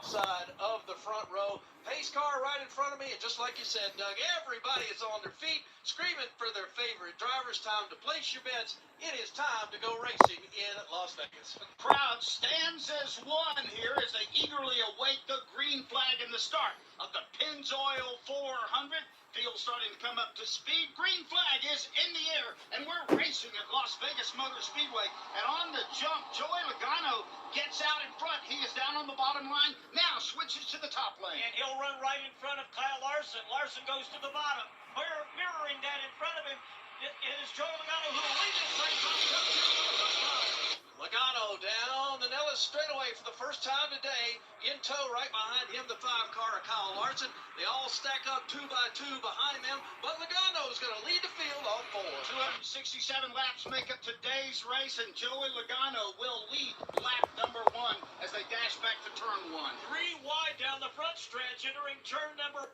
outside of the front row. Pace car right in front of me, and just like you said, Doug, everybody is on their feet, screaming for their favorite drivers. Time to place your bets. It is time to go racing in Las Vegas. The crowd stands as one here as they eagerly await the green flag in the start of the Pennzoil 400. Field starting to come up to speed. Green flag is in the air, and we're racing at Las Vegas Motor Speedway. And on the jump, Joey Logano gets out in front. He is down on the bottom line. Now switches to the top lane. And he'll run right in front of Kyle Larson. Larson goes to the bottom. Mirroring that in front of him is Joey Logano, who will lead this race on the first round. Logano down the Nellis straightaway for the first time today. In tow right behind him, the 5-car of Kyle Larson. They all stack up 2 by 2 behind them, but Logano is going to lead the field on 4. 267 laps make up today's race, and Joey Logano will lead lap number 1 as they dash back to turn 1. 3 wide down the front stretch, entering turn number.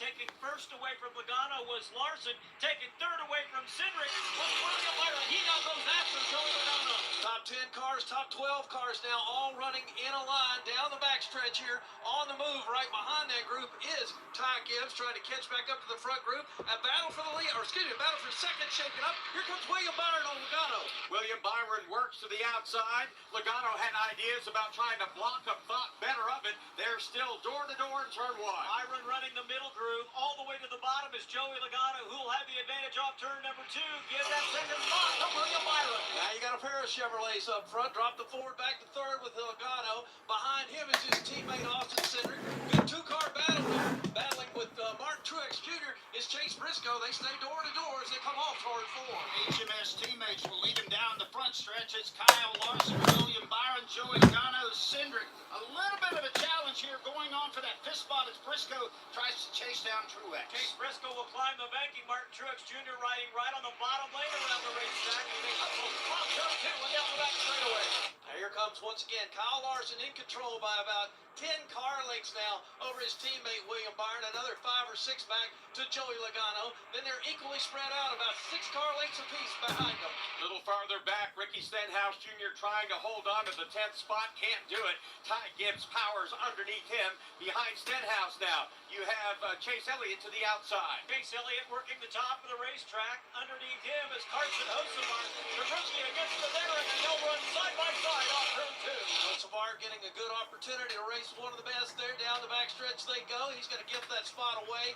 Taking first away from Logano was Larson. Taking third away from Cindric was William Byron. He now goes after Joey Logano. Top 10 cars, top 12 cars now all running in a line down the backstretch here. On the move right behind that group is Ty Gibbs trying to catch back up to the front group. A battle for the lead, or excuse me, a battle for second shaking up. Here comes William Byron on Logano. William Byron works to the outside. Logano had ideas about trying to block him, thought better of it. They're still door to door in turn 1. Byron running the middle groove all the way to the bottom is Joey Logano, who will have the advantage off turn number 2. Give that second spot to William Byron. Now you got a pair of Chevrolets up front. Drop the forward back to third with Logano. Behind him is his teammate Austin Cindric. Good 2-car battle. Battling with Martin Truex Jr. is Chase Briscoe. They stay door to door as they come off turn 4. HMS teammates will lead him down the front stretch. It's Kyle Larson, William Byron, Joey Logano, Cindric. A little bit of a challenge here going on for that 5th spot as Briscoe tries to chase down Truex. Chase Briscoe will climb the banking. Martin Truex Jr. riding right on the bottom lane around the racetrack. And they pop turn 2 and down the back straightaway. Now here comes once again Kyle Larson in control by about 10 car lengths now over his teammate William Byron. Another 5 or 6 back to Joey Logano. Then they're equally spread out about 6 car lengths apiece behind them. A little farther back, Ricky Stenhouse Jr. trying to hold on to the 10th spot. Can't do it. Ty Gibbs powers underneath him. Behind Stenhouse now, you have Chase Elliott to the outside. Chase Elliott working the top of the racetrack. Underneath him is Carson Hocevar. Trubisky against the there, and they'll run side by side off turn 2. Hocevar getting a good opportunity to race one of the best there. Down the backstretch they go. He's going to give that spot away.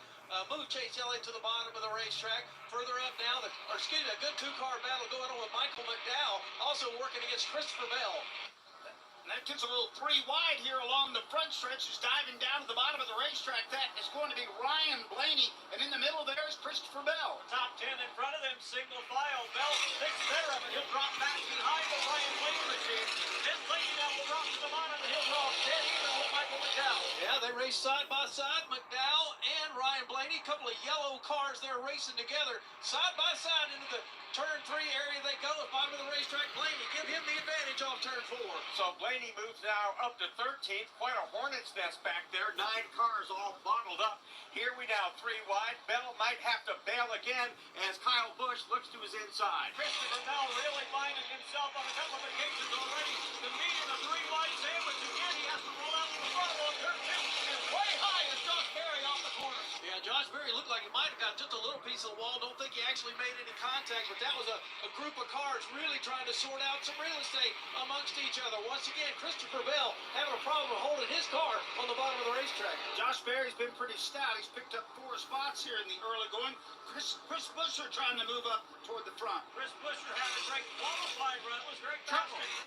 Move Chase Elliott to the bottom of the racetrack. Further up now, a good 2-car battle going on with Michael McDowell, also working against Christopher Bell. And that gets a little 3 wide here along the front stretch. He's diving down to the bottom of the racetrack. That is going to be Ryan Blaney. And in the middle there is Christopher Bell. Top 10 in front of them, single file. Bell takes better of it. He'll drop back behind the Ryan Blaney machine. Then Blaney now will drop to the bottom, and he'll draw dead even with Michael McDowell. Yeah, they race side by side. McDowell and Ryan Blaney, a couple of yellow cars there racing together. Side by side into the turn 3 area they go. At bottom of the racetrack, Blaney give him the advantage off turn 4. So Blaney moves now up to 13th. Quite a hornet's nest back there. 9 cars all bottled up. Here we now 3 wide. Bell might have to bail again as Kyle Busch looks to his inside. Christopher Bell really finding himself on a couple of occasions already. The median of 3 wide sandwich. Again, he has to roll out to the front on turn 2. And way high is Josh Berry off the corner. Yeah, Josh Berry looked like he might have got just a little piece of the wall. Don't think he actually made any contact, but that was a group of cars really trying to sort out some real estate amongst each other. Once again, Christopher Bell having a problem holding his car on the bottom of the racetrack. Josh Berry's been pretty stout. He's picked up 4 spots here in the early going. Chris Buescher trying to move up toward the front. Chris Buescher had a great qualifying run. It was very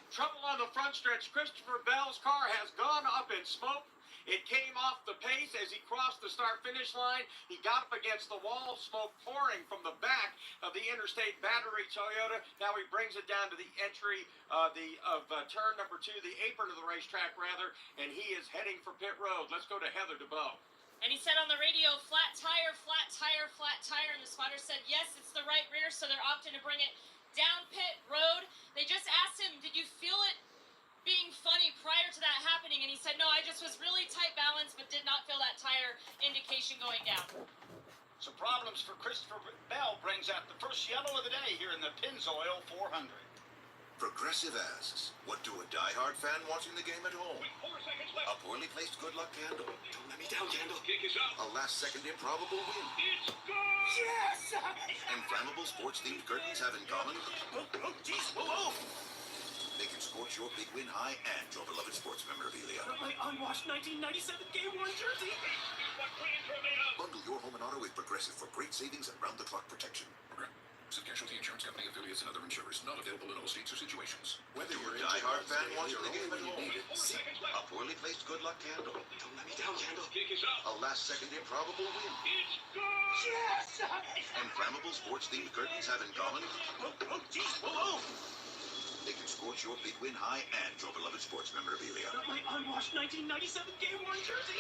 Trouble on the front stretch. Christopher Bell's car has gone up in smoke. It came off the pace as he crossed the start-finish line. He got up against the wall, smoke pouring from the back of the Interstate Battery Toyota. Now he brings it down to the entry of turn number 2, the apron of the racetrack, rather, and he is heading for pit road. Let's go to Heather DeBow. And he said on the radio, flat tire, spotter said, yes, it's the right rear, so they're opting to bring it down pit road. They just asked him, did you feel it being funny prior to that happening? And he said, no, I just was really tight balance, but did not feel that tire indication going down. Some problems for Christopher Bell brings out the first yellow of the day here in the Pennzoil 400. Progressive asks, what do a die-hard fan watching the game at home? 4 seconds left. A poorly placed good luck candle. Don't let me down, Candle. Kick is up. A last-second improbable win. It's good. Yes. And flammable sports-themed curtains have in common Oh, jeez. Whoa. they can scorch your big win high and your beloved sports memorabilia. My unwashed 1997 game-worn jersey. What plans are made of? Bundle your home and auto with Progressive for great savings and round-the-clock protection. Progressive Casualty Insurance Company, affiliates, and other insurers. Not available in all states or situations. Whether you're a die-hard fan watching the game at home, a poorly placed good luck candle, Don't let me down, Candle. Kick is up. a last-second improbable win, It's good. Yes. and flammable sports-themed curtains have in common Oh, jeez. Whoa. they can scorch your big win high and your beloved sports memorabilia. My unwashed 1997 game-worn jersey.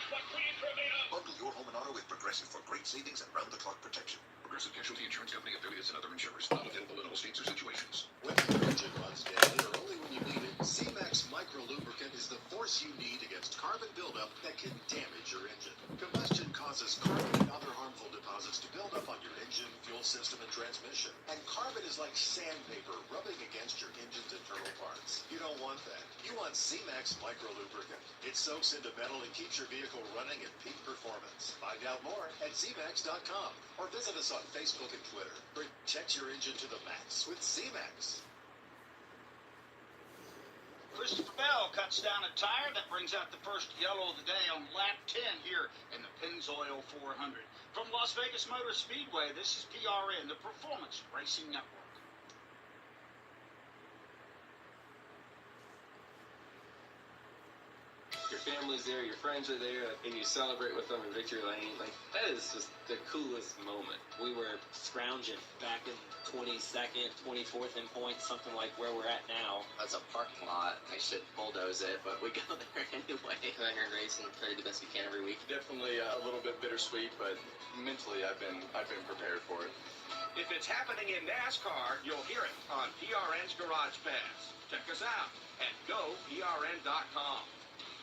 What plans are made of? Bundle your home and auto with Progressive for great savings and round-the-clock protection. Progressive Casualty Insurance Company, affiliates, and other insurers. Not available in all states or situations. When your engine runs dead or only when you need it, C-Max Micro Lubricant is the force you need against carbon buildup that can damage your engine. Combustion causes carbon and other harmful deposits to build up on your engine, fuel system, and transmission. And carbon is like sandpaper rubbing against your engine's internal parts. You don't want that. You want C-Max Micro Lubricant. It soaks into metal and keeps your vehicle running at peak performance. Find out more at cmax.com or visit us on Facebook and Twitter. Protect your engine to the max with C-Max. Christopher Bell cuts down a tire that brings out the first yellow of the day on lap 10 here in the Pennzoil 400. From Las Vegas Motor Speedway, this is PRN, the Performance Racing Network. Your family's there, your friends are there, and you celebrate with them in victory lane. Like, that is just the coolest moment. We were scrounging back in 22nd, 24th in points, something like where we're at now. That's a parking lot. I should bulldoze it, but we go there anyway. Go out here and race and try to do the best we can every week. Definitely a little bit bittersweet, but mentally I've been prepared for it. If it's happening in NASCAR, you'll hear it on PRN's Garage Pass. Check us out at GoPRN.com.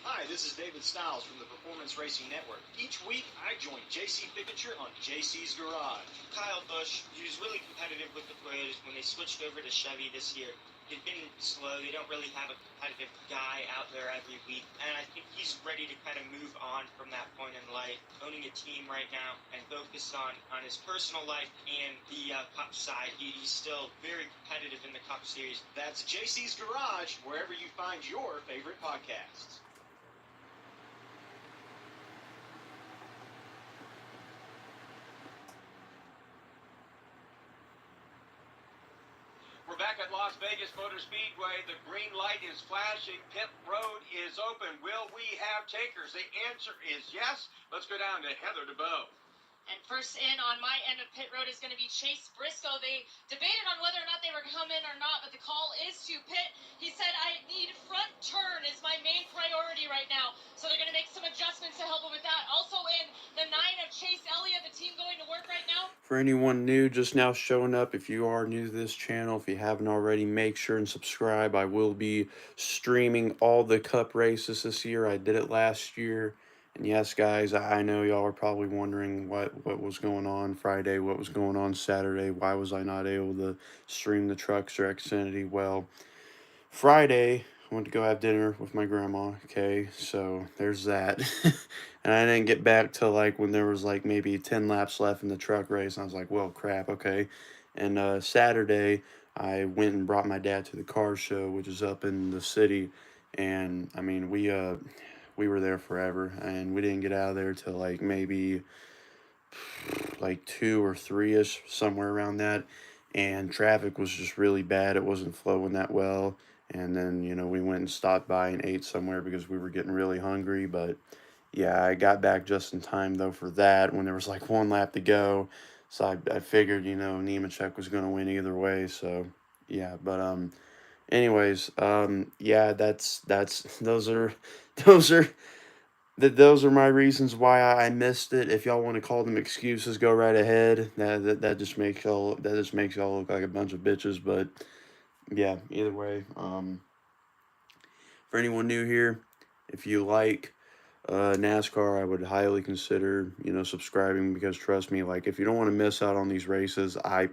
Hi, this is David Stiles from the Performance Racing Network. Each week, I join JC Picature on JC's Garage. Kyle Busch, he was really competitive with the pros when they switched over to Chevy this year. They've been slow. They don't really have a competitive guy out there every week. And I think he's ready to kind of move on from that point in life, owning a team right now and focus on his personal life and the Cup side. He's still very competitive in the Cup Series. That's JC's Garage, wherever you find your favorite podcasts. We're back at Las Vegas Motor Speedway. The green light is flashing. Pit road is open. Will we have takers? The answer is yes. Let's go down to Heather DeBow. And first in on my end of pit road is going to be Chase Briscoe. They debated on whether or not they were coming or not, but the call is to pit. He said, I need front turn is my main priority right now. So they're going to make some adjustments to help him with that. Also in the 9 of Chase Elliott, the team going to work right now. For anyone new just now showing up, if you are new to this channel, if you haven't already, make sure and subscribe. I will be streaming all the Cup races this year. I did it last year. And yes, guys, I know y'all are probably wondering what was going on Friday, what was going on Saturday, why was I not able to stream the trucks or Xfinity? Well, Friday, I went to go have dinner with my grandma, okay, so there's that. And I didn't get back till, like, when there was, like, maybe 10 laps left in the truck race, and I was like, well, crap, okay. And Saturday, I went and brought my dad to the car show, which is up in the city, and, I mean, we were there forever, and we didn't get out of there till like maybe like 2 or 3-ish, somewhere around that, and traffic was just really bad. It wasn't flowing that well, and then, you know, we went and stopped by and ate somewhere because we were getting really hungry. But yeah, I got back just in time though for that when there was like 1 lap to go, so I figured, you know, Nemechek was going to win either way. So yeah, but anyways, yeah, those are those are my reasons why I missed it. If y'all want to call them excuses, go right ahead. That just makes y'all look like a bunch of bitches. But yeah, either way, for anyone new here, if you like NASCAR, I would highly consider subscribing, because trust me, like, if you don't want to miss out on these races, I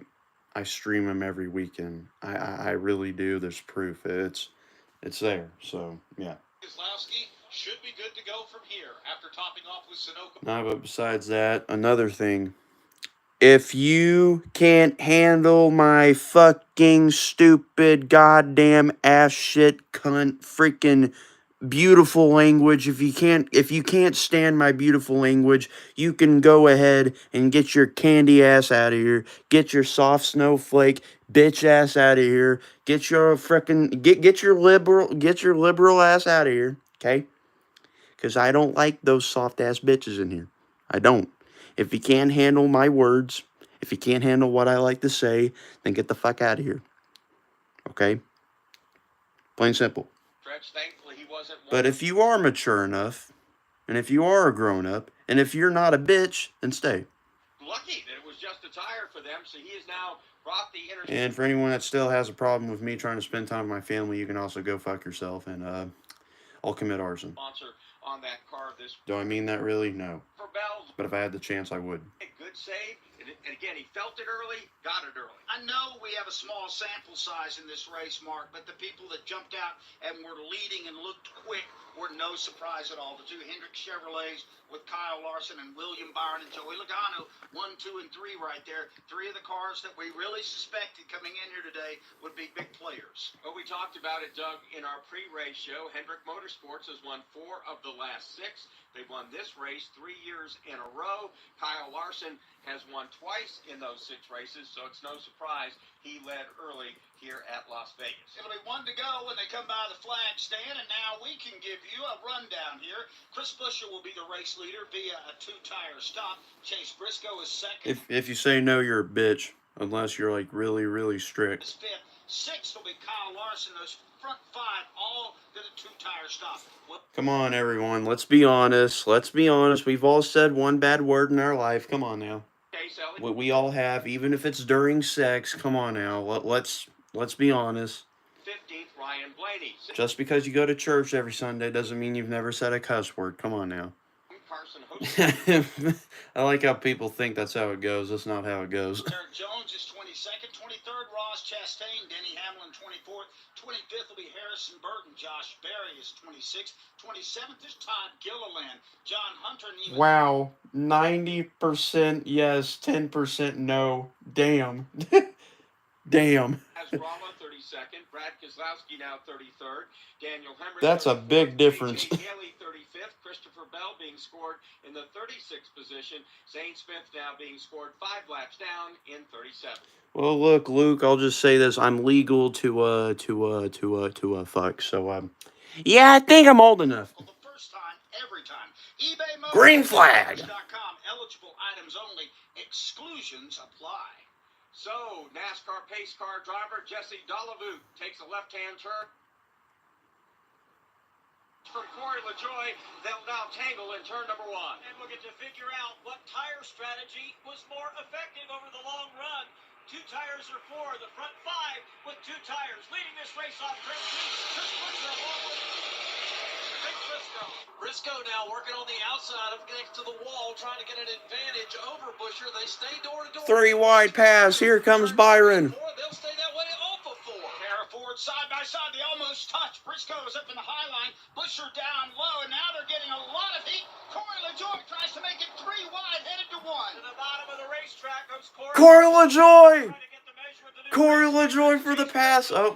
stream them every weekend. I really do. There's proof. It's there. So yeah. Keselowski should be good to go from here after topping off with Sunoco. No, but besides that, another thing. If you can't handle my fucking stupid goddamn ass shit cunt freaking beautiful language, if you can't stand my beautiful language, you can go ahead and get your candy ass out of here. Get your soft snowflake bitch ass out of here. Get your frickin' get your liberal ass out of here, okay? Cuz I don't like those soft ass bitches in here. I don't. If you can't handle my words, if you can't handle what I like to say, then get the fuck out of here. Okay? Plain simple. Thankfully, he wasn't. But if you are mature enough, and if you are a grown up, and if you're not a bitch, then stay. Lucky that it was just a tire for them, so he has now brought the And for anyone that still has a problem with me trying to spend time with my family, you can also go fuck yourself, and I'll commit arson. Sponsor on that car this. Do I mean that really? No. For Bell. But if I had the chance, I would. Good save, and again, he felt it early, got it early. I know we have a small sample size in this race, Mark, but the people that jumped out and were leading and looked quick were no surprise at all. The two Hendrick Chevrolets with Kyle Larson and William Byron and Joey Logano, 1, 2, and 3 right there. 3 of the cars that we really suspected coming in here today would be big players. Well, we talked about it, Doug, in our pre-race show. Hendrick Motorsports has won 4 of the last 6. They've won this race 3 years in a row. Kyle Larson has won twice in those 6 races, so it's no surprise he led early here at Las Vegas. It'll be 1 to go when they come by the flag stand, and now we can give you a rundown here. Chris Buescher will be the race leader via a 2-tire stop. Chase Briscoe is second. If you say no, you're a bitch, unless you're like really, really strict. Is fifth. 6th will be Kyle Larson. Those front 5 all did a 2-tire stop. Come on, everyone. Let's be honest. Let's be honest. We've all said one bad word in our life. Come on now. We all have, even if it's during sex. Come on now. Let's be honest. 15th, Ryan Blaney. Just because you go to church every Sunday doesn't mean you've never said a cuss word. Come on now. I like how people think that's how it goes. That's not how it goes. Derek Jones is 22nd, 23rd, Ross Chastain, Denny Hamlin 24th, 25th will be Harrison Burton, Josh Berry is 26th, 27th is Todd Gilliland, John Hunter. Wow, 90% yes, 10% no. Damn. Damn. Rama 32nd, Brad Keselowski now 33rd, Daniel Hemrick. That's a big difference. Haley 35th, Christopher Bell being scored in the 36th position, Zane Smith now being scored 5 laps down in 37th. Well, look, Luke, I'll just say this: I'm legal to fuck. So yeah, I think I'm old enough. For the first time, every time. eBay Motors. Green flag. Eligible items only. Exclusions apply. So, NASCAR pace car driver Jesse Doliveux takes a left-hand turn. From Corey LaJoie, they'll now tangle in turn number 1. And we'll get to figure out what tire strategy was more effective over the long run. 2 tires or 4, the front 5 with 2 tires. Leading this race off turn 2, Chris Buescher along with Big Briscoe. Briscoe now working on the outside of next to the wall, trying to get an advantage over Buescher. They stay door to door. 3 wide pass. Here comes Byron. They'll stay that way off of 4. Pair of Ford side by side. They almost touch. Briscoe is up in the high line. Buescher down low, and now they're getting a lot of heat. Corey LaJoie tries to make it 3 wide, headed to 1. To the bottom of the racetrack goes Corey LaJoie. Corey LaJoie for the pass. Oh.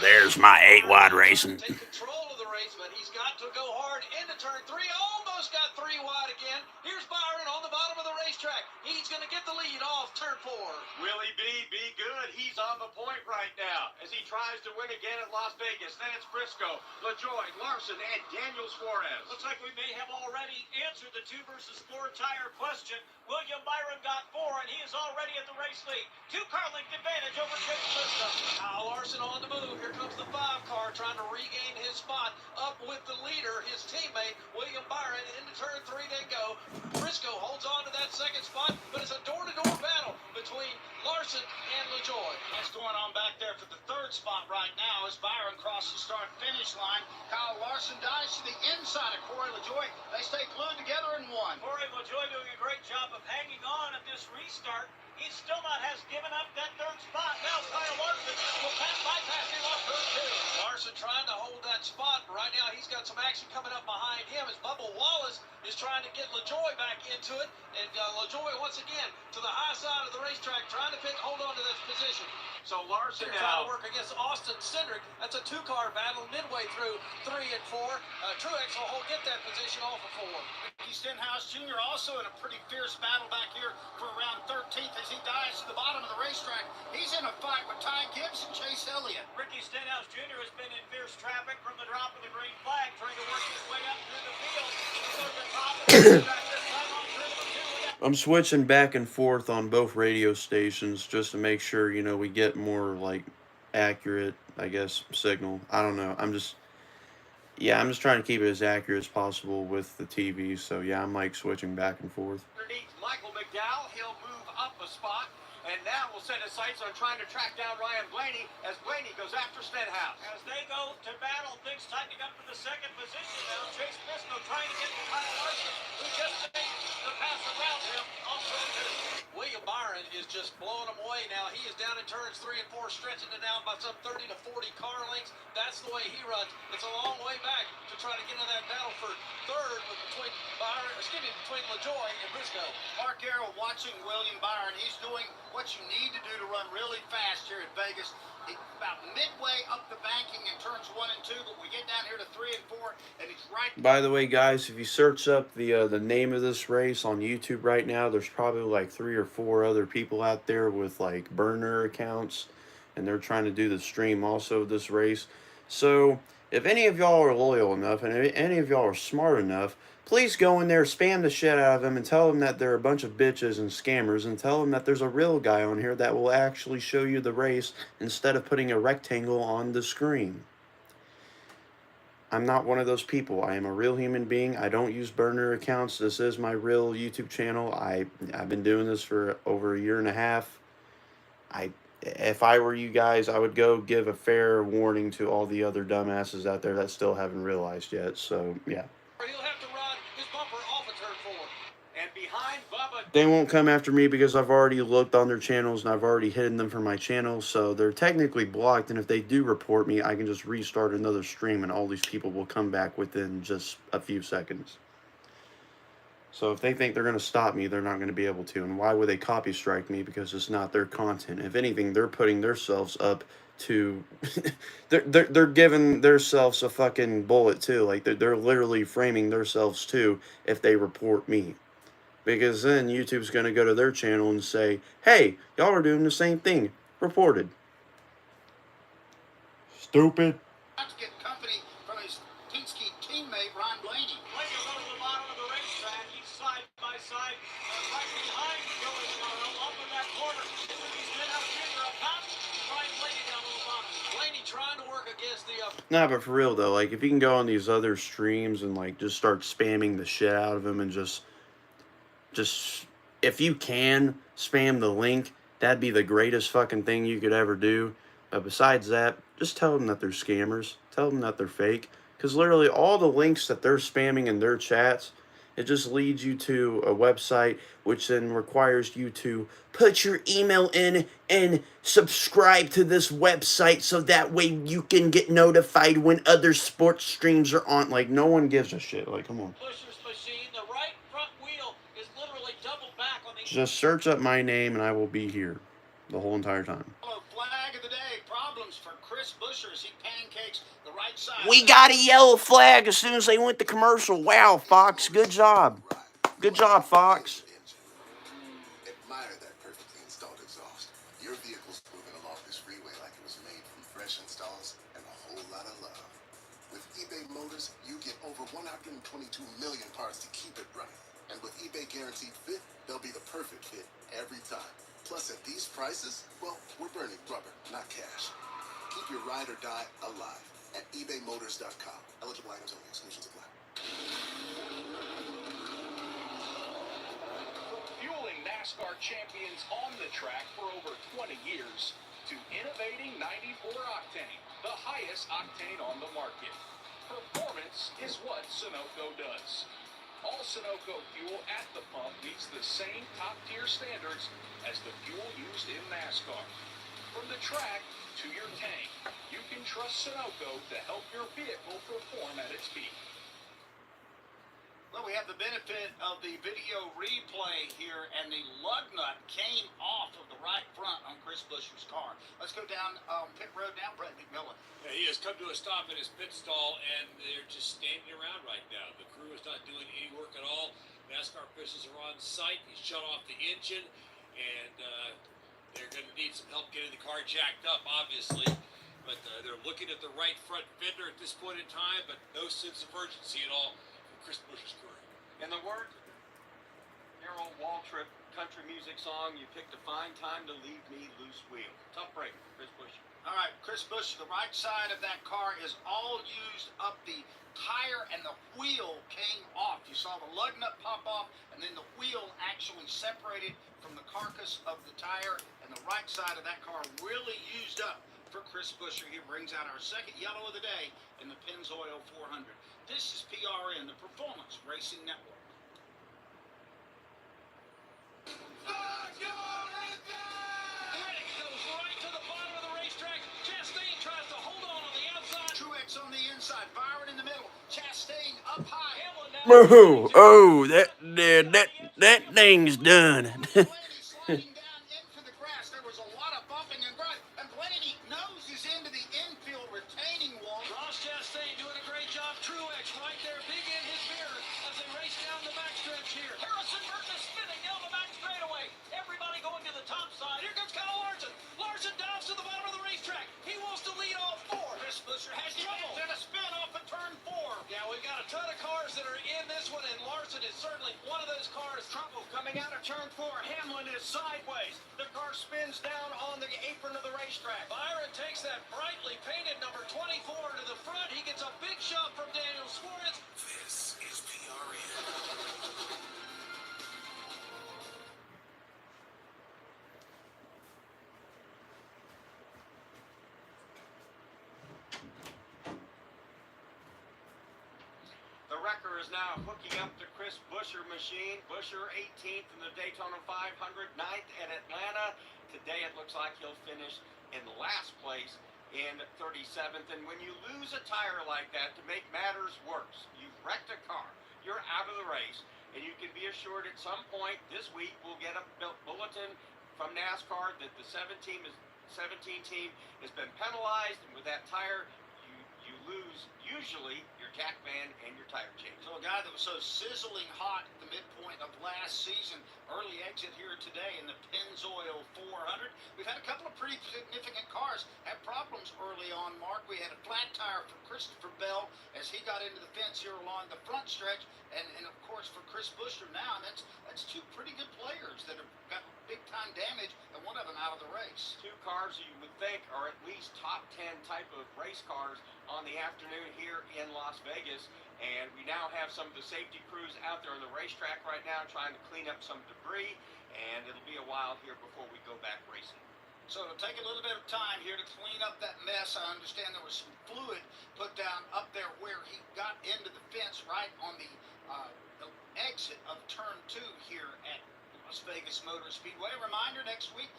There's my 8 wide racing. Take control of the race, but he's got to go hard into turn 3. three, almost got 3 wide again. Here's Byron on the bottom of the racetrack. He's going to get the lead off turn 4. Willie B, be good. He's on the point right now as he tries to win again at Las Vegas. Then it's Briscoe, LaJoy, Larson, and Daniel Suarez. Looks like we may have already answered the 2 versus 4 tire question. William Byron got 4, and he is already at the race lead. 2-car length advantage over Chase Briscoe. Kyle Larson on the move. Here comes the 5 car trying to regain his spot up with the leader, his teammate, William Byron. Into turn 3 they go. Briscoe holds on to that second spot, but it's a door-to-door battle between Larson and LaJoy. What's going on back there for the 3rd spot right now as Byron crosses the start-finish line. Kyle Larson dives to the inside of Corey LaJoy. They stay glued together in 1. Corey LaJoy doing a great job of hanging on at this restart. He still has given up that 3rd spot. Now Kyle Larson will bypass him off turn 2. Larson trying to hold that spot. Right now he's got some action coming up behind him as Bubba Wallace is trying to get LaJoy back into it. And LaJoy once again to the high side of the racetrack trying to hold on to this position. So Larson They're trying to work against Austin Cindric. That's a 2-car battle midway through 3 and 4. Truex will get that position off of 4. Ricky Stenhouse Jr. also in a pretty fierce battle back here for around 13th as he dives to the bottom of the racetrack. He's in a fight with Ty Gibbs and Chase Elliott. Ricky Stenhouse Jr. has been in fierce traffic from the drop of the green flag, trying to work his way up through the field. He's over the top of the track this time on turn number 2. I'm switching back and forth on both radio stations just to make sure, you know, we get more, like, accurate, I guess, signal. I don't know. I'm just trying to keep it as accurate as possible with the TV. So, yeah, I'm, like, switching back and forth. Underneath Michael McDowell, he'll move up a spot. And now we'll set his sights on trying to track down Ryan Blaney as Blaney goes after Stenhouse. As they go to battle, things tightening up for the 2nd position now. Chase Briscoe trying to get to Kyle Larson, who just made the pass around him on turn 2. William Byron is just blowing them away now. He is down in turns 3 and 4, stretching it down by some 30 to 40 car lengths. That's the way he runs. It's a long way back to try to get into that battle for 3rd between LaJoy and Briscoe. Mark Arrow watching William Byron. He's doing what you need to do to run really fast here at Vegas. About midway up the banking in turns 1 and 2, but we get down here to 3 and 4, and he's right. By the way, guys, if you search up the name of this race on YouTube right now, there's probably like 3 or 4 other people out there with like burner accounts, and they're trying to do the stream also of this race. So if any of y'all are loyal enough and any of y'all are smart enough, please go in there, spam the shit out of them, and tell them that they're a bunch of bitches and scammers, and tell them that there's a real guy on here that will actually show you the race instead of putting a rectangle on the screen. I'm not one of those people. I am a real human being. I don't use burner accounts. This is my real YouTube channel. I've been doing this for over 1.5 years. If I were you guys, I would go give a fair warning to all the other dumbasses out there that still haven't realized yet. So, yeah. He'll have to run his bumper off of turn 4. And behind Bubba, They won't come after me because I've already looked on their channels and I've already hidden them from my channel. So they're technically blocked. And if they do report me, I can just restart another stream and all these people will come back within just a few seconds. So if they think they're going to stop me, they're not going to be able to. And why would they copy strike me? Because it's not their content. If anything, they're putting themselves up to they're giving themselves a fucking bullet too. Like they're literally framing themselves too if they report me. Because then YouTube's going to go to their channel and say, hey, y'all are doing the same thing. Reported. Stupid. To get company from his Penske teammate, Ryan Blaney. Blaney will go to the bottom of the racetrack. He's side by side, right behind Joey Logano up in that corner. Ricky Stenhouse Jr. up top. Ryan Blaney down on the bottom. Blaney trying to work against the Nah, but for real though, like if you can go on these other streams and like just start spamming the shit out of them and just if you can spam the link, that'd be the greatest fucking thing you could ever do. But besides that, just tell them that they're scammers. Tell them that they're fake. Because literally all the links that they're spamming in their chats, it just leads you to a website which then requires you to put your email in and subscribe to this website so that way you can get notified when other sports streams are on. Like, no one gives a shit. Like, come on. Pusher's machine. The right front wheel is literally doubled back on the... Just search up my name and I will be here the whole entire time. Flag of the day. Problems for Chris Buescher as he pancakes the right side. We got a yellow flag as soon as they went to commercial. Wow, Fox, good job. Good job, Fox. Admire that perfectly installed exhaust. Your vehicle's moving along this freeway like it was made from fresh installs and a whole lot of love. With eBay Motors, you get over 122 million parts to keep it running. And with eBay Guaranteed Fit, they'll be the perfect fit every time. Plus, at these prices, well, we're burning rubber, not cash. Keep your ride or die alive at ebaymotors.com. Eligible items only. Exclusions apply. Fueling NASCAR champions on the track for over 20 years to innovating 94 octane, the highest octane on the market. Performance is what Sunoco does. All Sunoco fuel at the pump meets the same top-tier standards as the fuel used in NASCAR. From the track to your tank, you can trust Sunoco to help your vehicle perform at its peak. Well, we have the benefit of the video replay here, and the lug nut came off of the right front on Chris Buescher's car. Let's go down pit road now. Brett McMillan. Yeah, he has come to a stop in his pit stall, and they're just standing around right now. The crew is not doing any work at all. NASCAR officials are on site. He's shut off the engine, and they're going to need some help getting the car jacked up, obviously. But they're looking at the right front fender at this point in time, but no sense of urgency at all from Chris Buescher's crew. In the word, Harold Waltrip country music song, you picked a fine time to leave me loose wheel. Tough break, Chris Buescher. All right, Chris Buescher, the right side of that car is all used up. The tire and the wheel came off. You saw the lug nut pop off, and then the wheel actually separated from the carcass of the tire, and the right side of that car really used up for Chris Buescher. He brings out our second yellow of the day in the Pennzoil 400. This is PRN, the Performance Racing Network. Riddick goes right to the bottom of the racetrack. Chastain tries to hold on the outside. Truex on the inside, Byron in the middle, Chastain up high. Oh, that thing's done. Sliding down into the grass. There was a lot of bumping and grinding, and Blaney noses into the infield retaining wall. Ross Chastain doing a great job. Truex right there, big in his mirror as they race down the backstretch here. Harrison Burton is spinning down the back straightaway. Everybody going to the top side. Here comes Kyle Larson. Larson dives to the bottom of the racetrack. He wants to lead all four. Chris Buescher has trouble. and a spin off of turn 4. Yeah, we've got a ton of cars that are in this one, and Larson is certainly one of those cars. Trouble coming out of turn 4. Hamlin is sideways. The car spins down on the apron of the racetrack. Byron takes that brightly painted number 24 to the front. He gets a big shot from Daniel Suarez. This is PRN. The wrecker is now hooking up the Chris Buescher machine. Buescher 18th in the Daytona 500, 9th at Atlanta. Today it looks like he'll finish in last place in 37th. And when you lose a tire like that, to make matters worse, you've wrecked a car, you're out of the race, and you can be assured at some point this week we'll get a bulletin from NASCAR that the 17 team has been penalized, and with that tire, you lose usually your jack van and your tire change. So a guy that was so sizzling hot at the midpoint of last season, early exit here today in the Pennzoil 400. We've had a couple of pretty significant cars have problems early on, Mark. We had a flat tire for Christopher Bell as he got into the fence here along the front stretch, and of course for Chris Buescher now, and that's two pretty good players that have got big time damage, and one of them out of the race. Two cars you would think are at least top 10 type of race cars on the afternoon here in Las Vegas, and we now have some of the safety crews out there on the racetrack right now trying to clean up some debris, and it'll be a while here before we go back racing. So it'll take a little bit of time here to clean up that mess. I understand there was some fluid put down up there where he got into the fence right on the exit of turn 2 here at Las Vegas Motor Speedway. Reminder, next week,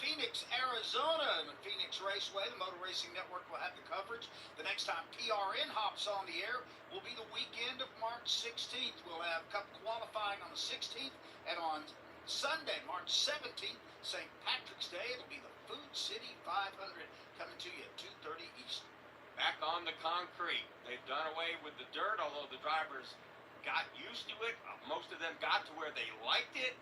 Phoenix, Arizona, and the Phoenix Raceway. The Motor Racing Network will have the coverage. The next time PRN hops on the air will be the weekend of March 16th. We'll have Cup qualifying on the 16th, and on Sunday, March 17th, St. Patrick's Day, it'll be the Food City 500 coming to you at 2:30 Eastern. back on the concrete. They've done away with the dirt, although the drivers got used to it. Most of them got to where they liked it,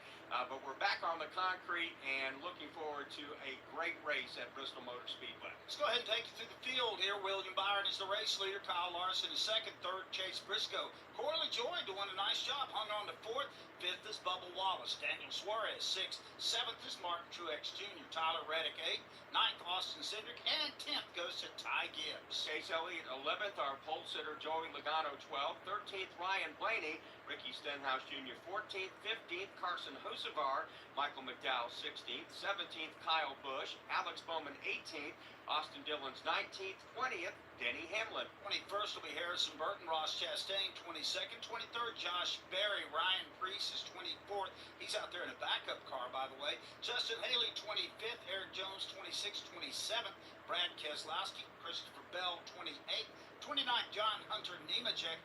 but we're back on the concrete and looking forward to a great race at Bristol Motor Speedway. Let's go ahead and take you through the field here. William Byron is the race leader. Kyle Larson is second. Third, Chase Briscoe. Corley Joy doing a nice job. Hung on to fourth. Fifth is Bubba Wallace. Daniel Suarez, sixth. Seventh is Martin Truex Jr. Tyler Reddick, eighth. Ninth, Austin Cindric. And 10th goes to Ty Gibbs. Chase Elliott, 11th. Our pole sitter, Joey Logano, 12th. 13th, Ryan Blaney. Ricky Stenhouse Jr., 14th. 15th, Carson Hocevar. Michael McDowell, 16th. 17th, Kyle Busch. Alex Bowman, 18th. Austin Dillon's 19th. 20th, Denny Hamlin. 21st will be Harrison Burton. Ross Chastain, 22nd. 23rd, Josh Berry. Ryan Preece is 24th. He's out there in a backup car, by the way. Justin Haley, 25th. Eric Jones, 26th. 27th. Brad Keselowski. Christopher Bell, 28th. 29th, John Hunter Nemechek.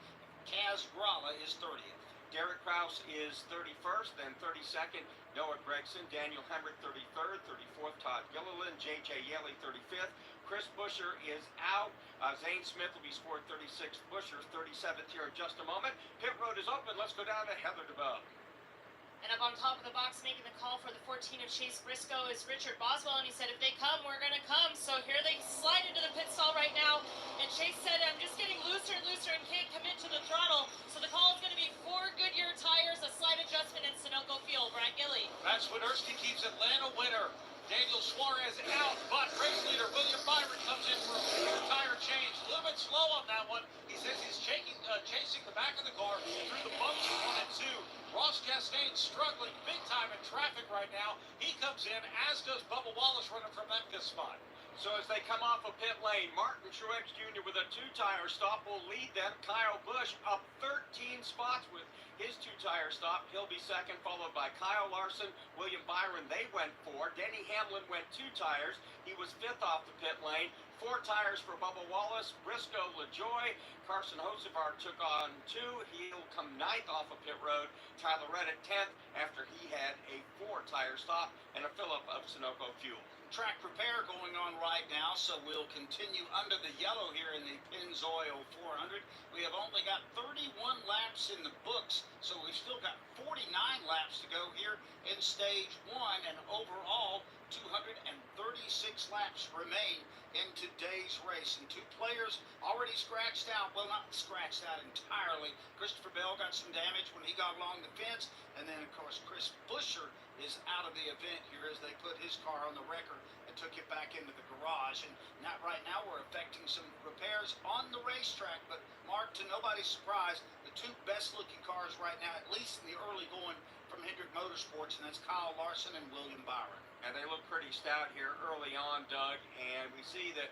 Kaz Grala is 30th. Derek Kraus is 31st, then 32nd, Noah Gregson. Daniel Hemrick, 33rd. 34th, Todd Gilliland. J.J. Yeley, 35th. Chris Buescher is out. Zane Smith will be scored 36th. Buescher's 37th here in just a moment. Pit road is open. Let's go down to Heather DeBell. And up on top of the box making the call for the 14 of Chase Briscoe is Richard Boswell, and he said, if they come, we're going to come. So here they slide into the pit stall right now, and Chase said, I'm just getting looser and looser and can't commit to the throttle. So the call is going to be 4 Goodyear tires, a slight adjustment in Sunoco Field. Brian Gilly. Matt Swiderski keeps Atlanta winner. Daniel Suarez out, but race leader William Byron comes in for a tire change. A little bit slow on that one. He says he's chasing the back of the car through the bumps 1 and 2. Ross Chastain struggling big time in traffic right now. He comes in, as does Bubba Wallace running from that pit spot. So as they come off of pit lane, Martin Truex Jr. with a 2-tire stop will lead them. Kyle Busch up 13 spots with his 2-tire stop. He'll be second, followed by Kyle Larson, William Byron. They went 4. Denny Hamlin went 2 tires. He was 5th off the pit lane. 4 tires for Bubba Wallace. Briscoe LaJoy. Carson Hocevar took on 2. He'll come 9th off of pit road. Tyler Reddick 10th after he had a 4-tire stop and a fill-up of Sunoco fuel. Track repair going on right now, so we'll continue under the yellow here in the Pennzoil 400. We have only got 31 laps in the books, so we've still got 49 laps to go here in stage 1, and overall 236 laps remain in today's race. And 2 players already scratched out. Well, not scratched out entirely. Christopher Bell got some damage when he got along the fence, and then of course Chris Buescher is out of the event here as they put his car on the wrecker and took it back into the garage. And not right now we're effecting some repairs on the racetrack, but Mark, to nobody's surprise, the 2 best looking cars right now, at least in the early going from Hendrick Motorsports, and that's Kyle Larson and William Byron. And they look pretty stout here early on, Doug, and we see that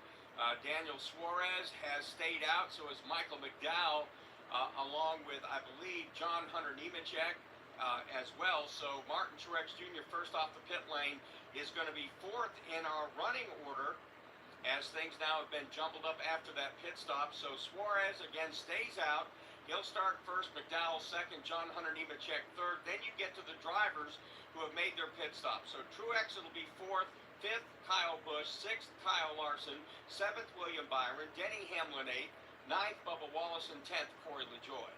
Daniel Suarez has stayed out, so has Michael McDowell, along with, I believe, John Hunter Nemechek as well. So Martin Truex Jr., first off the pit lane, is going to be 4th in our running order, as things now have been jumbled up after that pit stop. So Suarez again stays out. He'll start first, McDowell second, John Hunter Nemechek third. Then you get to the drivers who have made their pit stop. So Truex will be 4th, 5th, Kyle Busch, 6th, Kyle Larson, 7th, William Byron, Denny Hamlin 8th, 9th, Bubba Wallace, and 10th, Corey LaJoy.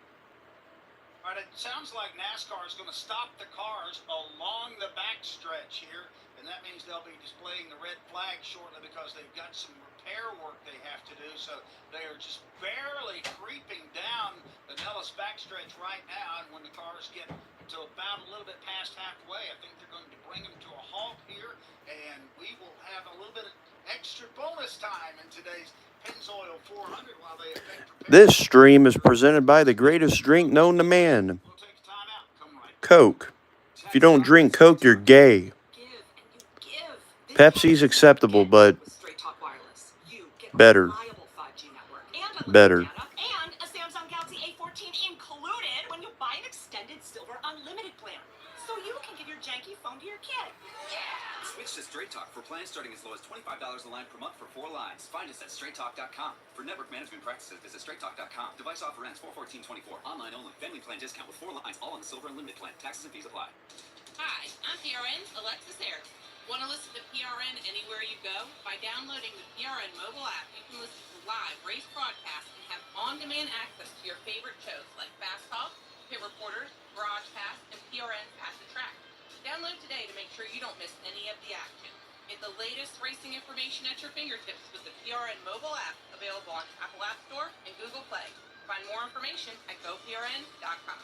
All right, it sounds like NASCAR is going to stop the cars along the backstretch here, and that means they'll be displaying the red flag shortly because they've got some repair work they have to do. So they are just barely creeping down the Nellis backstretch right now, and when the cars get to about a little bit past halfway, I think they're going to bring them to a halt here, and we will have a little bit of extra bonus time in today's Pennzoil 400 while they effect repair. This stream is presented by the greatest drink known to man, Coke. If you don't drink Coke, you're gay. Pepsi's acceptable, but better. Better. And a Samsung Galaxy A14 included when you buy an extended silver unlimited plan. So you can give your janky phone to your kid. Switch to Straight Talk for plans starting as low as $25 a line per month for 4 lines. Find us at straighttalk.com. For network management practices, visit straighttalk.com. Device offer ends 4/14/24. Online only. Family plan discount with 4 lines, all on the silver unlimited plan. Taxes and fees apply. Hi, I'm PRN's Alexis Harris. Want to listen to PRN anywhere you go? By downloading the PRN mobile app, you can listen from live race broadcasts and have on-demand access to your favorite shows like Fast Talk, Pit Reporters, Garage Pass, and PRN's Pass the Track. Download today to make sure you don't miss any of the action. Get the latest racing information at your fingertips with the PRN mobile app available on Apple App Store and Google Play. Find more information at GoPRN.com.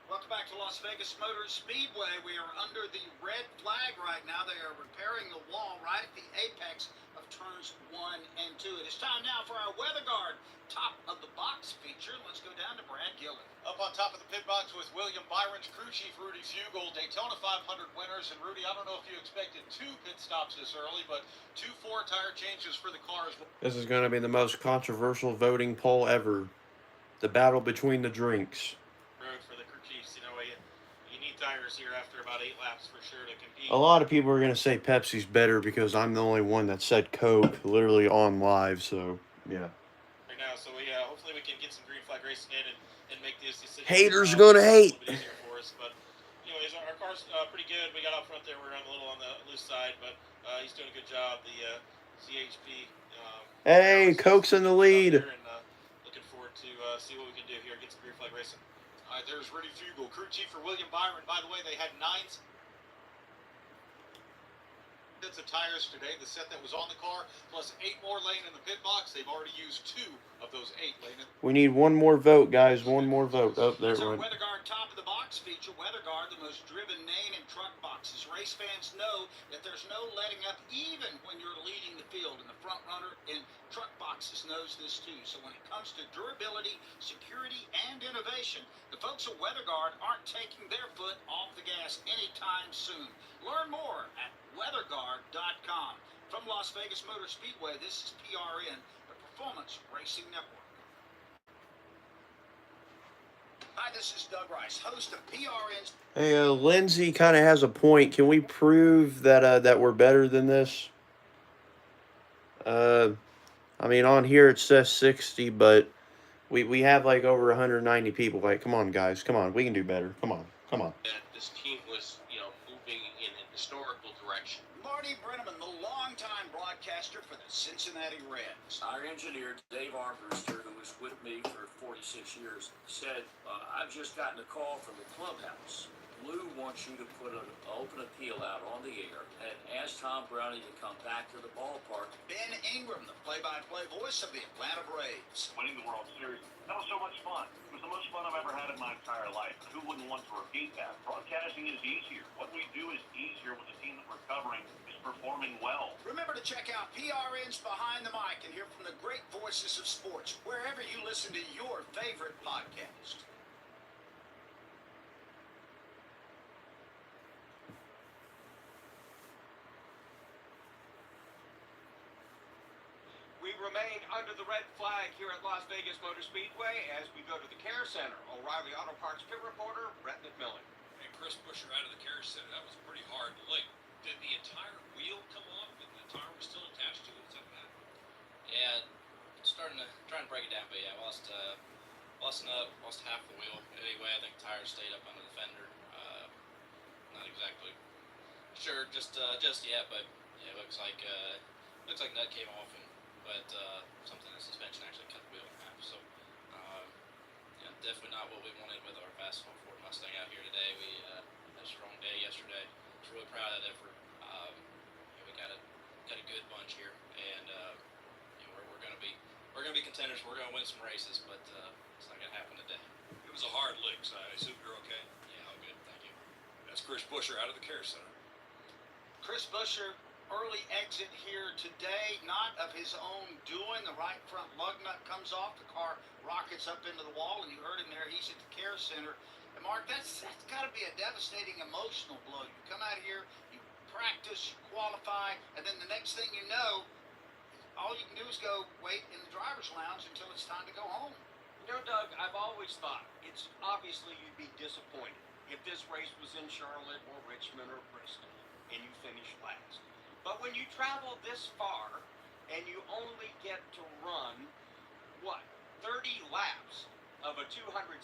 Welcome back to Las Vegas Motor Speedway. We are under the red flag right now. They are repairing the wall right at the apex of turns 1 and 2. It is time now for our Weather Guard top of the box feature. Let's go down to Brad Gillen. Up on top of the pit box with William Byron's crew chief Rudy Fugle, Daytona 500 winners. And Rudy, I don't know if you expected 2 pit stops this early, but 2 4-tire changes for the cars. This is going to be the most controversial voting poll ever. The battle between the drinks. Road for the crew chiefs. You know, you need tires here after about 8 laps for sure to compete. A lot of people are going to say Pepsi's better because I'm the only one that said Coke literally on live, so yeah. Right now, so we hopefully we can get some green flag racing in and make this decision. Haters gonna hate. A little bit easier for us, but anyways, our car's pretty good. We got out front there. We're a little on the loose side, but he's doing a good job. The CHP. Hey, Coke's in the lead. And, looking forward to see what we can do here. Get some green flag racing. All right, there's Rudy Fugle, crew chief for William Byron. By the way, they had 9 sets of tires today. The set that was on the car, plus 8 more laying in the pit box. They've already used 2 of those 8 laying in. We need one more vote, guys. One more vote. Oh, there it It's our went. Weather Guard top of the box feature. Weather Guard, the most driven name in truck boxes. Race fans know that there's no letting up even when you're leading the field. And the front runner in truck boxes knows this too. So when it comes to durability, security, and innovation, the folks at Weather Guard aren't taking their foot off the gas anytime soon. Learn more at weatherguard.com. From Las Vegas Motor Speedway, this is PRN, the Performance Racing Network. Hi, this is Doug Rice, host of PRN's. Hey, Lindsay kind of has a point. Can we prove that that we're better than this? I mean, on here it says 60, but we have like over 190 people. Like, come on, guys, come on, we can do better. Come on, come on. That this team was, moving in a historical direction. Marty Brenneman, the longtime broadcaster for the Cincinnati Reds. Our engineer, Dave Armbruster, who was with me for 46 years, said, I've just gotten a call from the clubhouse. Lou wants you to put an open appeal out on the air and ask Tom Browning to come back to the ballpark. Ben Ingram, the play-by-play voice of the Atlanta Braves. Winning the World Series, that was so much fun. It was the most fun I've ever had in my entire life. Who wouldn't want to repeat that? Broadcasting is easier. What we do is easier when the team that we're covering is performing well. Remember to check out PRN's Behind the Mic and hear from the great voices of sports wherever you listen to your favorite podcast. We remain under the red flag here at Las Vegas Motor Speedway as we go to the Care Center. O'Reilly Auto Parts pit reporter, Brett McMillan. And Chris Buescher out of the Care Center. That was a pretty hard lick. Did the entire wheel come off and the tire was still attached to it? Is that what happened? Yeah, trying to break it down, but yeah, lost half the wheel. Anyway, I think tires stayed up under the fender. Not exactly sure just yet, but yeah, looks like nut came off, but something in the suspension actually cut the wheel in half. So yeah, definitely not what we wanted with our fast Ford Mustang out here today. We had a strong day yesterday. Was really proud of that effort. We got a good bunch here, and we're gonna be contenders. We're gonna win some races, but it's not gonna happen today. It was a hard lick, so I assume you're okay. Yeah, all good. Thank you. That's Chris Buescher out of the Care Center. Chris Buescher, early exit here today, not of his own doing. The right front lug nut comes off. The car rockets up into the wall, and you heard him there. He's at the Care Center. And Mark, that's got to be a devastating emotional blow. You come out here, you practice, you qualify, and then the next thing you know, all you can do is go wait in the driver's lounge until it's time to go home. You know, Doug, I've always thought it's obviously you'd be disappointed if this race was in Charlotte or Richmond or Bristol and you finished last. But when you travel this far and you only get to run, 30 laps, of a 267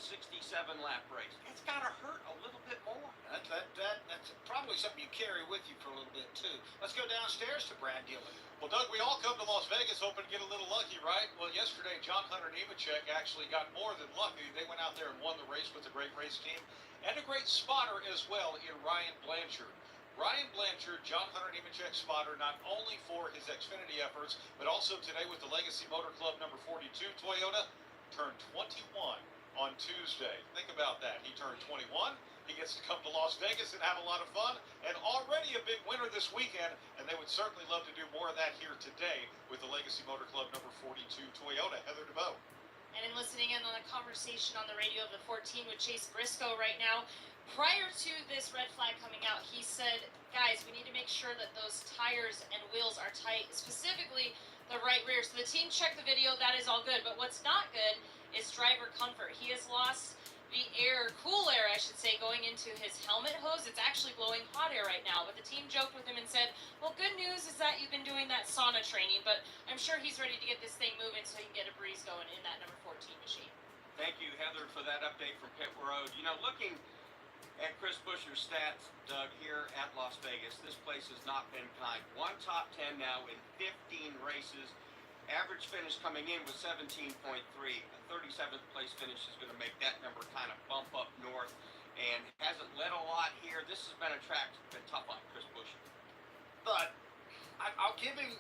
lap race. It's got to hurt a little bit more. That's probably something you carry with you for a little bit too. Let's go downstairs to Brad Dillon. Well, Doug, we all come to Las Vegas hoping to get a little lucky, right? Well, yesterday, John Hunter Nemechek actually got more than lucky. They went out there and won the race with a great race team and a great spotter as well in Ryan Blanchard. Ryan Blanchard, John Hunter Nemechek spotter, not only for his Xfinity efforts, but also today with the Legacy Motor Club number 42 Toyota, turned 21 on Tuesday. Think about that. He turned 21. He gets to come to Las Vegas and have a lot of fun, and already a big winner this weekend, and they would certainly love to do more of that here today with the Legacy Motor Club number 42 Toyota. Heather DeVoe. And in listening in on the conversation on the radio of the 14 with Chase Briscoe right now, prior to this red flag coming out, he said, guys, we need to make sure that those tires and wheels are tight, specifically the right rear. So the team checked the video, that is all good. But what's not good is driver comfort. He has lost the air, cool air, I should say, going into his helmet hose. It's actually blowing hot air right now. But the team joked with him and said, well, good news is that you've been doing that sauna training, but I'm sure he's ready to get this thing moving so he can get a breeze going in that number 14 machine. Thank you, Heather, for that update from Pit Road. You know, looking at Chris Buescher's stats, Doug, here at Las Vegas, this place has not been kind. One top 10 now in 15 races. Average finish coming in was 17.3. A 37th place finish is going to make that number kind of bump up north, and hasn't led a lot here. This has been a track that's been tough on Chris Buescher. But I'll give him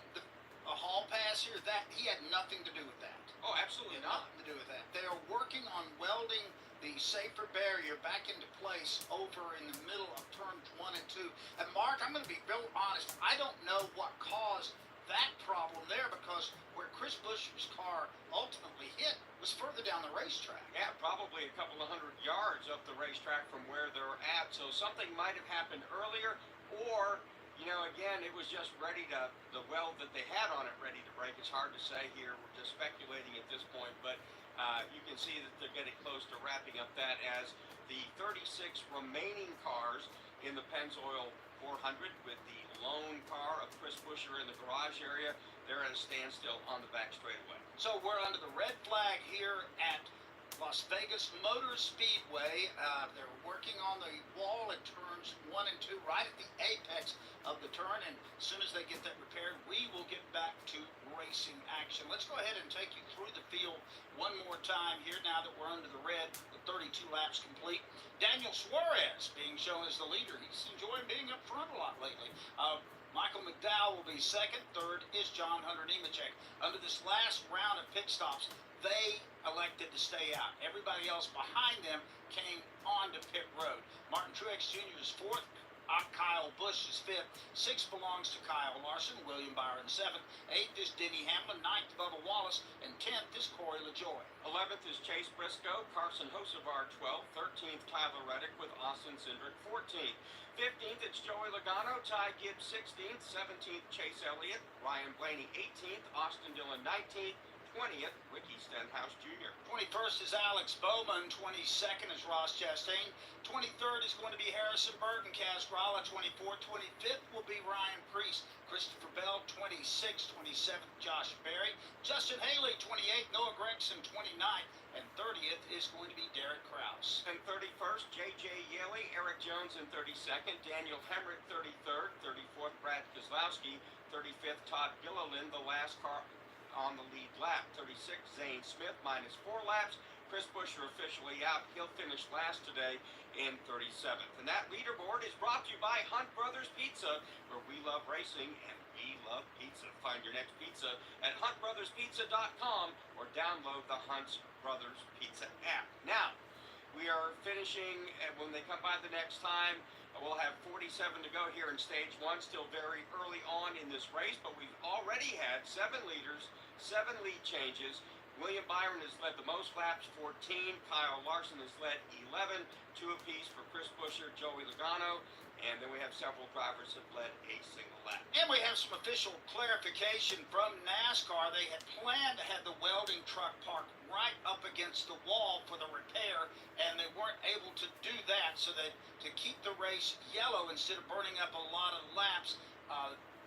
a hall pass here. That he had nothing to do with that. Oh, absolutely not. Nothing to do with that. They are working on welding the safer barrier back into place over in the middle of turns 1 and 2. And Mark, I'm going to be real honest. I don't know what caused that problem there, because where Chris Buescher's car ultimately hit was further down the racetrack. Yeah, probably a couple of 100 yards up the racetrack from where they're at. So something might have happened earlier, or, you know, again, it was just ready to, the weld that they had on it ready to break. It's hard to say here. We're just speculating at this point, but you can see that they're getting close to wrapping up that, as the 36 remaining cars in the Pennzoil 400 with the lone car of Chris Buescher in the garage area, they're at a standstill on the back straightaway. So we're under the red flag here at Las Vegas Motor Speedway. They're working on the wall at turns 1 and 2, right at the apex of the turn, and as soon as they get that repaired, we will get back to racing action. Let's go ahead and take you through the field one more time here now that we're under the red, with 32 laps complete. Daniel Suarez being shown as the leader. He's enjoying being up front a lot lately. Michael McDowell will be second. Third is John Hunter Nemechek. Under this last round of pit stops, they elected to stay out. Everybody else behind them came onto pit road. Martin Truex Jr. is fourth. Kyle Busch is fifth. Sixth belongs to Kyle Larson. William Byron seventh. Eighth is Denny Hamlin. Ninth, Bubba Wallace. And 10th is Corey LaJoie. 11th is Chase Briscoe. Carson Hocevar 12th. 13th, Tyler Reddick with Austin Cindric 14th. 15th, it's Joey Logano. Ty Gibbs 16th. 17th, Chase Elliott. Ryan Blaney 18th. Austin Dillon 19th. 20th, Ricky Stenhouse Jr. 21st is Alex Bowman. 22nd is Ross Chastain. 23rd is going to be Harrison Burton, Kaz Grala. 24th, 25th will be Ryan Preece. Christopher Bell, 26th, 27th, Josh Berry. Justin Haley, 28th, Noah Gragson, 29th, and 30th is going to be Derek Kraus. And 31st, J.J. Yeley, Eric Jones in 32nd, Daniel Hemrick 33rd, 34th, Brad Keselowski, 35th, Todd Gilliland, the last car on the lead lap. 36th, Zane Smith, minus 4 laps. Chris Buescher officially out. He'll finish last today in 37th. And that leaderboard is brought to you by Hunt Brothers Pizza, where we love racing and we love pizza. Find your next pizza at huntbrotherspizza.com or download the Hunt Brothers Pizza app. Now, we are finishing, and when they come by the next time, we'll have 47 to go here in stage 1. Still very early on in this race, but we've already had 7 leaders, 7 lead changes. William Byron has led the most laps, 14. Kyle Larson has led 11, 2 apiece for Chris Buescher, Joey Logano, and then we have several drivers that led a single lap. And we have some official clarification from NASCAR. They had planned to have the welding truck parked right up against the wall for the repair, and they weren't able to do that, so that to keep the race yellow instead of burning up a lot of laps,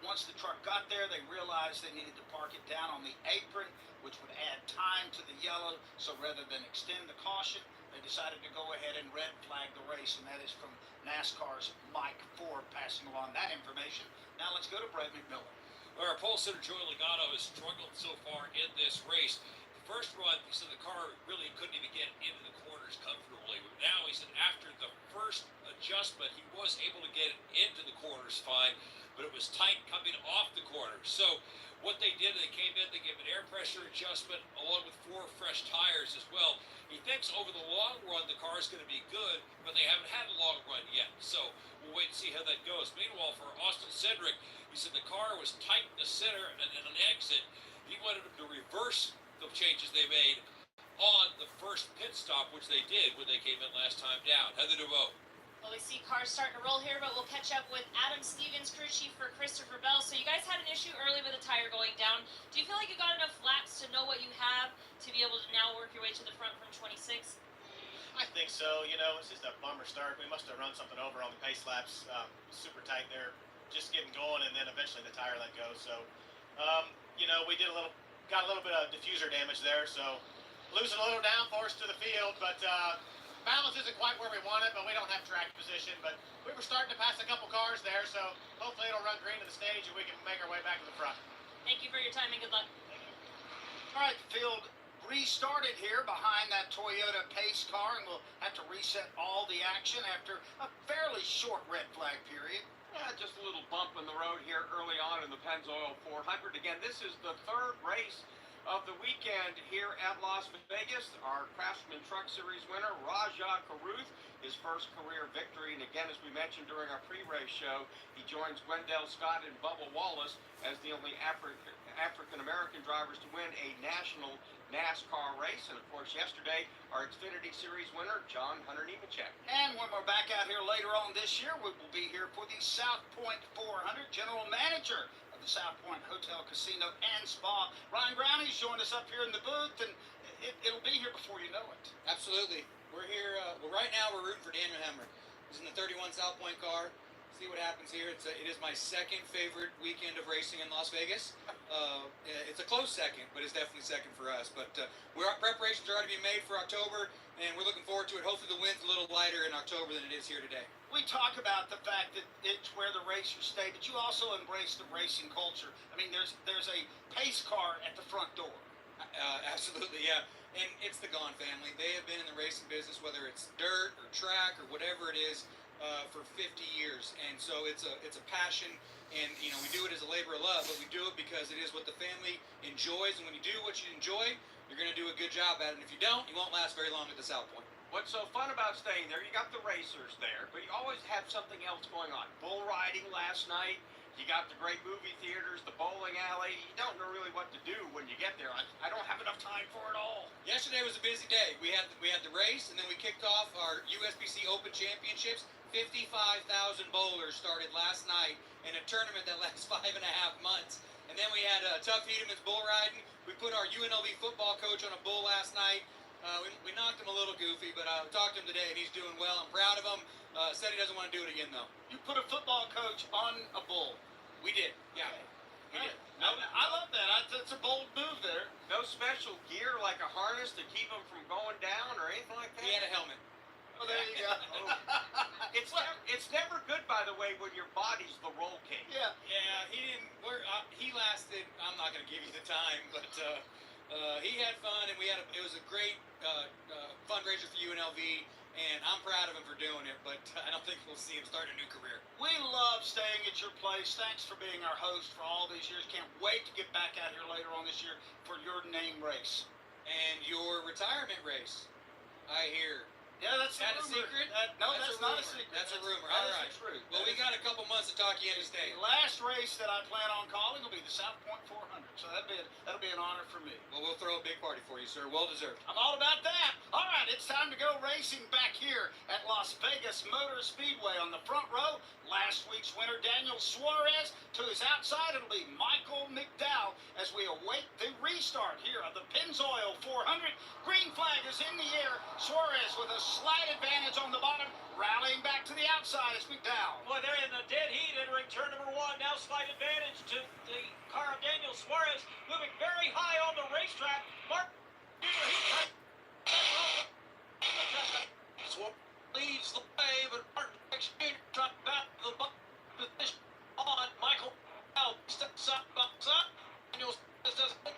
Once the truck got there, they realized they needed to park it down on the apron, which would add time to the yellow. So rather than extend the caution, they decided to go ahead and red flag the race, and that is from NASCAR's Mike Ford passing along that information. Now let's go to Brett McMillan. Our pole sitter Joey Logano has struggled so far in this race. The first run, he said the car really couldn't even get into the corners comfortably. Now he said after the first adjustment, he was able to get into the corners fine, but it was tight coming off the corners. So what they did, they came in, they gave an air pressure adjustment along with 4 fresh tires as well. He thinks over the long run the car is going to be good, but they haven't had a long run yet. So we'll wait and see how that goes. Meanwhile, for Austin Cedric, he said the car was tight in the center and in an exit. He wanted them to reverse the changes they made on the first pit stop, which they did when they came in last time down. Heather DeVoe. Well, we see cars starting to roll here, but we'll catch up with Adam Stevens, crew chief for Christopher Bell. So you guys had an issue early with a tire going down. Do you feel like you got enough laps to know what you have to be able to now work your way to the front from 26? I think so. You know, it's just a bummer start. We must have run something over on the pace laps. Super tight there, just getting going, and then eventually the tire let go. So, you know, we got a little bit of diffuser damage there. So, losing a little downforce to the field, but balance isn't quite where we want it. But we don't have track position. But we were starting to pass a couple cars there, so hopefully it'll run green to the stage and we can make our way back to the front. Thank you for your time and good luck. All right, the field restarted here behind that Toyota Pace car, and we'll have to reset all the action after a fairly short red flag period. Yeah, just a little bump in the road here early on in the Pennzoil 400. Again, this is the 3rd race of the weekend here at Las Vegas. Our Craftsman Truck Series winner, Rajah Caruth, his first career victory. And again, as we mentioned during our pre-race show, he joins Wendell Scott and Bubba Wallace as the only African-American drivers to win a national NASCAR race. And of course, yesterday, our Xfinity Series winner, John Hunter Nemechek. And when we're back out here later on this year, we will be here for the South Point 400. General Manager of the South Point Hotel, Casino, and Spa, Ryan Brownie's joined us up here in the booth, and it'll be here before you know it. Absolutely. We're here. Well, right now we're rooting for Daniel Hemmer. He's in the 31 South Point car. See what happens here. It is my second favorite weekend of racing in Las Vegas. It's a close second, but it's definitely second for us. But preparations are already being made for October, and we're looking forward to it. Hopefully the wind's a little lighter in October than it is here today. We talk about the fact that it's where the racers stay, but you also embrace the racing culture. I mean, there's a pace car at the front door. Absolutely, yeah. And it's the Gone family. They have been in the racing business, whether it's dirt or track or whatever it is, for 50 years. And so it's a passion, and you know, we do it as a labor of love, but we do it because it is what the family enjoys. And when you do what you enjoy, you're going to do a good job at it. And if you don't, you won't last very long at the South Point. What's so fun about staying there, you got the racers there, but you always have something else going on. Bull riding last night. You got the great movie theaters, the bowling alley. You don't know really what to do when you get there. I don't have enough time for it all. Yesterday was a busy day. We had the race, and then we kicked off our USBC Open Championships. 55,000 bowlers started last night in a tournament that lasts 5.5 months. And then we had Tuff Hedeman's bull riding. We put our UNLV football coach on a bull last night. We knocked him a little goofy, but I talked to him today, and he's doing well. I'm proud of him. Said he doesn't want to do it again, though. You put a football coach on a bull. We did, yeah. We did. I love that. That's a bold move there. No special gear like a harness to keep him from going down or anything like that? He had a helmet. Oh, there you go. It's never good, by the way, when your body's the roll cage. Yeah. Yeah, he didn't. He lasted. I'm not going to give you the time, but he had fun, and it was a great fundraiser for UNLV, and I'm proud of him for doing it. But I don't think we'll see him start a new career. We love staying at your place. Thanks for being our host for all these years. Can't wait to get back out here later on this year for your name race and your retirement race. I hear. Yeah, that's a secret? No, that's not a secret. That's a rumor. That All right. is the truth. Well, we got a couple months to talk you into staying. The last race that I plan on calling will be the South Point 400, so that'll be an honor for me. Well, we'll throw a big party for you, sir. Well deserved. I'm all about that. All right, it's time to go racing back here at Las Vegas Motor Speedway. On the front row, last week's winner Daniel Suarez. To his outside, it'll be Michael McDowell as we await the restart here of the Pennzoil 400. Green flag is in the air. Suarez with a slight advantage on the bottom. Rallying back to the outside is McDowell. Boy, they're in the dead heat entering turn number one. Now slight advantage to the car of Daniel Suarez, moving very high on the racetrack. Mark leads the way, but Martin Truex Jr. dropped back to the position on Michael. Now steps up, Daniel Suarez doesn't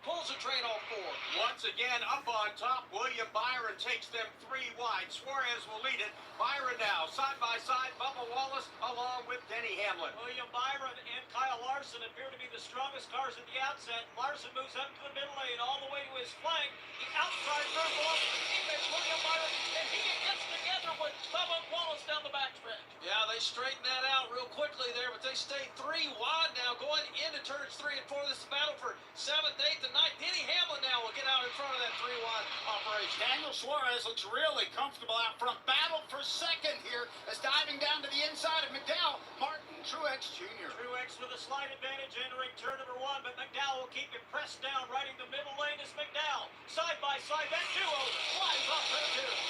pulls the train off four. Once again, up on top, William Byron takes them 3 wide. Suarez will lead it. Byron now, side by side, Bubba Wallace along with Denny Hamlin. William Byron and Kyle Larson appear to be the strongest cars at the outset. Larson moves up to the middle lane, all the way to his flank. The outside circle up to teammate William Byron, and he gets together with Bubba Wallace down the backstretch. Yeah, they straighten that out real quickly there, but they stay 3 wide now going into turns 3 and 4. This is a battle for 7th, 8th, and 9th. Denny Hamlin now will get out in front of that 3 wide operation. Daniel Suarez looks really comfortable out front. Battle for second here as diving down to the inside of McDowell, Martin Truex Jr. Truex with a slight advantage entering turn number 1, but McDowell will keep it pressed down. Riding the middle lane is McDowell. Side by side, that duo flies off turn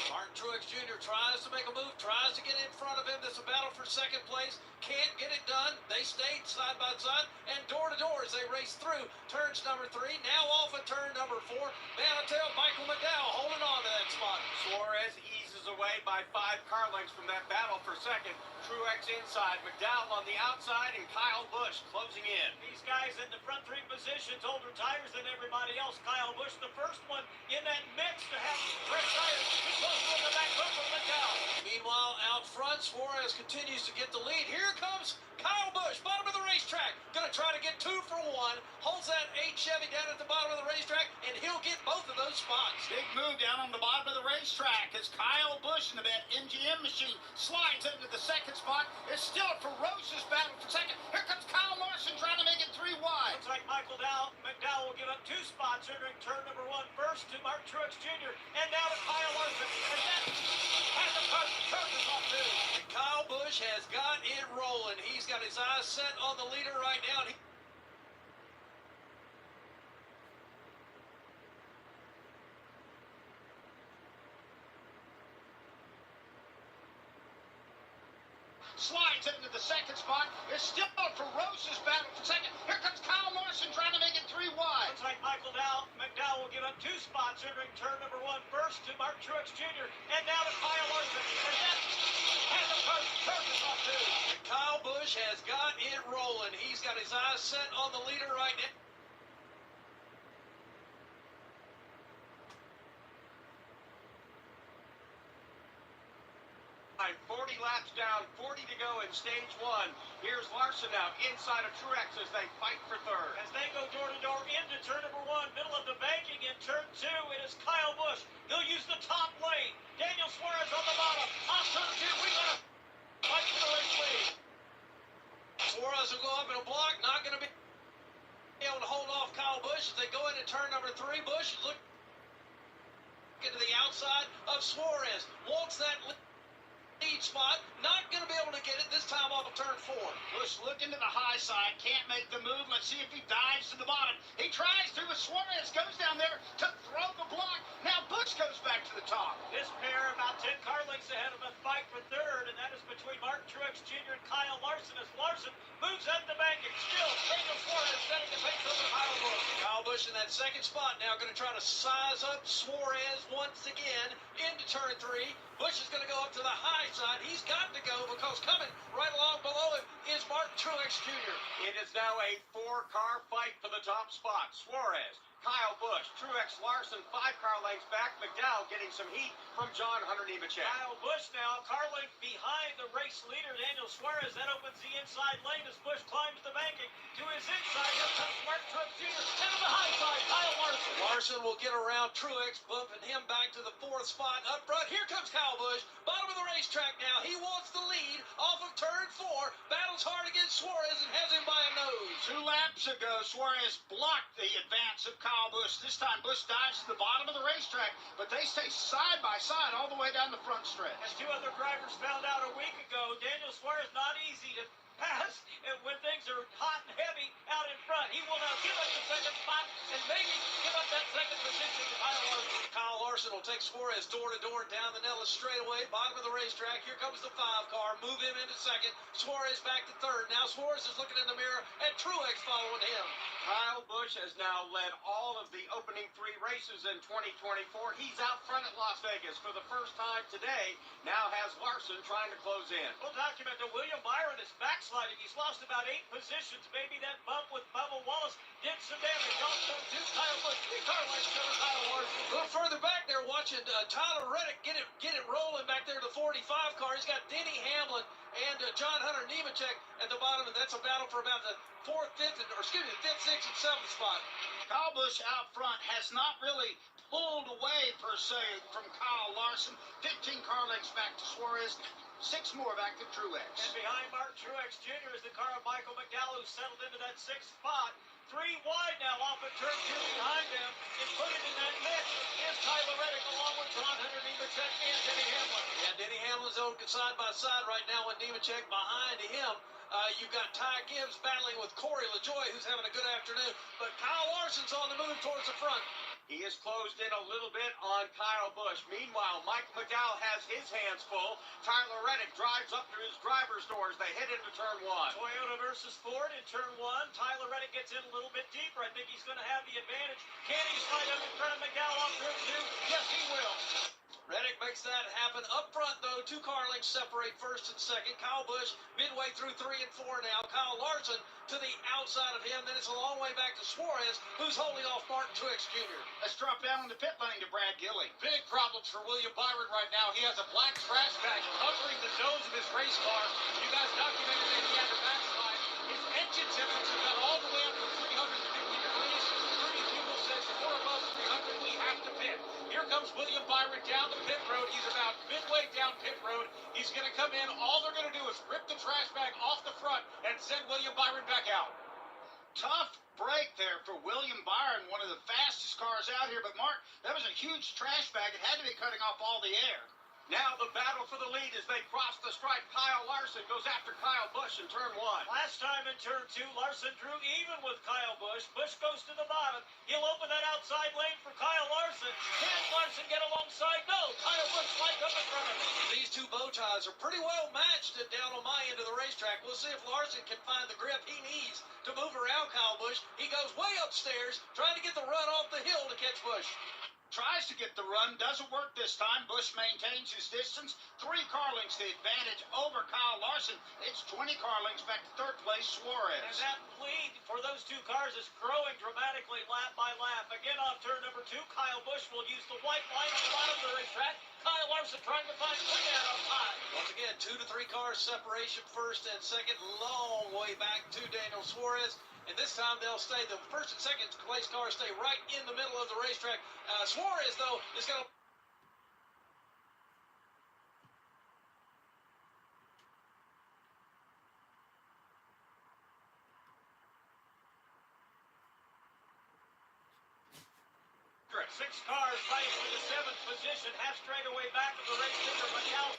2. Martin Truex Jr. tries to make a move, tries to get in front of him. This is a battle for second place. Can't get it done. They stayed side by side and door to door as they race through turns number 3. Now off at turn number 4. Man, I tell Michael McDowell holding on to that spot. Suarez eases away by 5 car lengths from that battle for second. Truex inside, McDowell on the outside, and Kyle Busch closing in. These guys in the front 3 positions, older tires than everybody else. Kyle Busch, the first one in that mix to have fresh tires. He's close to the back bumper of McDowell. Meanwhile, out front, Suarez continues to get the lead. Here comes Kyle Busch, bottom of the racetrack. Gonna try to get 2 for 1. Holds that 8 Chevy down at the bottom of the racetrack, and he'll get both of those spots. Big move down on the bottom of the racetrack as Kyle Busch in the MGM machine slides into the second spot. It's still a ferocious battle for second. Here comes Kyle Larson trying to make it 3 wide. Looks like McDowell will give up 2 spots entering turn number 1. First to Mark Truex Jr. and now to Kyle Larson. And then has the turns off 2. And Kyle Busch has got it rolling. He's got his eyes set on the leader right now. 2 spots entering turn number 1. First to Mark Truex Jr. and now to Kyle Larson. And then has the turns off 2. And Kyle Busch has got it rolling. He's got his eyes set on the leader right now. 40 laps down, 40 to go in stage 1. Here's Larson now inside of Truex as they fight for third. As they go door to door into turn number 1, middle of the banking in turn 2, it is Kyle Busch. He'll use the top lane. Daniel Suarez on the bottom. On turn 2, we got a fight for the race lead. Suarez will go up in a block, not going to be able to hold off Kyle Busch as they go into turn number 3. Busch is looking to the outside of Suarez. Wants that lead spot, not going to be able to get it this time off of turn 4. Busch looking to the high side, can't make the move. Let's see if he dives to the bottom. He tries to, but Suarez goes down there to throw the block. Now Busch goes back to the top. This pair about 10 car lengths ahead of a fight for third, and that is between Mark Truex Jr. and Kyle Larson as Larson moves up the bank and still Daniel Suarez setting the pace over Kyle Busch. Kyle Busch in that second spot now going to try to size up Suarez once again into turn 3. Busch is going to go up to the high side. He's got to go because coming right along below him is Mark Truex Jr. It is now a 4-car fight for the top spot. Suarez, Kyle Busch, Truex, Larson, 5 car lengths back. McDowell getting some heat from John Hunter Nemechek. Kyle Busch now, car length behind the race leader, Daniel Suarez. That opens the inside lane as Busch climbs the banking to his inside. Here comes Mark Truex Jr. And on the high side, Kyle Larson. Larson will get around Truex, bumping him back to the 4th spot. Up front, here comes Kyle Busch. Bottom of the racetrack now. He wants the lead off of turn 4. Battles hard against Suarez and has him by a nose. 2 laps ago, Suarez blocked the advance of Kyle Busch. This time, Busch dives to the bottom of the racetrack, but they stay side by side all the way down the front stretch. As 2 other drivers found out a week ago, Daniel Suarez not easy to pass, and when things are hot and heavy out in front, he will now give up the second spot and maybe give up that second position to Kyle Larson. Kyle Larson will take Suarez door to door down the Nellis straightaway, bottom of the racetrack. Here comes the 5 car. Move him into second. Suarez back to third. Now Suarez is looking in the mirror, and Truex following him. Kyle Busch has now led all of the opening 3 races in 2024. He's out front at Las Vegas for the first time today. Now has Larson trying to close in. We'll document that William Byron is backsliding. He's lost about 8 positions. Maybe that bump with Bubba Wallace did some damage. Also, to Kyle Busch. 3 car lengths over Kyle Larson. A little further back there, watching Tyler Reddick get it rolling back there to the 45 car. He's got Denny Hamlin and John Hunter Nemechek at the bottom, and that's a battle for about the 4th, 5th, 5th, 6th, and 7th spot. Kyle Busch out front has not really pulled away, per se, from Kyle Larson. 15 car lengths back to Suarez. 6 more back to Truex. And behind Mark Truex Jr. is the car of Michael McDowell, who settled into that 6th spot. 3 wide now off of turn 2 behind them. Included in that mix is Tyler Reddick along with John Hunter Nemechek and Denny Hamlin. Yeah, Denny Hamlin's owned side by side right now with Nemechek behind him. You've got Ty Gibbs battling with Corey LaJoie, who's having a good afternoon. But Kyle Larson's on the move towards the front. He has closed in a little bit on Kyle Busch. Meanwhile, Mike McDowell has his hands full. Tyler Reddick drives up to his driver's doors. They head into turn 1. Toyota versus Ford in turn 1. Tyler Reddick gets in a little bit deeper. I think he's going to have the advantage. Can he slide up in front of McDowell on turn 2? Yes, he will. Reddick makes that happen. Up front, though, 2 car lengths separate first and second. Kyle Busch midway through 3 and 4 now. Kyle Larson to the outside of him. Then it's a long way back to Suarez, who's holding off Martin Truex Jr. Let's drop down in the pit lane to Brad Gilly. Big problems for William Byron right now. He has a black trash bag covering the nose of his race car. You guys documented that he had a backslide. His engine temperature got all the way up to 350 degrees. Rudy Fugle says if we're above 300, we have to pit. Here comes William Byron down the pit road. He's about midway down pit road. He's going to come in. All they're going to do is rip the trash bag off the front and send William Byron back out. Tough break there for William Byron, one of the fastest cars out here. But, Mark, that was a huge trash bag. It had to be cutting off all the air. Now the battle for the lead as they cross the stripe. Kyle Larson goes after Kyle Busch in turn 1. Last time in turn 2, Larson drew even with Kyle Busch. Busch goes to the bottom. He'll open that outside lane for Kyle Larson. Can Larson get alongside? No. Kyle Busch right up in front of him. These 2 bow ties are pretty well matched down on my end of the racetrack. We'll see if Larson can find the grip he needs to move around Kyle Busch. He goes way upstairs, trying to get the run off the hill to catch Busch. Tries to get the run, doesn't work this time. Busch maintains his distance. 3 car lengths the advantage over Kyle Larson. It's 20 car lengths back to 3rd place, Suarez. And that lead for those 2 cars is growing dramatically lap by lap. Again off turn number 2, Kyle Busch will use the white line on the bottom of the racetrack. Kyle Larson trying to find Quinlan up high. Once again, 2 to 3 cars separation first and second. Long way back to Daniel Suarez. And this time they'll stay, the first and second place cars stay right in the middle of the racetrack. Suarez, though, is going to... Six cars fighting for the 7th position, half straightaway back of the race leader, but now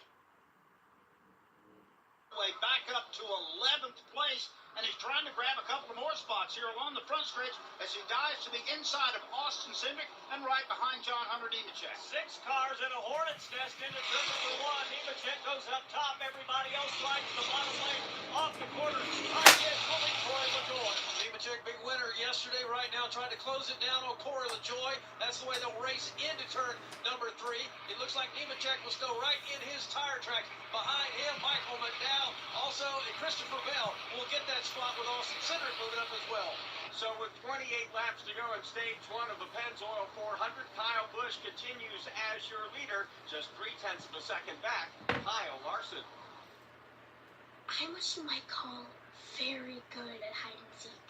way back up to 11th place, and he's trying to grab a couple of more spots here along the front stretch as he dives to the inside of Austin Cindric and right behind John Hunter Nemechek. 6 cars in a hornet's nest into turn number 1. Nemechek goes up top. Everybody else rides the bottom lane off the corner. High is pulling Corey LaJoie. Nemechek, big winner yesterday. Right now, trying to close it down on Corey LaJoie. That's the way they'll race into turn number 3. It looks like Nemechek will go right in his tire track. Behind him, Michael McDowell. Also, Christopher Bell will get that spot with Austin Cindric moving up as well. So with 28 laps to go in stage 1 of the Pennzoil 400, Kyle Busch continues as your leader, just 0.3 of a second back. Kyle Larson. I'm what you might call very good at hide and seek.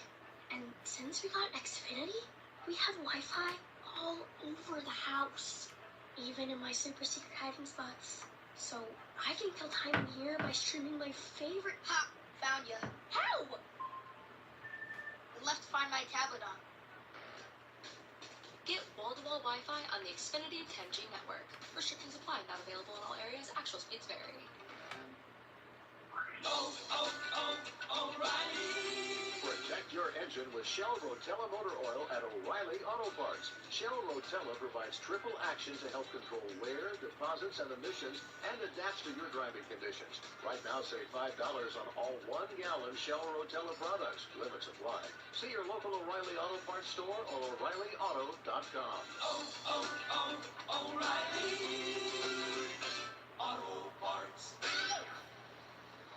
And since we got Xfinity, we have Wi-Fi all over the house, even in my super secret hiding spots. So I can kill time in here by streaming my favorite. Ha! Found ya. How? Left to find my tablet on. Get wall-to-wall Wi-Fi on the Xfinity 10G network. Restrictions apply. Not available in all areas. Actual speeds vary. Protect your engine with Shell Rotella Motor Oil at O'Reilly Auto Parts. Shell Rotella provides triple action to help control wear, deposits, and emissions, and adapts to your driving conditions. Right now, save $5 on all 1-gallon Shell Rotella products. Limits apply. See your local O'Reilly Auto Parts store or O'ReillyAuto.com. O'Reilly Auto Parts.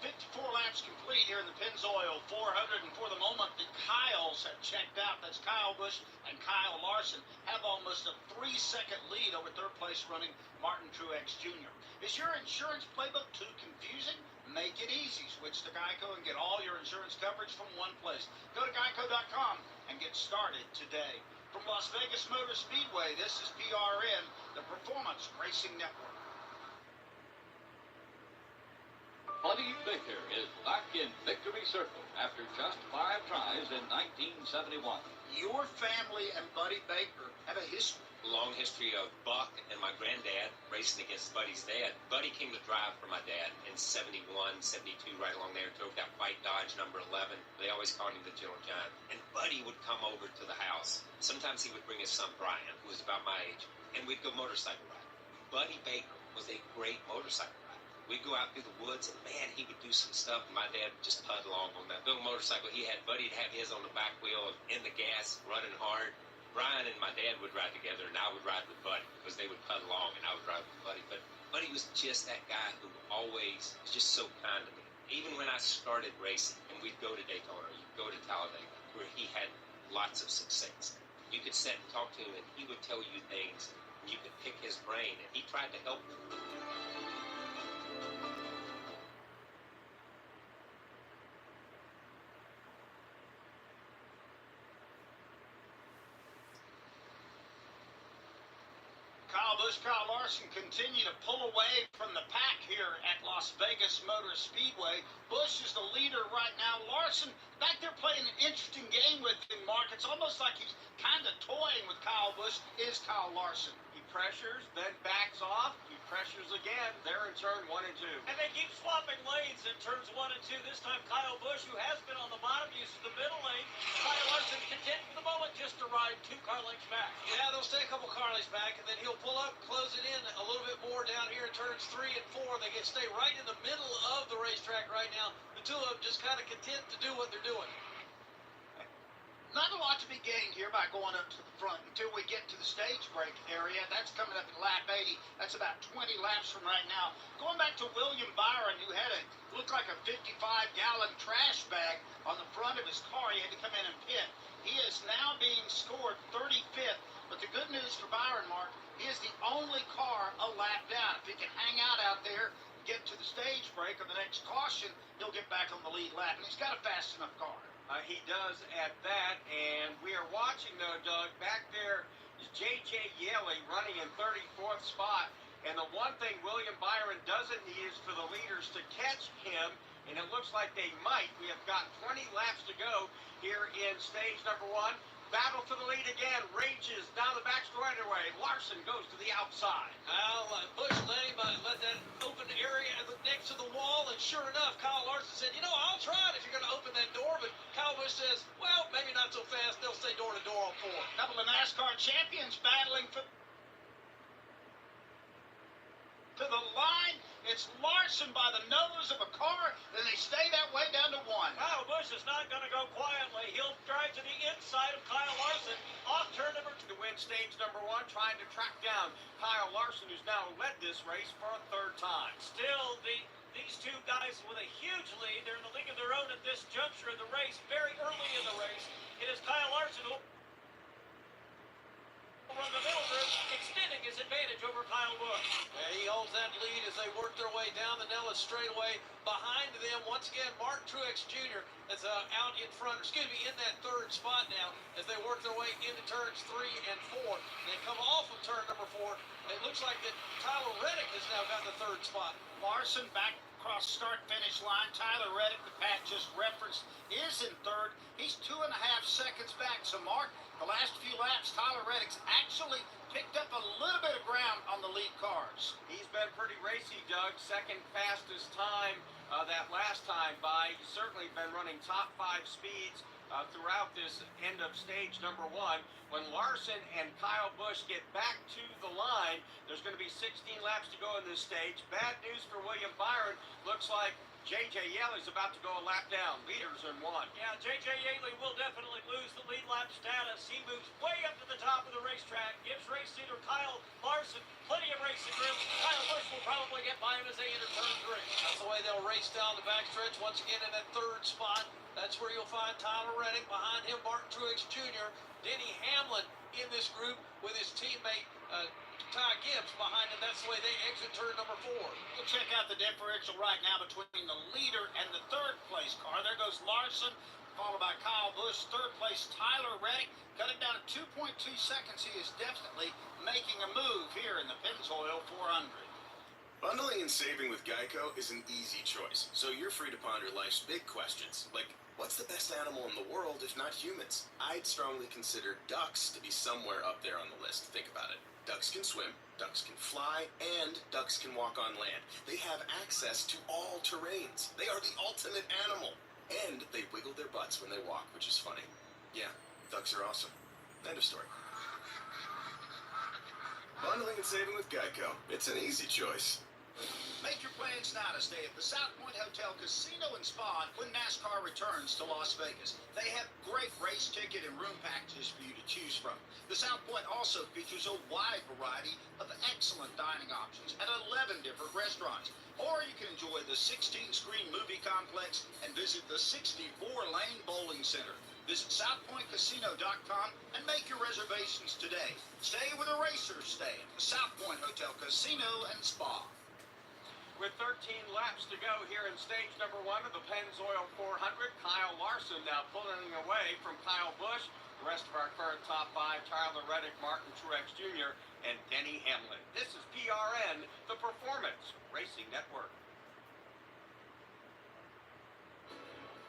54 laps complete here in the Pennzoil 400, and for the moment, the Kyles have checked out. That's Kyle Busch and Kyle Larson have almost a 3-second lead over third-place running Martin Truex Jr. Is your insurance playbook too confusing? Make it easy. Switch to Geico and get all your insurance coverage from one place. Go to Geico.com and get started today. From Las Vegas Motor Speedway, this is PRN, the Performance Racing Network. Buddy Baker is back in Victory Circle after just 5 tries in 1971. Your family and Buddy Baker have a history. Long history of Buck and my granddad racing against Buddy's dad. Buddy came to drive for my dad in 71, 72, right along there. Drove that white Dodge number 11. They always called him the Gentle Giant. And Buddy would come over to the house. Sometimes he would bring his son Brian, who was about my age, and we'd go motorcycle ride. Buddy Baker was a great motorcycle rider. We'd go out through the woods, and man, he would do some stuff. And my dad would just pud along on that little motorcycle he had. Buddy'd have his on the back wheel, in the gas, running hard. Brian and my dad would ride together, and I would ride with Buddy because they would pud along, and I would ride with Buddy. But Buddy was just that guy who always was just so kind to me. Even when I started racing, and we'd go to Daytona, you'd go to Talladega, where he had lots of success. You could sit and talk to him, and he would tell you things, and you could pick his brain, and he tried to help you. Kyle Busch, Kyle Larson continue to pull away from the pack here at Las Vegas Motor Speedway. Busch is the leader right now. Larson back there playing an interesting game with him, Mark. It's almost like he's kind of toying with Kyle Busch. Is Kyle Larson? He pressures, then backs off. He pressures again. They're in turn 1 and 2. And they keep swapping lanes in turns 1 and 2. This time Kyle Busch, who has been on the bottom, uses the middle lane. Kyle Larson content for the moment just to ride 2 car lengths back. Yeah, they'll stay a couple car lengths back, and then he'll pull up, close it in a little bit more down here in turns 3 and 4. They can stay right in the middle of the racetrack right now. The two of them just kind of content to do what they're doing. Not a lot to be gained here by going up to the front until we get to the stage break area. That's coming up in lap 80. That's about 20 laps from right now. Going back to William Byron, who had looked like a 55-gallon trash bag on the front of his car. He had to come in and pit. He is now being scored 35th. But the good news for Byron, Mark, he is the only car a lap down. If he can hang out there, get to the stage break or the next caution, he'll get back on the lead lap. And he's got a fast enough car. He does at that, and we are watching, though, Doug. Back there is J.J. Yeley running in 34th spot, and the one thing William Byron doesn't need is for the leaders to catch him, and it looks like they might. We have got 20 laps to go here in stage number 1. Battle for the lead again, rages down the back straightaway. Larson goes to the outside. Well, Busch let that open area next to the wall, and sure enough, Kyle Larson said, I'll try it if you're going to open that door, but Kyle Busch says, well, maybe not so fast. They'll stay door to door on 4. A couple of NASCAR champions battling for to the line. It's Larson by the nose of a car, then they stay that way down to 1. Kyle Busch is not going to go quietly. He'll drive to the inside of Kyle Larson off turn number 2. To win stage number 1, trying to track down Kyle Larson, who's now led this race for a 3rd time. Still, these two guys with a huge lead. They're in the league of their own at this juncture of the race, very early in the race. It is Kyle Larson who from the middle group, extending his advantage over Kyle Busch. He holds that lead as they work their way down the Nellis straightaway. Behind them, once again, Martin Truex Jr. is out in front, in that 3rd spot now as they work their way into turns 3 and 4. They come off of turn number 4. It looks like that Tyler Reddick has now got the 3rd spot. Larson back across start-finish line. Tyler Reddick, the Pat just referenced, is in 3rd. He's 2.5 seconds back. So, Mark, the last few laps, Tyler Reddick's actually picked up a little bit of ground on the lead cars. He's been pretty racy, Doug. 2nd fastest time that last time by. He's certainly been running top 5 speeds throughout this end of stage number 1. When Larson and Kyle Busch get back to the line, there's going to be 16 laps to go in this stage. Bad news for William Byron. Looks like J.J. Yeley's about to go a lap down. Leaders in 1. Yeah, J.J. Yeley will definitely lose the lead lap status. He moves way up to the top of the racetrack, gives race leader Kyle Larson plenty of racing room. Kyle Busch will probably get by him as they enter turn 3. That's the way they'll race down the backstretch once again in that 3rd spot. That's where you'll find Tyler Reddick. Behind him, Martin Truex Jr. Denny Hamlin in this group with his teammate Ty Gibbs behind him. That's the way they exit turn number 4. We'll check out the differential right now between the leader and the 3rd place car. There goes Larson, followed by Kyle Busch. 3rd place, Tyler Reddick, cutting down to 2.2 seconds. He is definitely making a move here in the Pennzoil 400. Bundling and saving with Geico is an easy choice, so you're free to ponder life's big questions, like what's the best animal in the world if not humans? I'd strongly consider ducks to be somewhere up there on the list. Think about it. Ducks can swim, ducks can fly, and ducks can walk on land. They have access to all terrains. They are the ultimate animal. And they wiggle their butts when they walk, which is funny. Yeah, ducks are awesome. End of story. Bundling and saving with Geico. It's an easy choice. Make your plans now to stay at the South Point Hotel Casino and Spa when NASCAR returns to Las Vegas. They have great race ticket and room packages for you to choose from. The South Point also features a wide variety of excellent dining options at 11 different restaurants. Or you can enjoy the 16-screen movie complex and visit the 64-lane bowling center. Visit SouthPointCasino.com and make your reservations today. Stay where the racers stay at the South Point Hotel Casino and Spa. With 13 laps to go here in stage number 1 of the Pennzoil 400, Kyle Larson now pulling away from Kyle Busch. The rest of our current top 5, Tyler Reddick, Martin Truex Jr., and Denny Hamlin. This is PRN, the Performance Racing Network.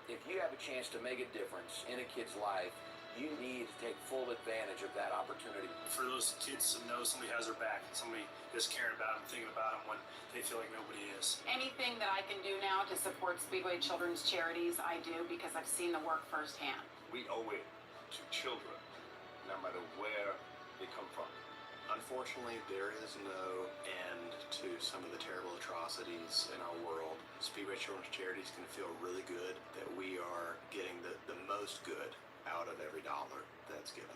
If you have a chance to make a difference in a kid's life, you need to take full advantage of that opportunity. For those kids to know somebody has their back and somebody is caring about them, thinking about them when they feel like nobody is. Anything that I can do now to support Speedway Children's Charities, I do because I've seen the work firsthand. We owe it to children, no matter where they come from. Unfortunately, there is no end to some of the terrible atrocities in our world. Speedway Children's Charities can feel really good that we are getting the most good out of every dollar that's given.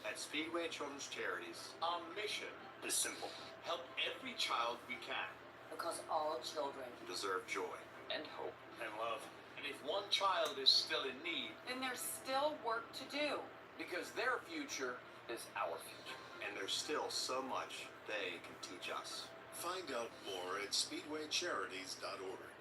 At Speedway Children's Charities, Our mission is simple. help every child we can. Because all children Deserve joy. And hope. And love. And if one child is still in need, then there's still work to do. Because their future is our future. And there's still so much they can teach us. Find out more at SpeedwayCharities.org.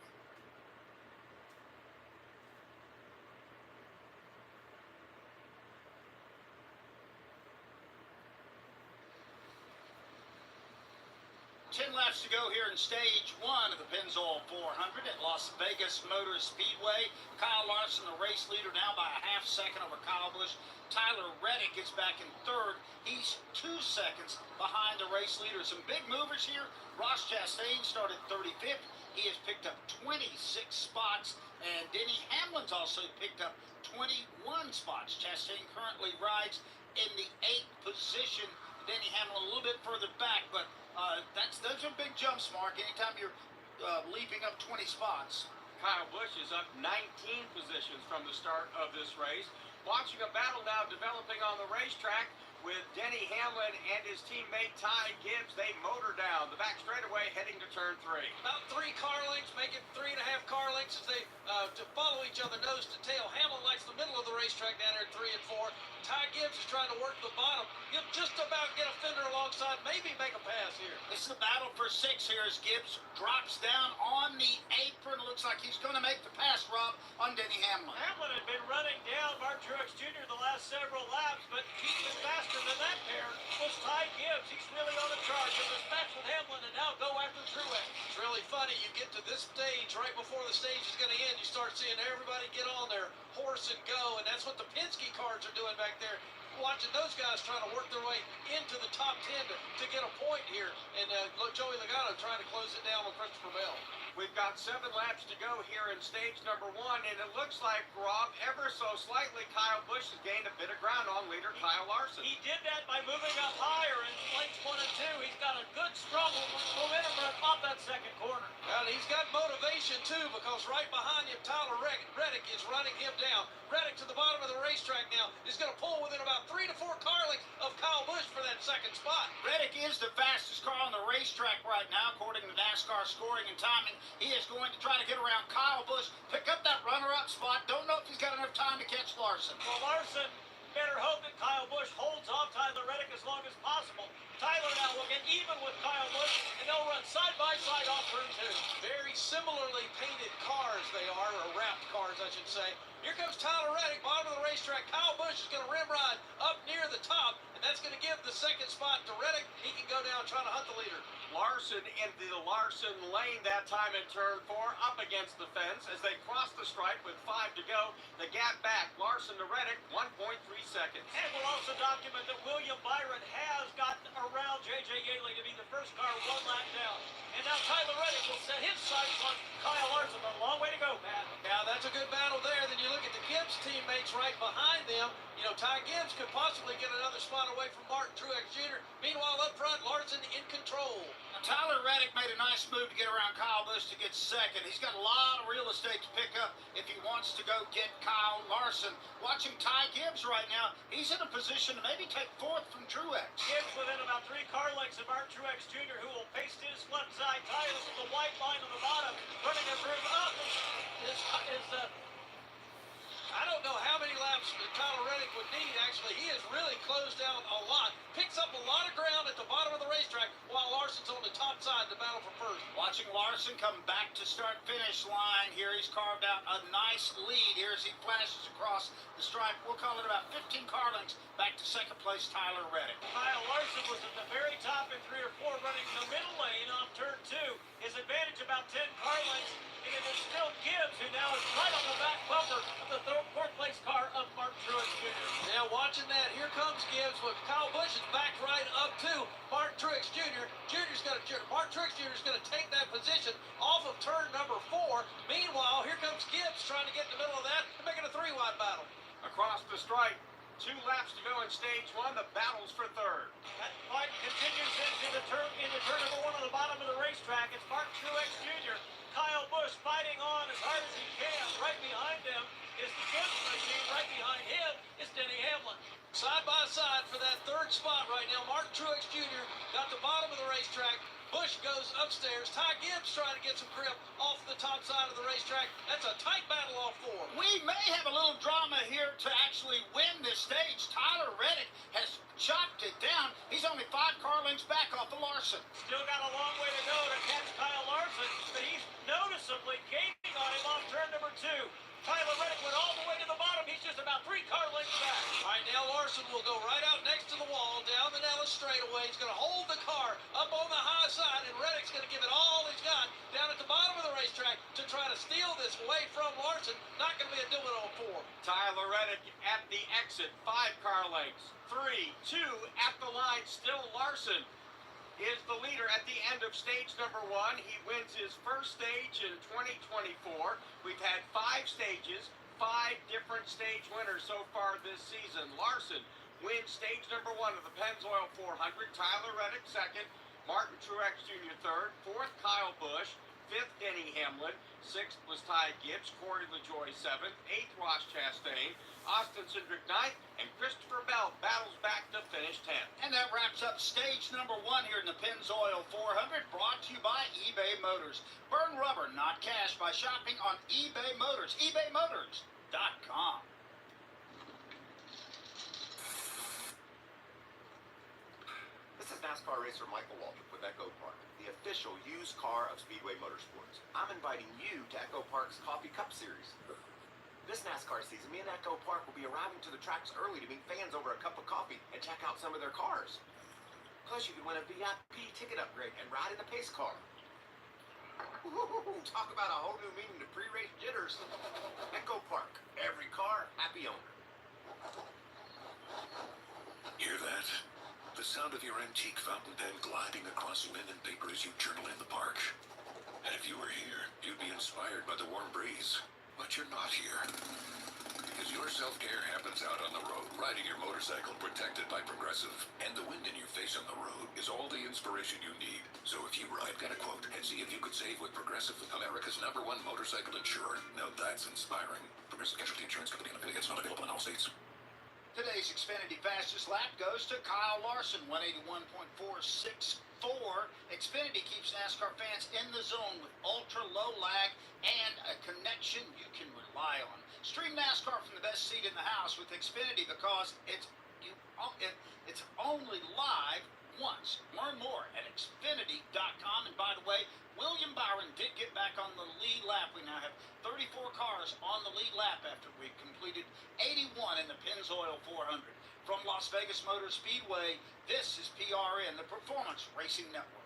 Laps to go here in stage 1 of the Pennzoil 400 at Las Vegas Motor Speedway. Kyle Larson, the race leader, now by a half second over Kyle Busch. Tyler Reddick is back in 3rd. He's 2 seconds behind the race leader. Some big movers here. Ross Chastain started 35th. He has picked up 26 spots, and Denny Hamlin's also picked up 21 spots. Chastain currently rides in the 8th position. Denny Hamlin a little bit further back, but those are big jumps, Mark. Anytime you're leaping up 20 spots. Kyle Busch is up 19 positions from the start of this race. Watching a battle now developing on the racetrack with Denny Hamlin and his teammate Ty Gibbs. They motor down the back straightaway heading to turn 3. About 3 car lengths, making 3.5 car lengths as they to follow each other nose to tail. Hamlin likes the middle of the racetrack down there at 3 and 4. Ty Gibbs is trying to work the bottom. He'll just about get a fender alongside, maybe make a pass here. This is a battle for 6 here as Gibbs drops down on the apron. Looks like he's going to make the pass, Rob, on Denny Hamlin. Hamlin had been running down Mark Truex Jr. the last several laps, but keeping faster than that pair was Ty Gibbs. He's really on the charge of this match with Hamlin and now go after Truex. It's really funny. You get to this stage, right before the stage is going to end, you start seeing everybody get on there, horse and go, and that's what the Penske cars are doing back there. watching those guys trying to work their way into the top 10 to get a point here. And Joey Logano trying to close it down with Christopher Bell. We've got 7 laps to go here in stage number 1, and it looks like, Rob, ever so slightly, Kyle Busch has gained a bit of ground on leader Kyle Larson. He did that by moving up higher in lanes 1 and 2. He's got a good strong momentum run off that second corner. And he's got motivation, too, because right behind him, Tyler Reddick is running him down. Reddick to the bottom of the racetrack now is going to pull within about 3 to 4 car lengths of Kyle Busch for that second spot. Reddick is the fastest car on the racetrack right now, according to NASCAR scoring and timing. He is going to try to get around Kyle Busch, pick up that runner-up spot. Don't know if he's got enough time to catch Larson. Well, Larson better hope that Kyle Busch holds off Tyler Reddick as long as possible. Tyler now will get even with Kyle Busch, and they'll run side by side off turn 2. Very similarly painted cars they are, or wrapped cars, I should say. Here comes Tyler Reddick, bottom of the racetrack. Kyle Busch is going to rim ride up near the top, and that's going to give the second spot to Reddick. He can go down trying to hunt the leader. Larson into the Larson lane that time in turn 4, up against the fence as they cross the stripe with 5 to go. The gap back, Larson to Reddick, 1.3 seconds. And we'll also document that William Byron has gotten around J.J. Yeley to be the first car 1 lap down. And now Tyler Reddick will set his sights on Kyle Larson. A long way to go, Pat. Now, that's a good battle there. Then you look at the Gibbs teammates right behind them. You know, Ty Gibbs could possibly get another spot away from Martin Truex Jr. Meanwhile, up front, Larson in control. Now, Tyler Reddick made a nice move to get around Kyle Busch to get second. He's got a lot of real estate to pick up if he wants to go get Kyle Larson. Watching Ty Gibbs right now, he's in a position to maybe take 4th from Truex. Gibbs within about 3 car lengths of Martin Truex Jr., who will paste his left side tires with the white line on the bottom, running a groove up. I don't know how many laps Tyler Reddick would need, actually. He has really closed down a lot. Picks up a lot of ground at the bottom of the racetrack while Larson's on the top side to battle for first. Watching Larson come back to start-finish line here. He's carved out a nice lead here as he flashes across the stripe. We'll call it about 15 car lengths back to second place Tyler Reddick. Kyle Larson was at the very top in 3 or 4 running the middle lane on turn 2. His advantage about 10 car lengths. And it is still Gibbs, who now is right on the back bumper of the 4th place car of Martin Truex Jr. Now watching that, here comes Gibbs with Kyle Busch is back right up to Martin Truex Jr. Martin Truex Jr. is going to take that position off of turn number 4. Meanwhile, here comes Gibbs trying to get in the middle of that and making a 3-wide battle. Across the stripe, 2 laps to go in stage 1. The battle's for 3rd. That fight continues into turn number 1 on the bottom of the racetrack. It's Martin Truex Jr. Kyle Busch fighting on as hard as he can. Right behind them is the Gibbs machine. Right behind him is Denny Hamlin. Side by side for that 3rd spot right now. Martin Truex Jr. got the bottom of the racetrack. Busch goes upstairs. Ty Gibbs trying to get some grip off the top side of the racetrack. That's a tight battle off 4. We may have a little drama here to actually win this stage. Tyler Reddick has chopped it down. He's only 5 car lengths back off of Larson. Still got a long way to go to catch Kyle Larson, but he's noticeably gaining on him on turn number 2. Tyler Reddick went all the way to the bottom. He's just about 3 car lengths back. All right, now Larson will go right out next to the wall, down the Nellis straightaway. He's going to hold the car up on the high side, and Reddick's going to give it all he's got down at the bottom of the racetrack to try to steal this away from Larson. Not going to be a do it on 4. Tyler Reddick at the exit, 5 car lengths. 3, 2 at the line, still Larson is the leader at the end of stage number 1. He wins his first stage in 2024. We've had 5 stages, 5 different stage winners so far this season. Larson wins stage number 1 of the Pennzoil 400. Tyler Reddick second. Martin Truex Jr. third. 4th, Kyle Busch. 5th, Denny Hamlin. 6th was Ty Gibbs. Corey LaJoie 7th. 8th, Ross Chastain. Austin Cindric 9th. And Christopher Bell battles back to finish 10th. And that wraps up stage number 1 here in the Pennzoil 400, brought to you by eBay Motors. Burn rubber, not cash, by shopping on eBay Motors. ebaymotors.com. This is NASCAR racer Michael Waltrip with Echo Park, the official used car of Speedway Motorsports. I'm inviting you to Echo Park's Coffee Cup Series. This NASCAR season, me and Echo Park will be arriving to the tracks early to meet fans over a cup of coffee and check out some of their cars. Plus, you can win a VIP ticket upgrade and ride in a pace car. Ooh, talk about a whole new meaning to pre-race jitters. Echo Park, every car, happy owner. Hear that? The sound of your antique fountain pen gliding across pen and paper as you journal in the park. And if you were here, you'd be inspired by the warm breeze. But you're not here. Because your self-care happens out on the road, riding your motorcycle protected by Progressive. And the wind in your face on the road is all the inspiration you need. So if you ride, get a quote and see if you could save with Progressive, America's #1 motorcycle insurer. Now that's inspiring. Progressive Casualty Insurance Company and affiliates, not available in all states. Today's Xfinity fastest lap goes to Kyle Larson, 181.464. Xfinity keeps NASCAR fans in the zone with ultra low lag and a connection you can rely on. Stream NASCAR from the best seat in the house with Xfinity because it's only live once. Learn more at Xfinity.com. And by the way, William Byron did get back on the lead lap. We now have 34 cars on the lead lap after we completed 81 in the Pennzoil 400. From Las Vegas Motor Speedway, this is PRN, the Performance Racing Network.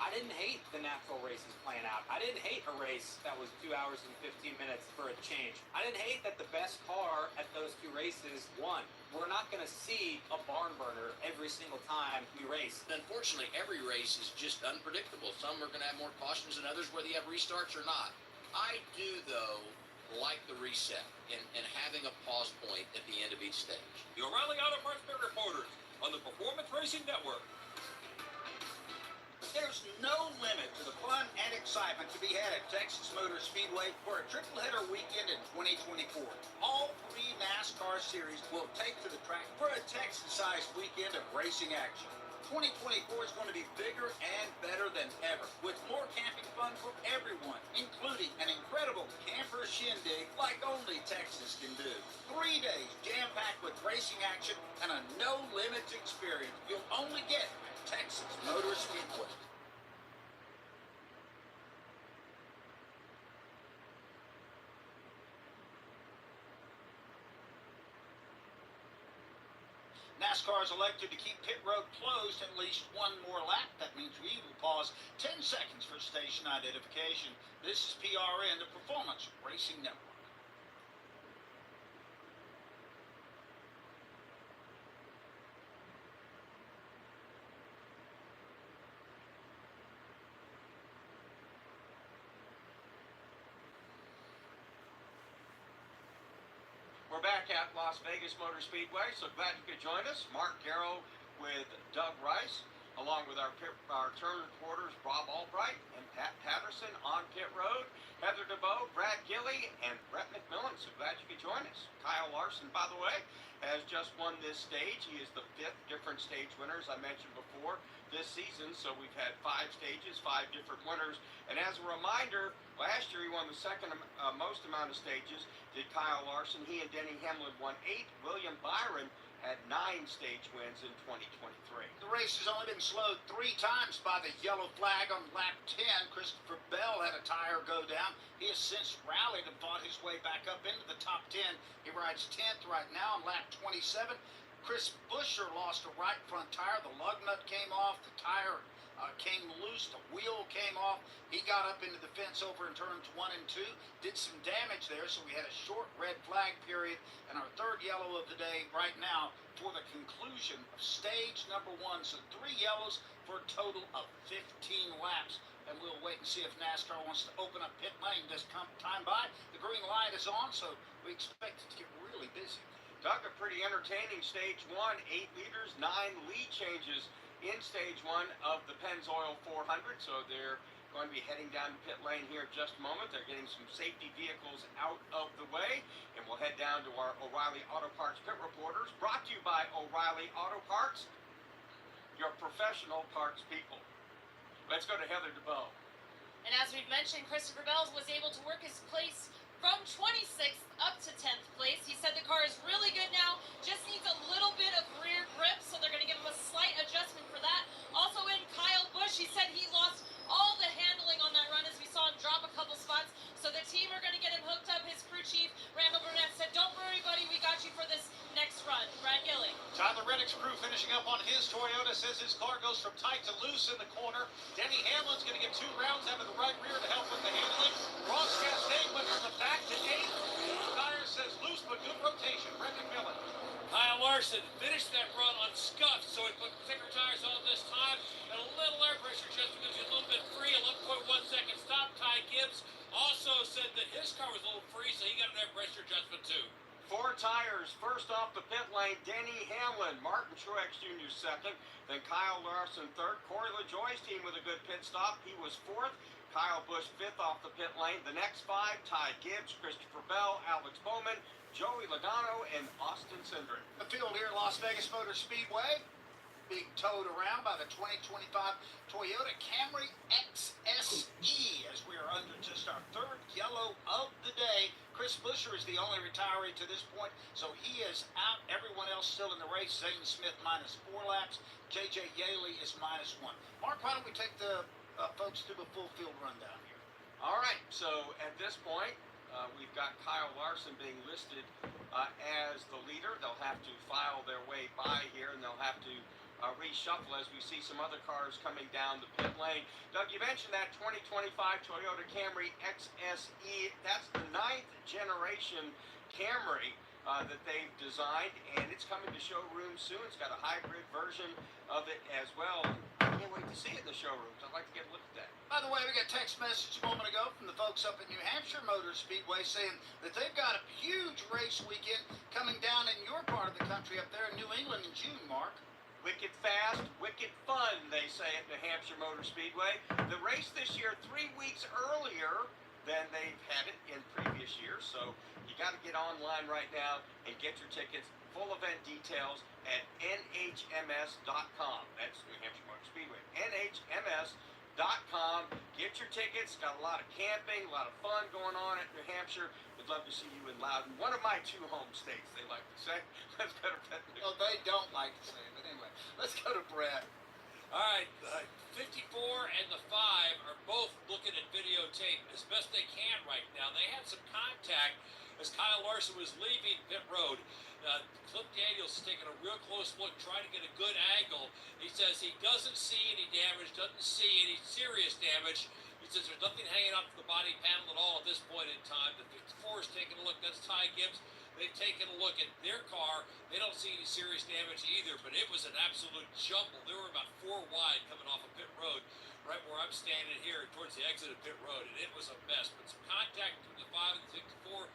I didn't hate the natural races playing out. I didn't hate a race that was 2 hours and 15 minutes for a change. I didn't hate that the best car at those two races won. We're not going to see a barn burner every single time we race. Unfortunately, every race is just unpredictable. Some are going to have more cautions than others, whether you have restarts or not. I do, though, like the reset and having a pause point at the end of each stage. The O'Reilly Auto Parts Pit Reporters on the Performance Racing Network. There's no limit to the fun and excitement to be had at Texas Motor Speedway for a triple-header weekend in 2024. All three NASCAR series will take to the track for a Texas-sized weekend of racing action. 2024 is going to be bigger and better than ever, with more camping fun for everyone, including an incredible camper shindig like only Texas can do. 3 days jam-packed with racing action and a no-limits experience you'll only get at Texas Motor Speedway. NASCAR is elected to keep pit road closed at least one more lap. That means we will pause 10 seconds for station identification. This is PRN, the Performance Racing Network. We're back at Las Vegas Motor Speedway, so glad you could join us. Mark Garrow with Doug Rice, along with our turn reporters Rob Albright and Pat Patterson on pit road, Heather DeBoe, Brad Gilley, and Brett McMillan. So glad you could join us. Kyle Larson, by the way, has just won this stage. He is the 5th different stage winner, as I mentioned before, this season. So we've had 5 stages, 5 different winners. And as a reminder, last year he won the second most amount of stages, did Kyle Larson. He and Denny Hamlin won 8. William Byron had 9 stage wins in 2023. The race has only been slowed 3 times by the yellow flag on lap 10. Christopher Bell had a tire go down. He has since rallied and fought his way back up into the top 10. He rides 10th right now on lap 27. Chris Buescher lost a right front tire. The lug nut came off. The tire came loose. The wheel came off. He got up into the fence over in turns 1 and 2. Did some damage there, so we had a short red flag period. And our 3rd yellow of the day right now for the conclusion of stage number 1. So 3 yellows for a total of 15 laps. And we'll wait and see if NASCAR wants to open up pit lane this time by. The green light is on, so we expect it to get really busy. Doug, a pretty entertaining stage 1, 8 leaders, 9 lead changes in stage 1 of the Pennzoil 400. So they're going to be heading down the pit lane here in just a moment. They're getting some safety vehicles out of the way. And we'll head down to our O'Reilly Auto Parts pit reporters, brought to you by O'Reilly Auto Parts, your professional parts people. Let's go to Heather DeBoe. And as we've mentioned, Christopher Bell was able to work his place from 26th up to 10th place. He said the car is really good now, just needs a little bit of rear grip, so they're going to give him a slight adjustment for that. Also in Kyle Busch, he said he lost all the handling on that run as we saw him drop a couple spots. So the team are going to get him hooked up. His crew chief, Randall Burnett, said, "Don't worry, buddy, we got you for this next run." Brad Gilley. Tyler Reddick's crew finishing up on his Toyota, says his car goes from tight to loose in the corner. Denny Hamlin's going to get 2 rounds out of the right rear to help with the handling. Ross Chastain went from the back to 8th. Tires says loose but good rotation. Rick McMillan. Kyle Larson finished that run unscuffed, so he put thicker tires on this time, and a little air pressure just because he's a little bit free. 11.1 second stop. Ty Gibbs also said that his car was a little free, so he got an air pressure adjustment too. 4 tires. First off the pit lane, Denny Hamlin. Martin Truex Jr. second. Then Kyle Larson third. Corey LaJoie's team with a good pit stop. He was fourth. Kyle Busch fifth off the pit lane. The next 5, Ty Gibbs, Christopher Bell, Alex Bowman, Joey Logano, and Austin Cindric. The field here at Las Vegas Motor Speedway, being towed around by the 2025 Toyota Camry XSE as we are under just our 3rd yellow of the day. Chris Buescher is the only retiree to this point, so he is out. Everyone else still in the race. Zane Smith -4 laps. J.J. Yaley is -1. Mark, why don't we take the folks through the full field rundown here? All right, so at this point, we've got Kyle Larson being listed as the leader. They'll have to file their way by here, and they'll have to reshuffle as we see some other cars coming down the pit lane. Doug, you mentioned that 2025 Toyota Camry XSE. That's the 9th generation Camry that they've designed, and it's coming to showrooms soon. It's got a hybrid version of it as well. I can't wait to see it in the showrooms. I'd like to get a look at that. By the way, we got a text message a moment ago from the folks up at New Hampshire Motor Speedway saying that they've got a huge race weekend coming down in your part of the country up there in New England in June, Mark. Wicked fast, wicked fun, they say at New Hampshire Motor Speedway. The race this year 3 weeks earlier than they've had it in previous years, so you got to get online right now and get your tickets. Full event details at nhms.com. That's New Hampshire Motor Speedway. nhms.com. Get your tickets. Got a lot of camping, a lot of fun going on at New Hampshire. We'd love to see you in Loudon, one of my 2 home states, they like to say. Let's go to Brett. No, they don't like to say it, but anyway, let's go to Brett. All right, 54 and the 5 are both looking at videotape as best they can right now. They had some contact as Kyle Larson was leaving pit road. Cliff Daniels is taking a real close look, trying to get a good angle. He says he doesn't see any damage, doesn't see any serious damage. He says there's nothing hanging off the body panel at all at this point in time. The 54 is taking a look. That's Ty Gibbs. They've taken a look at their car. They don't see any serious damage either, but it was an absolute jumble. There were about 4 wide coming off of pit road, right where I'm standing here towards the exit of pit road, and it was a mess. But some contact between the 5 and the 54.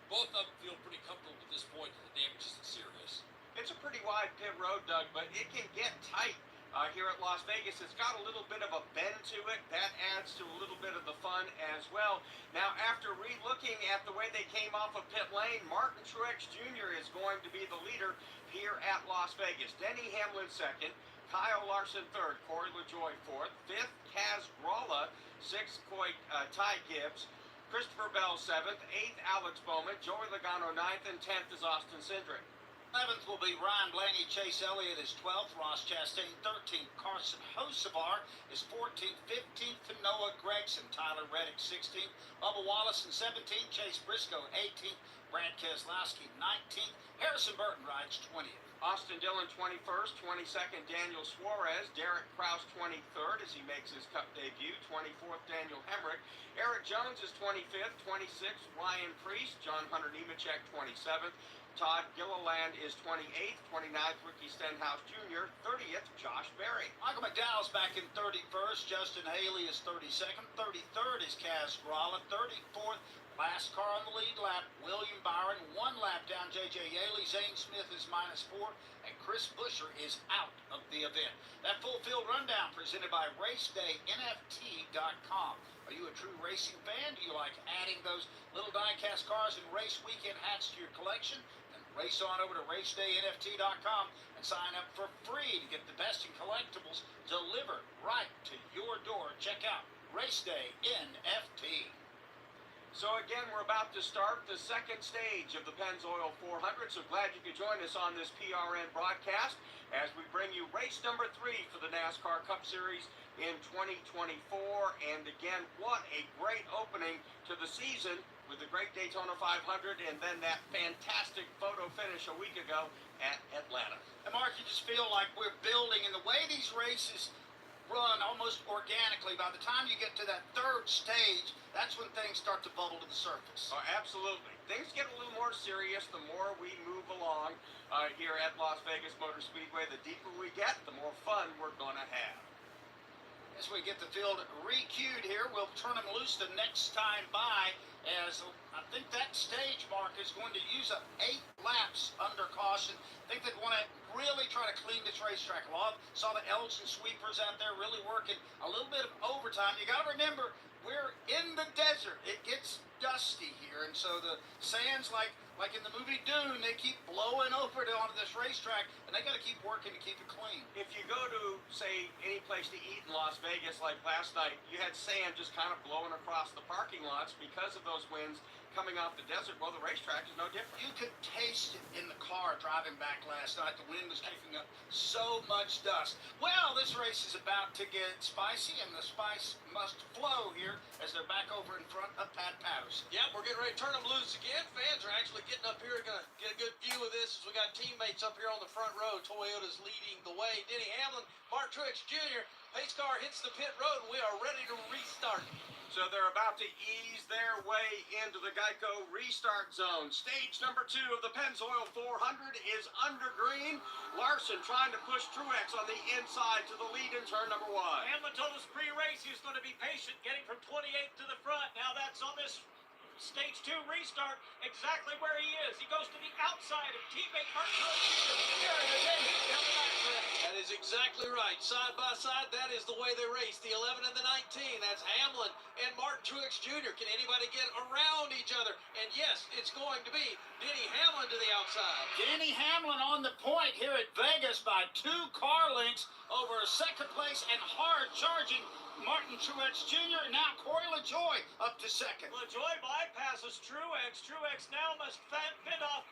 Both of them feel pretty comfortable at this point that the damage isn't serious. It's a pretty wide pit road, Doug, but it can get tight here at Las Vegas. It's got a little bit of a bend to it. That adds to a little bit of the fun as well. Now, after re-looking at the way they came off of pit lane, Martin Truex Jr. is going to be the leader here at Las Vegas. Denny Hamlin second, Kyle Larson third, Corey LaJoie fourth, fifth, Kaz Grala, sixth, Ty Gibbs, Christopher Bell 7th, 8th Alex Bowman, Joey Logano 9th, and 10th is Austin Cindric. 11th will be Ryan Blaney. Chase Elliott is 12th. Ross Chastain 13th. Carson Hocevar is 14th. 15th Noah Gregson. Tyler Reddick 16th. Bubba Wallace in 17th. Chase Briscoe 18th. Brad Keselowski 19th. Harrison Burton rides 20th. Austin Dillon 21st, 22nd Daniel Suarez, Derek Kraus 23rd as he makes his Cup debut, 24th Daniel Hemrick, Eric Jones is 25th, 26th Ryan Preece, John Hunter Nemechek 27th, Todd Gilliland is 28th, 29th Ricky Stenhouse Jr., 30th Josh Berry. Michael McDowell's back in 31st, Justin Haley is 32nd, 33rd is Kaz Grala, 34th. Last car on the lead lap, William Byron, 1 lap down, J.J. Yaley. Zane Smith is -4, and Chris Buescher is out of the event. That full field rundown presented by RacedayNFT.com. Are you a true racing fan? Do you like adding those little die-cast cars and race weekend hats to your collection? Then race on over to RacedayNFT.com and sign up for free to get the best in collectibles delivered right to your door. Check out Raceday NFT. So again, we're about to start the second stage of the Pennzoil 400. So glad you could join us on this PRN broadcast as we bring you race number 3 for the NASCAR Cup Series in 2024. And again, what a great opening to the season with the great Daytona 500 and then that fantastic photo finish a week ago at Atlanta. And Mark, you just feel like we're building, and the way these races run almost organically. By the time you get to that third stage, that's when things start to bubble to the surface. Oh, absolutely. Things get a little more serious the more we move along here at Las Vegas Motor Speedway. The deeper we get, the more fun we're going to have. As we get the field re-cued here, we'll turn them loose the next time by, as I think that stage mark is going to use up 8 laps under caution. I think they'd want to really try to clean this racetrack off. Saw the Elgin sweepers out there really working a little bit of overtime. You got to remember, we're in the desert. It gets dusty here, and so the sands, like in the movie Dune, they keep blowing over onto this racetrack, and they got to keep working to keep it clean. If you go to, say, any place to eat in Las Vegas like last night, you had sand just kind of blowing across the parking lots because of those winds coming off the desert. Well, the racetrack is no different. You could taste it in the car driving back last night. The wind was kicking up so much dust. Well, this race is about to get spicy, and the spice must flow here as they're back over in front of Pat Patterson. Yeah, we're getting ready to turn them loose again. Fans are actually getting up here, going to get a good view of this as we got teammates up here on the front row. Toyota's leading the way. Denny Hamlin, Mark Truex Jr., pace car hits the pit road, and we are ready to restart. So they're about to ease their way into the Geico restart zone. Stage number 2 of the Pennzoil 400 is under green. Larson trying to push Truex on the inside to the lead in turn number 1. Hamlin told us pre-race he was going to be patient, getting from 28th to the front. Now that's on this stage 2 restart, exactly where he is. He goes to the outside of teammate Mark Truex Jr. Here it is, down the backstretch. That is exactly right. Side by side, that is the way they race. The 11 and the 19. That's Hamlin and Martin Truex Jr. Can anybody get around each other? And yes, it's going to be Denny Hamlin to the outside. Denny Hamlin on the point here at Vegas by 2 car lengths over second place and hard charging Martin Truex Jr. Now Corey LaJoie up to second. LaJoie bypasses Truex. Truex now must fend off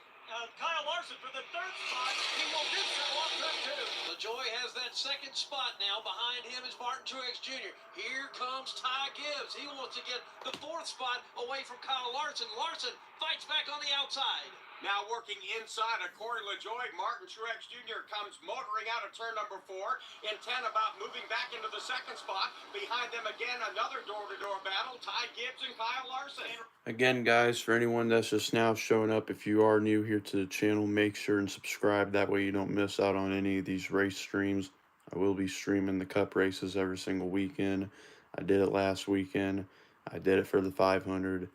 Kyle Larson for the 3rd spot. He will do so on turn 2. LaJoie has that 2nd spot now. Behind him is Martin Truex Jr. Here comes Ty Gibbs. He wants to get the 4th spot away from Kyle Larson. Larson fights back on the outside. Now working inside of Corey LaJoie, Martin Truex Jr. comes motoring out of turn number 4, intent about moving back into the 2nd spot. Behind them again, another door-to-door battle, Ty Gibbs and Kyle Larson. Again, guys, for anyone that's just now showing up, if you are new here to the channel, make sure and subscribe. That way you don't miss out on any of these race streams. I will be streaming the Cup races every single weekend. I did it last weekend. I did it for the 500.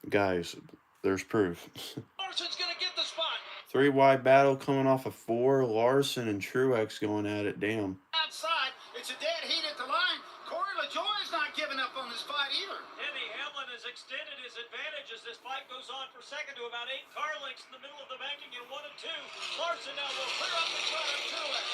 Guys, there's proof. Larson's going to get the spot. 3 wide battle coming off of 4. Larson and Truex going at it. Damn. Outside, it's a dead heat at the line. Corey LaJoie's not giving up on this fight either. Denny Hamlin has extended his advantage as this fight goes on for second to about 8 car lengths in the middle of the banking in 1 and 2. Larson now will clear up the front of Truex.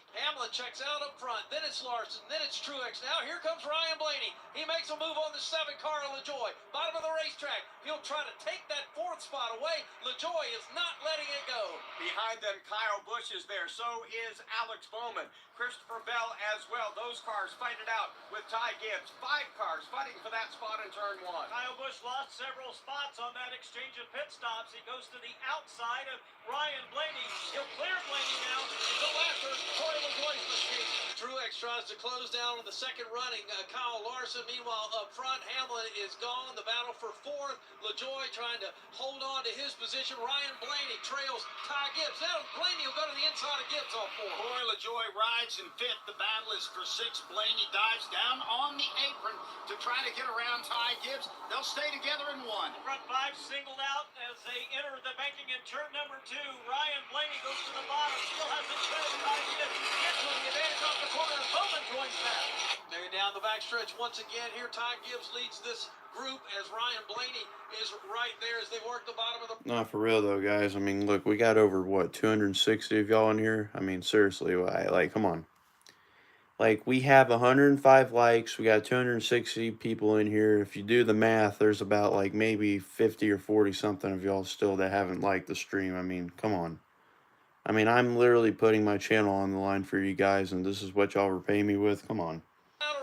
Hamlin checks out up front, then it's Larson, then it's Truex. Now here comes Ryan Blaney. He makes a move on the 7 car of LaJoie. Bottom of the racetrack. He'll try to take that 4th spot away. LaJoie is not letting it go. Behind them, Kyle Busch is there. So is Alex Bowman. Christopher Bell as well. Those cars fight it out with Ty Gibbs. 5 cars fighting for that spot in turn 1. Kyle Busch lost several spots on that exchange of pit stops. He goes to the outside of Ryan Blaney. He'll clear Blaney now and go after Corey LaJoie's machine. Truex tries to close down on the 2nd running. Kyle Larson, meanwhile, up front. Hamlin is gone. The battle for 4th. LaJoie trying to hold on to his position. Ryan Blaney trails Ty Gibbs. Now Blaney will go to the inside of Gibbs on 4. Corey LaJoie rides in 5th. The battle is for 6th. Blaney dives down on the apron to try to get around Ty Gibbs. They'll stay together in 1. The front 5 singled out as they enter the banking in turn number 2. Ryan Blaney goes to the bottom. Still has the chance. Ty Gibbs gets with the advantage off the corner. Bowman joins back. They're down the backstretch once again. Here Ty Gibbs leads this group as Ryan Blaney is right there as they work the bottom of the... Not for real, though, guys. I mean, look, we got over, what, 260 of y'all in here? I mean, seriously, like, come on. Like, we have 105 likes. We got 260 people in here. If you do the math, there's about, like, maybe 50 or 40-something of y'all still that haven't liked the stream. I mean, come on. I mean, I'm literally putting my channel on the line for you guys, and this is what y'all were paying me with? Come on.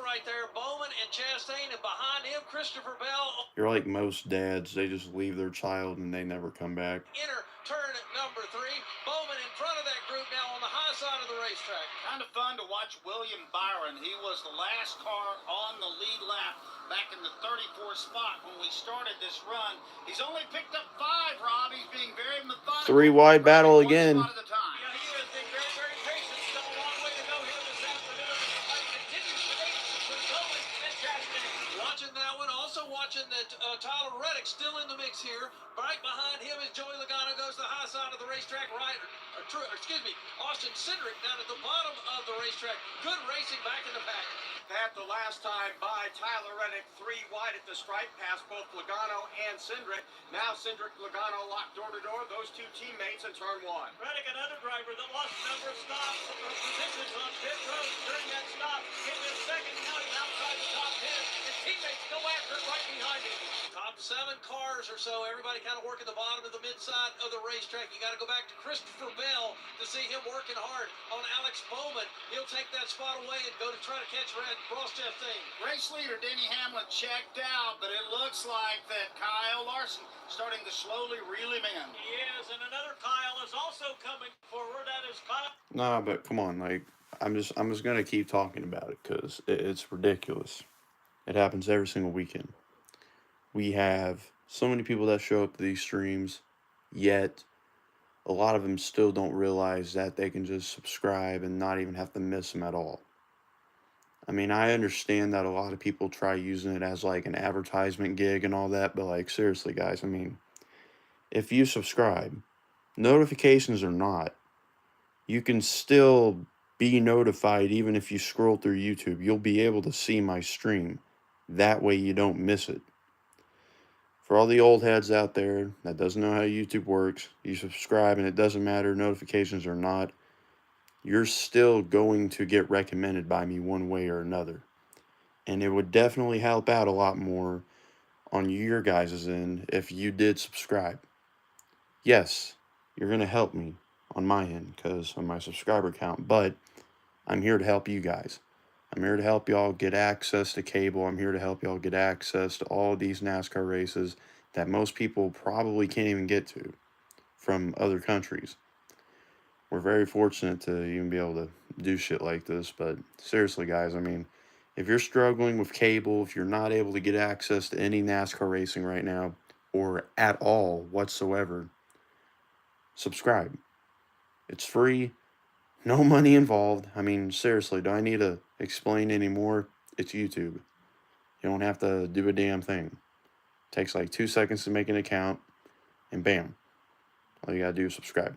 Right there, Bowman and Chastain, and behind him, Christopher Bell. You're like most dads. They just leave their child, and they never come back. Enter turn number 3. Bowman in front of that group now on the high side of the racetrack. Trying to fun to watch William Byron. He was the last car on the lead lap back in the 34th spot when we started this run. He's only picked up 5, Rob. He's being very methodical. 3 wide battle again. Yeah, he has been very, very patient. Still a long way to go here this afternoon. The fight continues today with Bowen and Chastain. Watching that one, also watching that Tyler Reddick still in the mix here. Right behind him is Joey Logano, goes to the high side of the racetrack. Austin Cindric down at the bottom of the racetrack. Good racing back in the pack. Pat, the last time by Tyler Reddick, 3 wide at the stripe, past both Logano and Cindric. Now Cindric, Logano locked door to door. Those 2 teammates in turn 1. Reddick, another driver that lost a number of stops or positions on pit road during that stop. Came in second, now he's outside the top 10. His teammates go after it right behind him. Top 7 cars or so. Everybody kind of working the bottom of the mid side of the racetrack. You got to go back to Christopher Bell to see him working hard on Alex Bowman. He'll take that spot away and go to try to catch Ross Chastain. Race leader Denny Hamlin checked out, but it looks like that Kyle Larson starting to slowly reel him in. He is, and another Kyle is also coming forward. That is Kyle. Nah, but come on, like I'm just gonna keep talking about it because it's ridiculous. It happens every single weekend. We have so many people that show up to these streams, yet a lot of them still don't realize that they can just subscribe and not even have to miss them at all. I mean, I understand that a lot of people try using it as like an advertisement gig and all that, but like seriously, guys, I mean, if you subscribe, notifications or not, you can still be notified even if you scroll through YouTube. You'll be able to see my stream. That way you don't miss it. For all the old heads out there that doesn't know how YouTube works, you subscribe and it doesn't matter notifications or not, you're still going to get recommended by me one way or another. And it would definitely help out a lot more on your guys' end if you did subscribe. Yes, you're going to help me on my end because of my subscriber count, but I'm here to help you guys. I'm here to help y'all get access to cable. I'm here to help y'all get access to all these NASCAR races that most people probably can't even get to from other countries. We're very fortunate to even be able to do shit like this, but seriously, guys, I mean, if you're struggling with cable, if you're not able to get access to any NASCAR racing right now, or at all whatsoever, subscribe. It's free. No money involved. I mean, seriously, do I need to explain anymore? It's YouTube. You don't have to do a damn thing. It takes like 2 seconds to make an account, and bam. All you gotta do is subscribe.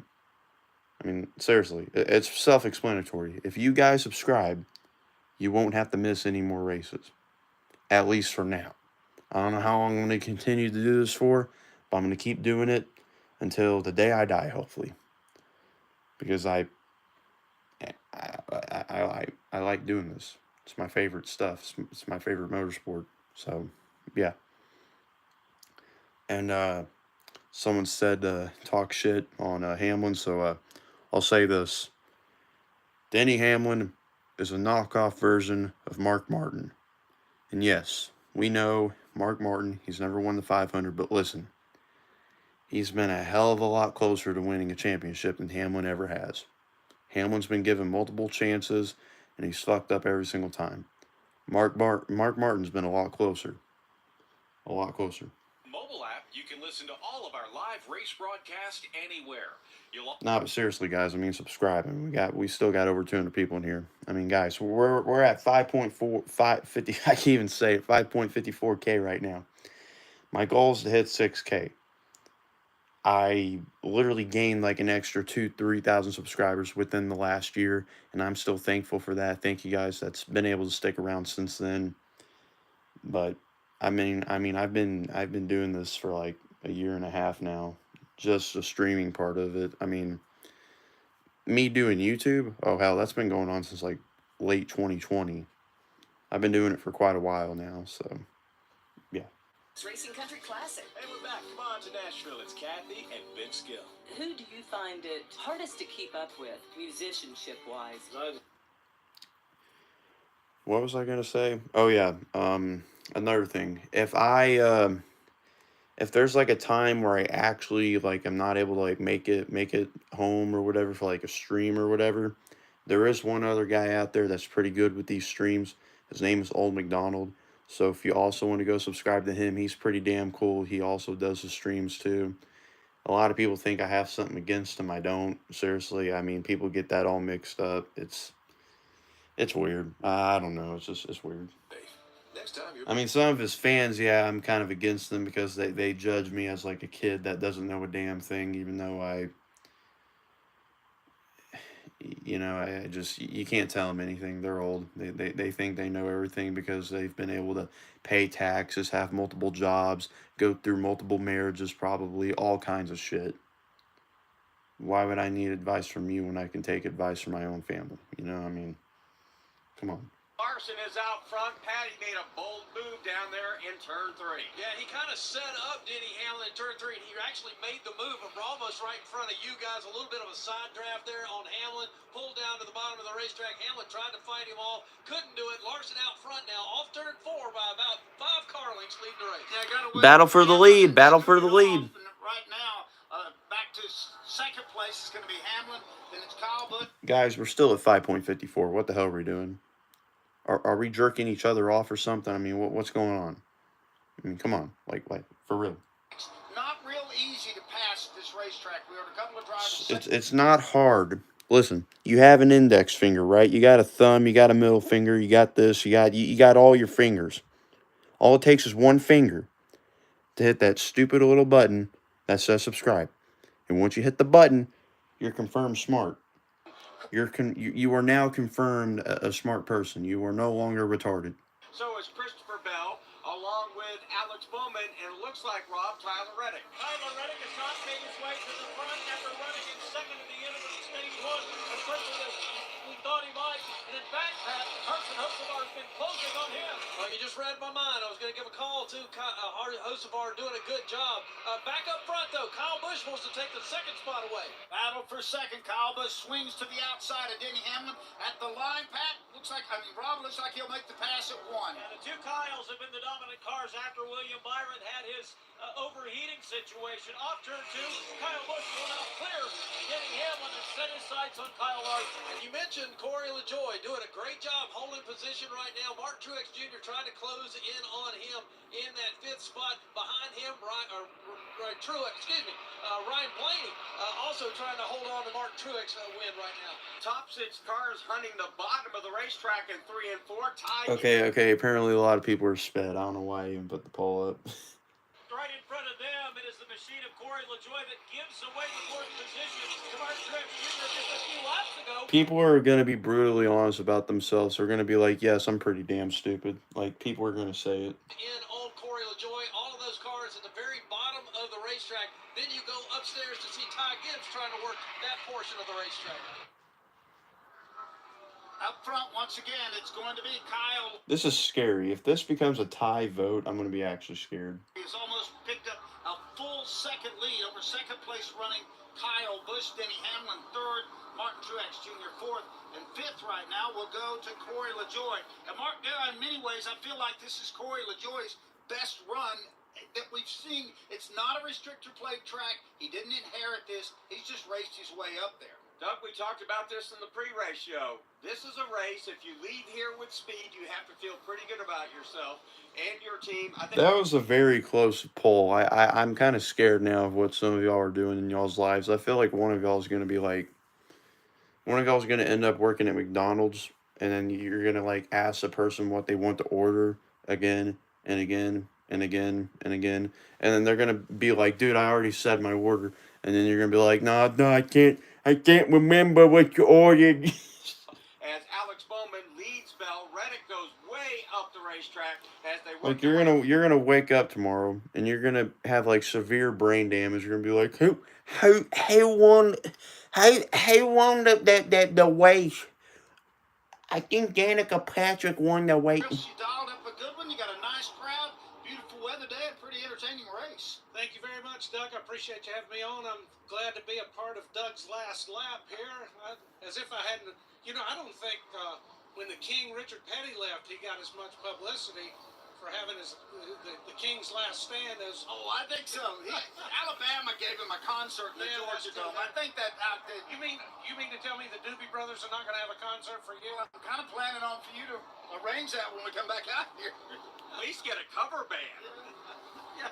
I mean, seriously, it's self-explanatory. If you guys subscribe, you won't have to miss any more races. At least for now. I don't know how long I'm going to continue to do this for, but I'm going to keep doing it until the day I die, hopefully. Because I like doing this. It's my favorite stuff. It's my favorite motorsport. So, yeah. And someone said talk shit on Hamlin, so I'll say this. Denny Hamlin is a knockoff version of Mark Martin. And yes, we know Mark Martin, he's never won the 500, but listen, he's been a hell of a lot closer to winning a championship than Hamlin ever has. Hamlin's been given multiple chances, and he's fucked up every single time. Mark Martin's been a lot closer. A lot closer. Mobile app, you can listen to all of our live race broadcast anywhere. Nah, but seriously, guys, I mean, subscribe. I mean, we still got over 200 people in here. I mean, guys, we're at 5.50. I can't even say it. 5.54K right now. My goal is to hit 6K. I literally gained like an extra 2,000-3,000 subscribers within the last year, and I'm still thankful for that. Thank you guys that's been able to stick around since then. But I mean, I've been doing this for like a year and a half now. Just the streaming part of it. I mean, me doing YouTube, oh hell, that's been going on since like late 2020. I've been doing it for quite a while now, so yeah. Racing Country Classic. Hey, we're back. Come on to Nashville. It's Kathy and Vince Gill. Who do you find it hardest to keep up with, musicianship-wise? What was I gonna say? Oh yeah, another thing. If there's like a time where I actually like I'm not able to like make it home or whatever for like a stream or whatever, There is one other guy out there that's pretty good with these streams. His name is Old McDonald. So if you also want to go subscribe to him, he's pretty damn cool. He also does the streams too. A lot of people think I have something against him. I don't. Seriously, I mean, people get that all mixed up. It's weird. I don't know. It's weird. Next time you're I mean, some of his fans, yeah, I'm kind of against them because they judge me as like a kid that doesn't know a damn thing, even though I just, you can't tell them anything. They're old. They think they know everything because they've been able to pay taxes, have multiple jobs, go through multiple marriages, probably all kinds of shit. Why would I need advice from you when I can take advice from my own family? You know, I mean, come on. Larson is out front. Patty made a bold move down there in turn 3. Yeah, he kind of set up Denny Hamlin in turn 3, and he actually made the move, but we're almost right in front of you guys. A little bit of a side draft there on Hamlin. Pulled down to the bottom of the racetrack. Hamlin tried to fight him off. Couldn't do it. Larson out front now, off turn 4 by about 5 car lengths leading the race. Yeah, Battle for the lead. Battle for the lead. Right now, back to second place is going to be Hamlin. Then it's Kyle Busch. Guys, we're still at 5.54. What the hell are we doing? Are we jerking each other off or something? I mean, what's going on? I mean, come on. Like, for real. It's not real easy to pass this racetrack. We heard a couple of drivers. It's not hard. Listen, you have an index finger, right? You got a thumb, you got a middle finger, you got this, you got all your fingers. All it takes is one finger to hit that stupid little button that says subscribe. And once you hit the button, you're confirmed smart. You are now confirmed a smart person. You are no longer retarded. So is Christopher Bell, along with Alex Bowman, and it looks like Tyler Reddick. Tyler Reddick has not made his way to the front after running in second at the end of stage 1 as quickly as we thought he might. And in fact, Pat, Carson Hocevar has been closing on him. Well, you just read my mind. I was going to give a call to Hocevar doing a good job. Back up front, though, Kyle Busch wants to take the second spot away. Battle for second. Kyle Busch swings to the outside of Denny Hamlin. At the line, Pat, Rob looks like he'll make the pass at 1. And the two Kyles have been the dominant cars after William Byron had his overheating situation. Off turn 2, Kyle Busch will now clear Denny Hamlin and set his sights on Kyle Larson. And you mentioned Corey LaJoie doing a great job holding position right now. Mark Truex Jr. trying to close in on him in that 5th spot. Behind him, Ryan Blaney also trying to hold on to Mark Truex win right now. Top 6 cars hunting the bottom of the racetrack in 3 and 4. Tied. Okay. Apparently a lot of people are sped. I don't know why I even put the poll up. Right in front of them, it is the machine of Corey LaJoie that gives away the 4th position to Mark Truex Jr. just a few laps ago. People are going to be brutally honest about themselves. They're going to be like, yes, I'm pretty damn stupid. Like, people are going to say it. In on Corey LaJoie, all of those cars at the very bottom of the racetrack. Then you go upstairs to see Ty Gibbs trying to work that portion of the racetrack. Up front, once again, it's going to be Kyle. This is scary. If this becomes a tie vote, I'm going to be actually scared. He's almost picked up a full second lead over second place running Kyle Busch. Denny Hamlin 3rd, Martin Truex Jr. 4th, and 5th right now will go to Corey LaJoie. And Mark, in many ways, I feel like this is Corey LaJoie's best run that we've seen. It's not a restrictor plate track. He didn't inherit this. He's just raced his way up there. Doug, we talked about this in the pre-race show. This is a race. If you leave here with speed, you have to feel pretty good about yourself and your team. I think That was a very close poll. I'm kind of scared now of what some of y'all are doing in y'all's lives. I feel like one of y'all is going to be like, one of y'all is going to end up working at McDonald's, and then you're going to like ask the person what they want to order again and again and again and again. And then they're going to be like, dude, I already said my order. And then you're going to be like, no, I can't remember what you ordered. As Alex Bowman leads Bell, Reddick goes way up the racetrack as they Like you're gonna wake up tomorrow and you're gonna have like severe brain damage. You're gonna be like, who won the race? I think Danica Patrick won the race. Chris, you dialed up a good one. You got a nice crowd, beautiful weather day, and pretty entertaining race. Thank you very much, Doug. I appreciate you having me on. I'm glad to be a part of Doug's last lap here. As if I hadn't, I don't think when the King Richard Petty left, he got as much publicity for having the King's last stand as. Oh, I think so. Alabama gave him a concert in the Georgia Dome. I think that outdid. You mean to tell me the Doobie Brothers are not going to have a concert for you? I'm kind of planning on for you to arrange that when we come back out here. At least get a cover band. Yeah.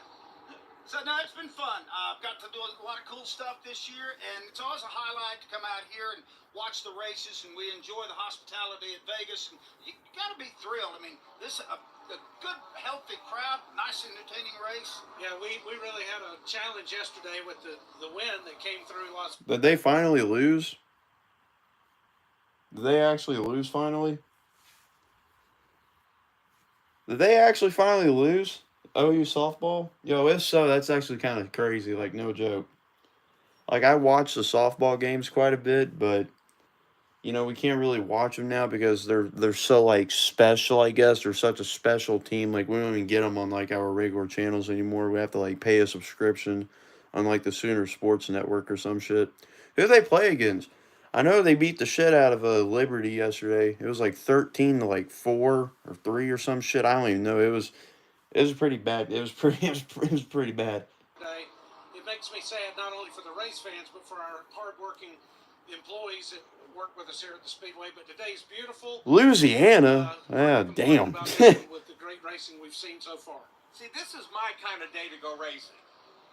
So, no, it's been fun. I've got to do a lot of cool stuff this year, and it's always a highlight to come out here and watch the races, and we enjoy the hospitality at Vegas. And you got to be thrilled. I mean, this a good, healthy crowd, nice, entertaining race. Yeah, we really had a challenge yesterday with the wind that came through Las. Did they finally lose? Did they actually lose finally? Did they actually finally lose? OU softball? Yo, if so, that's actually kind of crazy, like, no joke. Like, I watch the softball games quite a bit, but, you know, we can't really watch them now because they're so, like, special, I guess. They're such a special team. Like, we don't even get them on, like, our regular channels anymore. We have to, like, pay a subscription on, like, the Sooner Sports Network or some shit. Who do they play against? I know they beat the shit out of Liberty yesterday. It was, like, 13 to, like, 4 or 3 or some shit. I don't even know. It was pretty bad. It was pretty bad. It makes me sad not only for the race fans but for our hardworking employees that work with us here at the Speedway. But today's beautiful. Louisiana? Damn. With the great racing we've seen so far. See, this is my kind of day to go racing.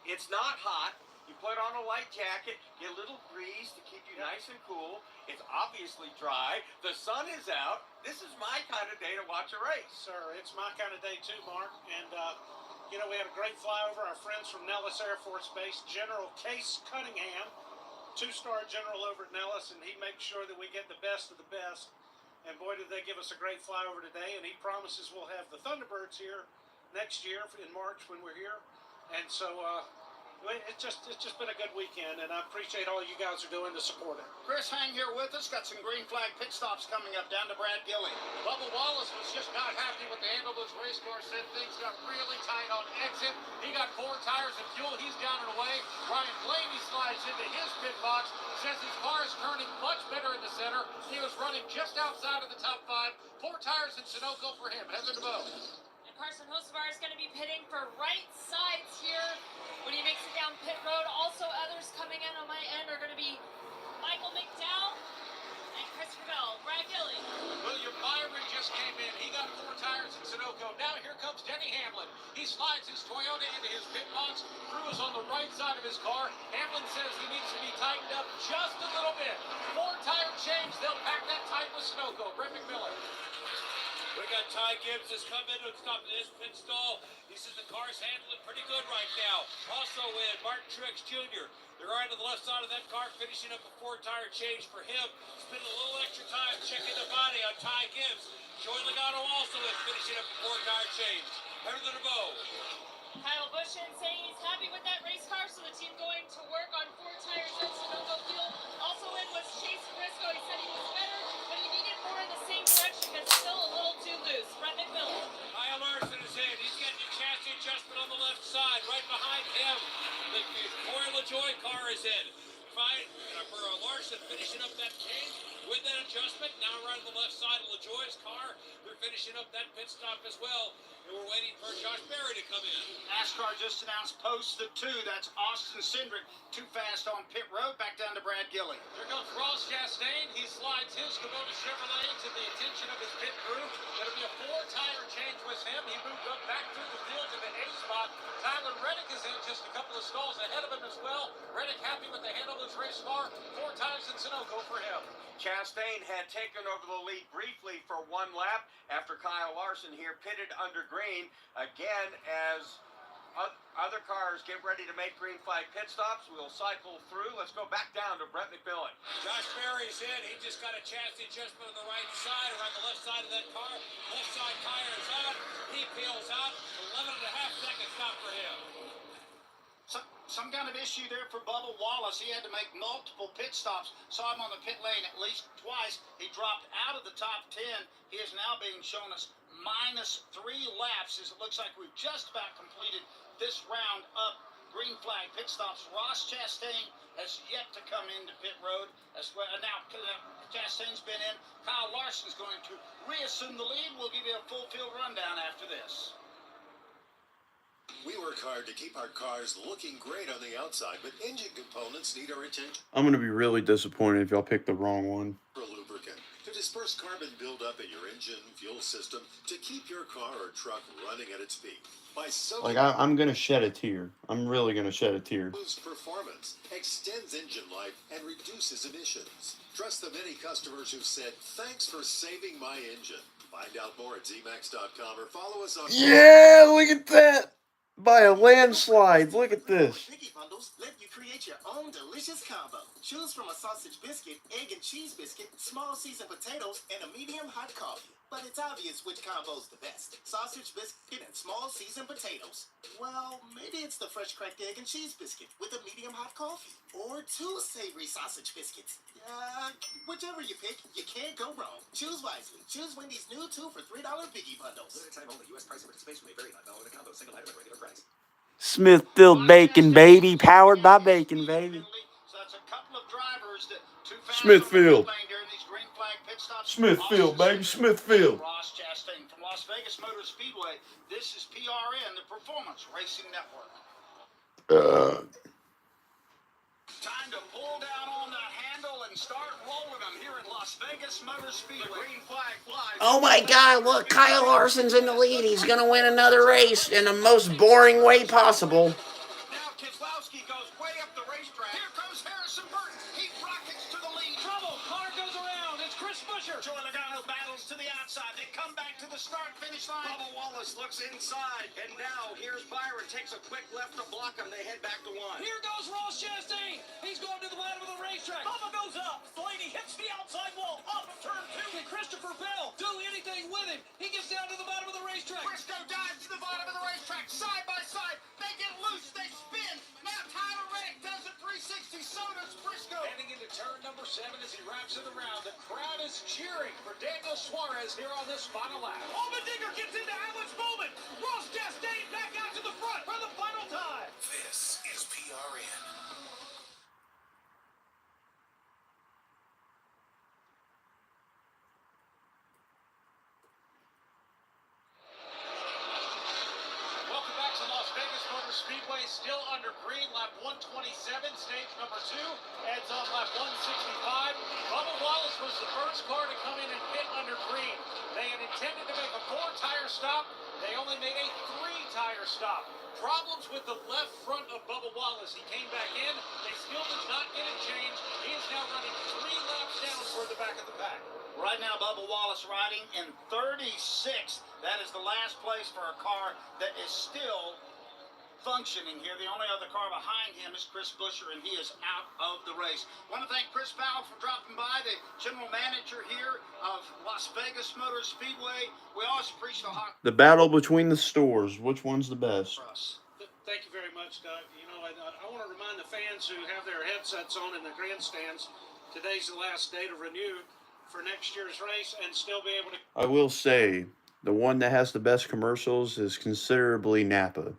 It's not hot. You put on a light jacket, get a little breeze to keep you nice and cool. It's obviously dry. The sun is out. This is my kind of day to watch a race. Sir, it's my kind of day too, Mark. And, you know, we had a great flyover. Our friends from Nellis Air Force Base, General Case Cunningham, 2-star general over at Nellis, and he makes sure that we get the best of the best. And boy, did they give us a great flyover today. And he promises we'll have the Thunderbirds here next year in March when we're here. And so, it's just been a good weekend, and I appreciate all you guys are doing to support it. Chris, hang here with us. Got some green flag pit stops coming up down to Brad Gilly. Bubba Wallace was just not happy with the handle of his race car, said things got really tight on exit. He got 4 tires of fuel. He's down and away. Ryan Blaney slides into his pit box, says his car is turning much better in the center. He was running just outside of the top 5. 4 tires in Sunoco for him. Heather DeVoe. Carson Hocevar is going to be pitting for right sides here when he makes it down pit road. Also, others coming in on my end are going to be Michael McDowell and Christopher Bell. Brad Gilly. William Byron just came in. He got 4 tires in Sunoco. Now here comes Denny Hamlin. He slides his Toyota into his pit box. Crew is on the right side of his car. Hamlin says he needs to be tightened up just a little bit. 4 tire change. They'll pack that tight with Sunoco. Brett McMillan. We got Ty Gibbs has come in and stopped in his pit stall. He says the car's handling pretty good right now. Also in Martin Truex Jr. They're right on the left side of that car, finishing up a 4-tire change for him. Spending a little extra time checking the body on Ty Gibbs. Joey Logano also is finishing up a 4-tire change. Heather DeVoe. Kyle Buschen saying he's happy with that race car, so the team going to work on 4 tires at Sunoco Field. Also in was Chase Briscoe. He said he was better, but he needed more in the same direction because it's still a little too loose. Brett McMillan. Kyle Larson is in. He's getting a chassis adjustment on the left side. Right behind him, the Corey LaJoie car is in. Fine for Larson finishing up that change with that adjustment. Now right on the left side of LaJoie's car. They're finishing up that pit stop as well. And we're waiting for Josh Berry to come in. NASCAR just announced post the 2. That's Austin Cindric. Too fast on pit road. Back down to Brad Gilly. Here comes Ross Chastain. He slides his Kubota Chevrolet to the attention of his pit crew. It'll be a 4-tire change with him. He moved up back through the field to the A spot. Tyler Reddick is in just a couple of stalls ahead of him as well. Reddick happy with the handle of his race car. 4 tires in Sunoco for him. Chastain had taken over the lead briefly for 1 lap after Kyle Larson here pitted under green. Again, as other cars get ready to make green flag pit stops, we'll cycle through. Let's go back down to Brett McMillan. Josh Berry's in. He just got a chassis adjustment on the right side or on the left side of that car. Left side tire is on. He peels out. 11.5 second stop for him. Some kind of issue there for Bubba Wallace. He had to make multiple pit stops. Saw him on the pit lane at least twice. He dropped out of the top 10. He is now being shown as -3 laps as it looks like we've just about completed this round of green flag pit stops. Ross Chastain has yet to come into pit road as well. Now, Chastain's been in. Kyle Larson's going to reassume the lead. We'll give you a full field rundown after this. We work hard to keep our cars looking great on the outside, but engine components need our attention. I'm gonna be really disappointed if y'all pick the wrong one. For lubricant to disperse carbon buildup in your engine fuel system to keep your car or truck running at its peak. By soaking Like I'm gonna shed a tear. I'm really gonna shed a tear. improves performance, extends engine life, and reduces emissions. Trust the many customers who said, "Thanks for saving my engine." Find out more at zmax.com or follow us on. Yeah, look at that. By a landslide. Look at this. Piggy bundles let you create your own delicious combo. Choose from a sausage biscuit, egg and cheese biscuit, small seasoned potatoes, and a medium hot coffee. But it's obvious which combo's the best. Sausage biscuit and small seasoned potatoes. Well, maybe it's the fresh cracked egg and cheese biscuit with a medium hot coffee. Or 2 savory sausage biscuits. Whichever you pick, you can't go wrong. Choose wisely. Choose Wendy's new 2 for $3 Biggie bundles. Limited time only. U.S. price and participation may vary by dollar. The combo single item at regular price. Smithfield Bacon, baby. Powered by Bacon, baby. So that's a couple of drivers that too fast Smithfield. during these green flag pit stops. Smithfield, baby. Smithfield. Ross Chastain from Las Vegas Motor Speedway. This is PRN, the Performance Racing Network. Time to pull down on that handle and start rolling them here at Las Vegas Motor Speedway. The green flag flies. Oh my God, look, Kyle Larson's in the lead. He's going to win another race in the most boring way possible. Now Keselowski goes way up the racetrack. Here comes Harrison Burton. He rockets to the lead. Trouble. Car goes around. It's Chris Buescher. Joey Logano battles to the outside. They come back to the start-finish line. Bubba Wallace looks inside, and now here's Byron. Takes a quick left to block him. They head back to 1. Here goes Ross Chastain. He's going to the bottom of the racetrack. Bubba goes up. Blaney hits the outside wall. Off of turn 2. Can Christopher Bell do anything with him? He gets down to the bottom of the racetrack. Briscoe dives to the bottom of the racetrack. Side by side. They get loose. They spin. Now Tyler Reddick does a 360. So does Briscoe. Heading into turn number 7 as he wraps it around. The crowd is cheering for Daniel Suarez here on this final lap. Allmendinger gets into Alex Bowman. Ross Chastain back out to the front for the final time. This is PRN. Welcome back to Las Vegas Motor Speedway, still under green, lap 127, stage number 2, ends on lap 165. Bubba Wallace was the first car to come in and pit under green. They had intended to make a 4-tire stop. They only made a 3-tire stop. Problems with the left front of Bubba Wallace. He came back in. They still did not get it changed. He is now running 3 laps down toward the back of the pack. Right now, Bubba Wallace riding in 36th. That is the last place for a car that is still functioning here. The only other car behind him is Chris Buescher, and he is out of the race. Want to thank Chris Powell for dropping by, the general manager here of Las Vegas Motor Speedway. We always appreciate The battle between the stores. Which one's the best? Thank you very much, Doug. You know, I want to remind the fans who have their headsets on in the grandstands, today's the last day to renew for next year's race and still be able to... I will say, the one that has the best commercials is considerably Napa.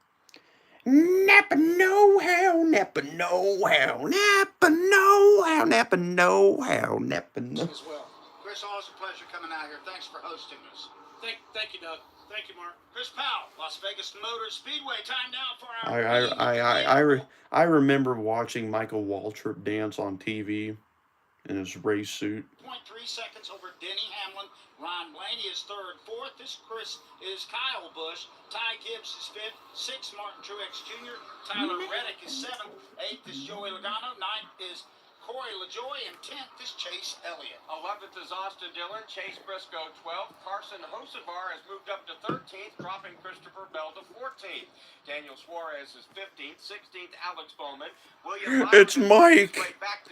Napa know-how, Napa know-how, Napa know-how, Napa know-how, Napa know-how. as well. Chris, always a pleasure coming out here. Thanks for hosting us. Thank you, Doug. Thank you, Mark. Chris Powell, Las Vegas Motor Speedway. Time now for our... I remember watching Michael Waltrip dance on TV in his race suit. 0.3 seconds over Denny Hamlin. Ron Blaney is third. Fourth is Kyle Busch. Ty Gibbs is fifth. Sixth, Martin Truex Jr. Tyler Reddick is seventh. Eighth is Joey Logano. Ninth is Corey LaJoie, and 10th is Chase Elliott. 11th is Austin Dillon. Chase Briscoe, 12th. Carson Hocevar has moved up to 13th, dropping Christopher Bell to 14th. Daniel Suarez is 15th. 16th, Alex Bowman. William It's Mike.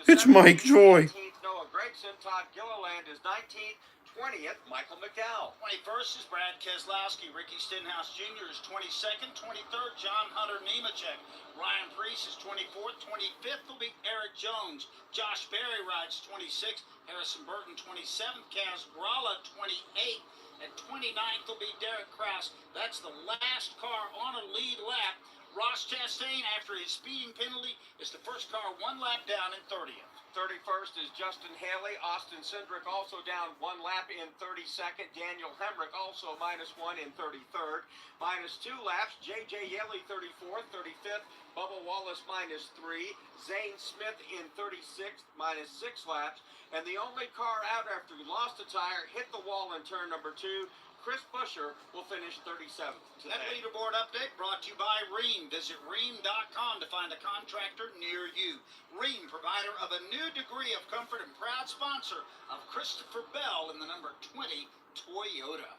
It's Mike Joy. 18th, Noah Gragson. Todd Gilliland is 19th. 20th, Michael McDowell. 21st is Brad Keselowski. Ricky Stenhouse Jr. is 22nd. 23rd, John Hunter Nemechek. Ryan Preece is 24th. 25th will be Eric Jones. Josh Berry rides 26th. Harrison Burton 27th. Kaz Grala 28th. And 29th will be Derek Kraus. That's the last car on a lead lap Ross Chastain, after his speeding penalty, is the first car 1 lap down in 30th. 31st is Justin Haley. Austin Cindric also down 1 lap in 32nd. Daniel Hemrick also -1 in 33rd. -2 laps. J.J. Yeley 34th. 35th. Bubba Wallace -3. Zane Smith in 36th, -6 laps. And the only car out after he lost a tire, hit the wall in turn number 2. Chris Buescher will finish 37th today. That leaderboard update brought to you by Rheem. Visit Rheem.com to find a contractor near you. Rheem, provider of a new degree of comfort and proud sponsor of Christopher Bell in the number 20 Toyota.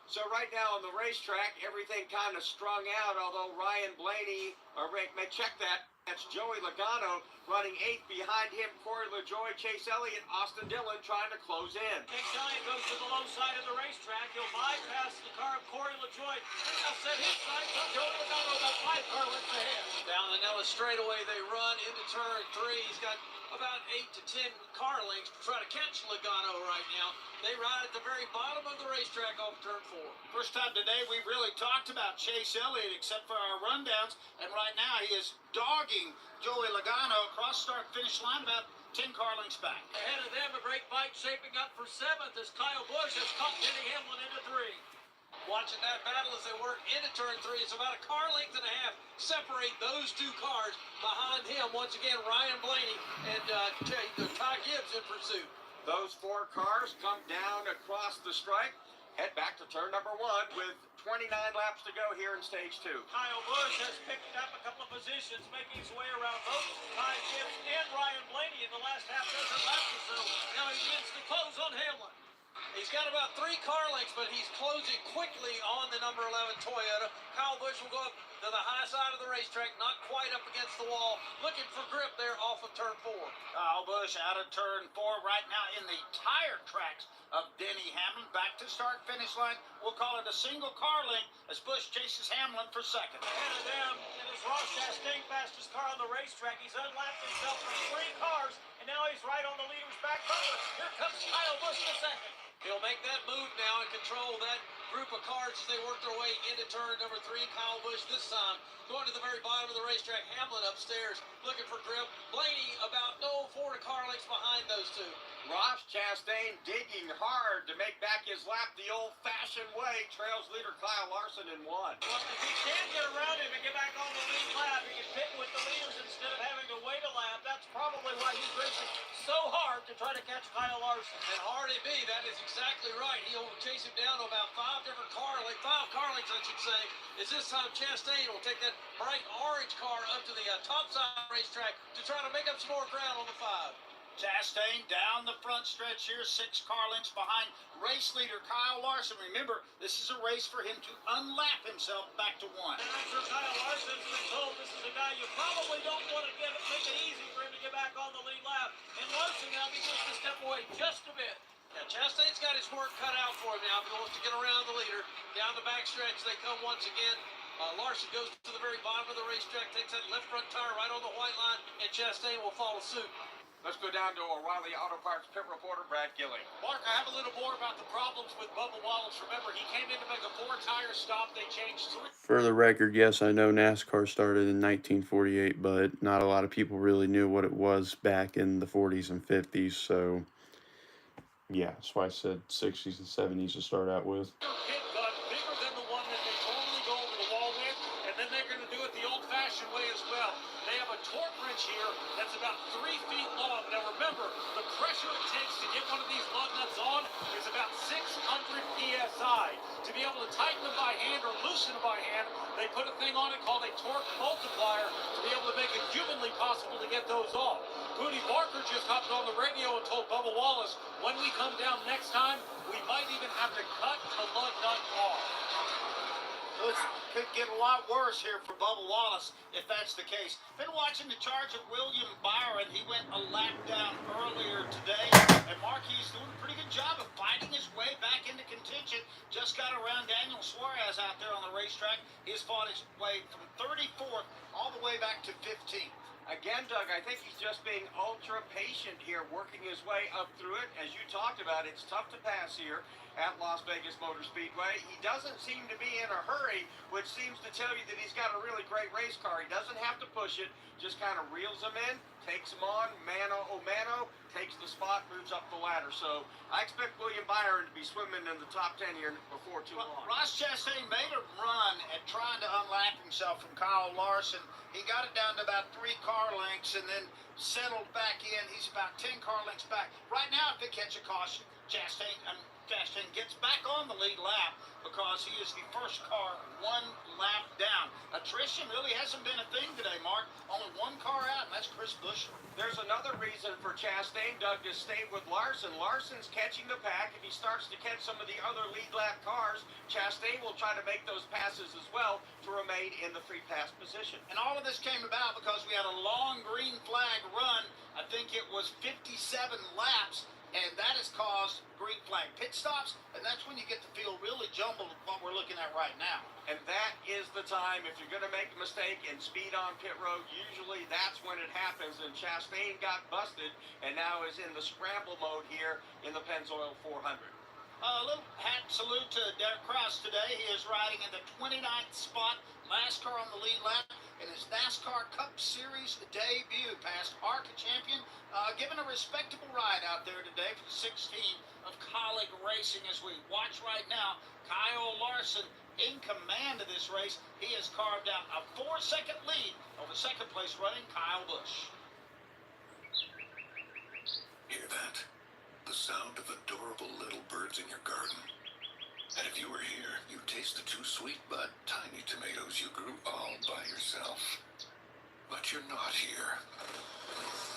So right now on the racetrack, everything kind of strung out, although Ryan Blaney, or may check that. That's Joey Logano running 8th. Behind him, Corey LaJoie, Chase Elliott, Austin Dillon trying to close in. Big Giant goes to the low side of the racetrack. He'll bypass the car of Corey LaJoie. Now set his side. Joey Logano about 5 car lengths ahead. Down the Nellis straightaway they run into turn 3. He's got about 8 to 10 car lengths to try to catch Logano right now. They ride at the very bottom of the racetrack off turn 4. First time today we really talked about Chase Elliott, except for our rundowns, and right now he is dogging Joey Logano across start-finish line about 10 car lengths back. Ahead of them, a great fight shaping up for 7th as Kyle Busch has caught Denny Hamlin into 3. Watching that battle as they work into turn 3. It's about a car length and a half separate those 2 cars. Behind him, once again, Ryan Blaney and Ty Gibbs in pursuit. Those 4 cars come down across the stripe, head back to turn number 1 with 29 laps to go here in stage 2. Kyle Busch has picked up a couple of positions, making his way around both Ty Gibbs and Ryan Blaney in the last half dozen laps or so. Now he begins to close on Hamlin. He's got about 3 car lengths, but he's closing quickly on the number 11 Toyota. Kyle Busch will go up to the high side of the racetrack, not quite up against the wall, looking for grip there off of turn 4. Kyle Busch out of turn 4 right now in the tire tracks of Denny Hamlin. Back to start-finish line. We'll call it a single car length as Busch chases Hamlin for 2nd. Ahead of them, it is Ross Chastain, fastest car on the racetrack. He's unlapped himself from 3 cars, and now he's right on the leader's back tire. Here comes Kyle Busch in 2nd. He'll make that move now and control that group of cars as they work their way into turn number 3. Kyle Busch this time going to the very bottom of the racetrack. Hamlin upstairs looking for grip. Blaney about 4 car lengths behind those 2. Ross Chastain digging hard to make back his lap the old-fashioned way. Trails leader Kyle Larson in 1. Well, if he can get around him and get back on the lead lap, he can pit with the leaders instead of having to wait a lap. That's probably why he's racing so hard to try to catch Kyle Larson. And hard it be, that is exactly right. He'll chase him down to about 5 different car lengths, 5 car lengths, I should say. Is this time Chastain will take that bright orange car up to the top side of the racetrack to try to make up some more ground on the 5. Chastain down the front stretch here, 6 car lengths behind race leader Kyle Larson. Remember, this is a race for him to unlap himself back to 1. And I'm sure Kyle Larson's been told this is a guy you probably don't want to make it easy for him to get back on the lead lap. And Larson now begins to step away just a bit. Yeah, Chastain's got his work cut out for him now if he wants to get around the leader. Down the back stretch, they come once again. Larson goes to the very bottom of the racetrack, takes that left front tire right on the white line, and Chastain will follow suit. Let's go down to O'Reilly Auto Parts pit reporter Brad Gilly. Mark, I have a little more about the problems with Bubba Wallace. Remember, he came in to make a 4-tire stop. They changed 3. For the record, yes, I know NASCAR started in 1948, but not a lot of people really knew what it was back in the 40s and 50s, so yeah, that's why I said 60s and 70s to start out with. Pit gun bigger than the one that they normally go over the wall with, and then they're going to do it the old-fashioned way as well. They have a torque wrench here that's about 3 feet long. Now remember, the pressure it takes to get one of these lug nuts on is about 600 psi. To be able to tighten them by hand or loosen them by hand, they put a thing on it called a torque multiplier to be able to make it humanly possible to get those off. Cody Barker just hopped on the radio and told Bubba Wallace, when we come down next time, we might even have to cut the lug nut off. This could get a lot worse here for Bubba Wallace if that's the case. Been watching the charge of William Byron. He went a lap down earlier today, and Marquis doing a pretty good job of fighting his way back into contention. Just got around Daniel Suarez out there on the racetrack. He's fought his way from 34th all the way back to 15th. Again, Doug, I think he's just being ultra patient here, working his way up through it. As you talked about, it's tough to pass here. at Las Vegas Motor Speedway. He doesn't seem to be in a hurry, which seems to tell you that he's got a really great race car. He doesn't have to push it, just kind of reels them in, takes them on, mano a mano, takes the spot, moves up the ladder. So I expect William Byron to be swimming in the top 10 here before too long. Ross Chastain made a run at trying to unlap himself from Kyle Larson. He got it down to about 3 car lengths and then settled back in. He's about 10 car lengths back. Right now, if they catch a caution, Chastain gets back on the lead lap because he is the first car 1 lap down. Attrition really hasn't been a thing today, Mark. Only 1 car out, and that's Chris Buescher. There's another reason for Chastain, Doug, to stay with Larson. Larson's catching the pack. If he starts to catch some of the other lead lap cars, Chastain will try to make those passes as well to remain in the free pass position. And all of this came about because we had a long green flag run. I think it was 57 laps. And that has caused green flag pit stops, and that's when you get to feel really jumbled with what we're looking at right now. And that is the time, if you're going to make a mistake and speed on pit road, usually that's when it happens. And Chastain got busted and now is in the scramble mode here in the Pennzoil 400. A little hat salute to Derek Kraus today. He is riding in the 29th spot, last car on the lead lap in his NASCAR Cup Series debut, past ARCA champion, given a respectable ride out there today for the 16 of Colleague Racing. As we watch right now, Kyle Larson in command of this race. He has carved out a 4-second lead over second place running Kyle Busch. Hear that? The sound of adorable little birds in your garden. And if you were here, you'd taste the 2 sweet but tiny tomatoes you grew all by yourself. But you're not here.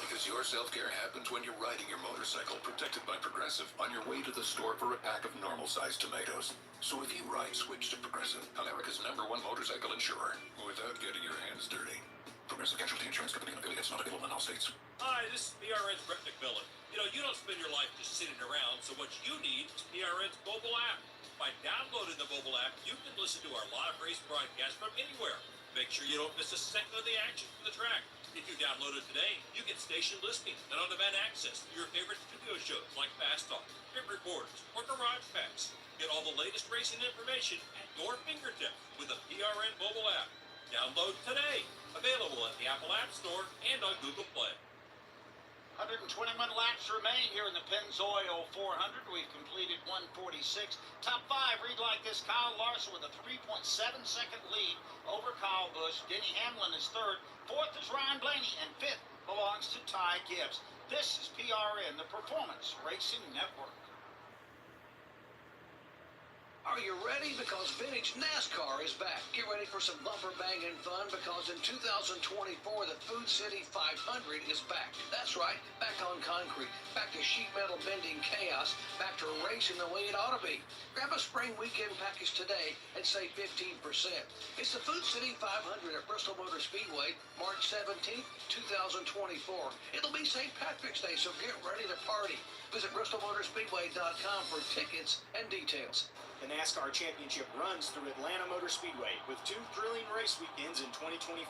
Because your self-care happens when you're riding your motorcycle protected by Progressive on your way to the store for a pack of normal-sized tomatoes. So if you ride, switch to Progressive, America's #1 motorcycle insurer, without getting your hands dirty. Progressive Casualty Insurance Company and affiliates, not available in all states. Hi, this is PRN's Brett McMillan. You know, you don't spend your life just sitting around, so what you need is PRN's mobile app. By downloading the mobile app, you can listen to our live race broadcast from anywhere. Make sure you don't miss a second of the action from the track. If you download it today, you get station listening and on-demand access to your favorite studio shows like Fast Talk, Pit Reporters, or Garage Packs. Get all the latest racing information at your fingertips with the PRN mobile app. Download today. Available at the Apple App Store and on Google Play. 121 laps remain here in the Pennzoil 400. We've completed 146. Top 5 read like this. Kyle Larson with a 3.7-second lead over Kyle Busch. Denny Hamlin is 3rd. 4th is Ryan Blaney. And 5th belongs to Ty Gibbs. This is PRN, the Performance Racing Network. Are you ready? Because Vintage NASCAR is back. Get ready for some bumper banging fun because in 2024, the Food City 500 is back. That's right, back on concrete, back to sheet metal bending chaos, back to racing the way it ought to be. Grab a spring weekend package today and save 15%. It's the Food City 500 at Bristol Motor Speedway, March 17th, 2024. It'll be St. Patrick's Day, so get ready to party. Visit BristolMotorspeedway.com for tickets and details. The NASCAR Championship runs through Atlanta Motor Speedway with 2 thrilling race weekends in 2024.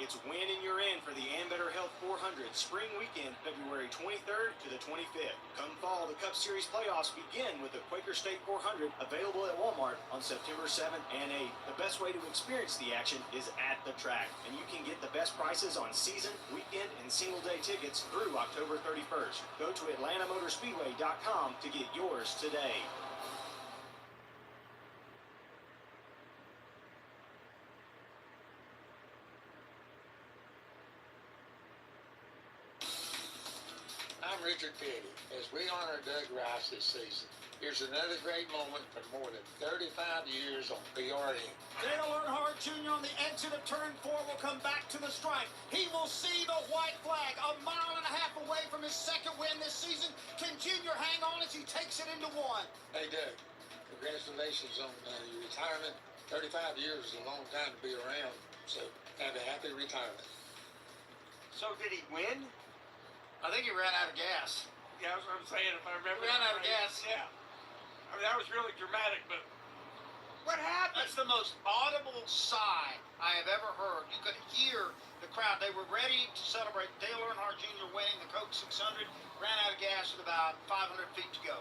It's win and you're in for the Ambetter Health 400 Spring Weekend, February 23rd to the 25th. Come fall, the Cup Series playoffs begin with the Quaker State 400 available at Walmart on September 7th and 8th. The best way to experience the action is at the track, and you can get the best prices on season, weekend, and single-day tickets through October 31st. Go to AtlantaMotorspeedway.com to get yours today. I'm Richard Petty. As we honor Doug Rice this season, here's another great moment for more than 35 years on PRN. Dale Earnhardt Jr. on the exit of turn 4 will come back to the stripe. He will see the white flag a mile and a half away from his second win this season. Can Jr. hang on as he takes it into 1? Hey, Doug, congratulations on your retirement. 35 years is a long time to be around, so have a happy retirement. So did he win? I think he ran out of gas. Yeah, that's what I'm saying. If I remember, He ran out of gas. Yeah. I mean, that was really dramatic, but what happened? That's the most audible sigh I have ever heard. You could hear the crowd. They were ready to celebrate Dale Earnhardt Jr. winning the Coke 600. Ran out of gas with about 500 feet to go.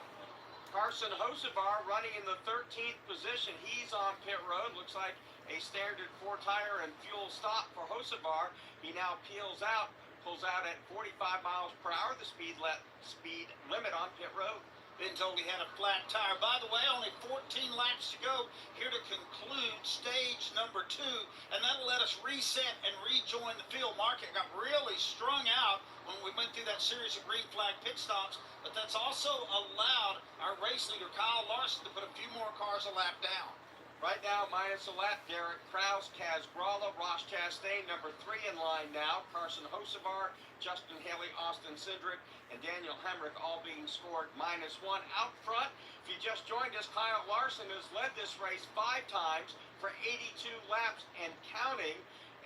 Carson Hocevar running in the 13th position. He's on pit road. Looks like a standard 4-tire and fuel stop for Hocevar. He now peels out, pulls out at 45 miles per hour, the speed limit on pit road. Been told he had a flat tire. By the way, only 14 laps to go here to conclude stage number 2, and that'll let us reset and rejoin the field. Mark, it got really strung out when we went through that series of green flag pit stops, but that's also allowed our race leader, Kyle Larson, to put a few more cars a lap down. Right now, minus a lap, Derek Kraus, Kaz Gralla, Ross Chastain, number 3 in line now. Carson Hocevar, Justin Haley, Austin Cindric, and Daniel Hemrick all being scored -1. Out front, if you just joined us, Kyle Larson has led this race 5 times for 82 laps and counting.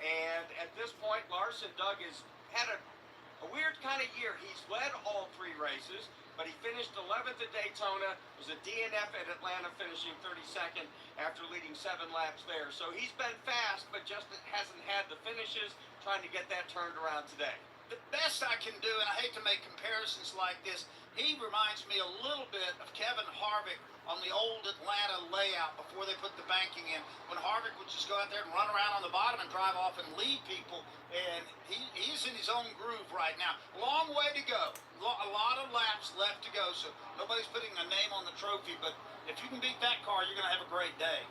And at this point, Larson, Doug, has had a weird kind of year. He's led all 3 races, but he finished 11th at Daytona, was a DNF at Atlanta, finishing 32nd after leading 7 laps there. So he's been fast, but just hasn't had the finishes, trying to get that turned around today. The best I can do, and I hate to make comparisons like this, he reminds me a little bit of Kevin Harvick on the old Atlanta layout before they put the banking in, when Harvick would just go out there and run around on the bottom and drive off and lead people, and he's in his own groove right now. Long way to go. A lot of laps left to go, so nobody's putting a name on the trophy, but if you can beat that car, you're going to have a great day.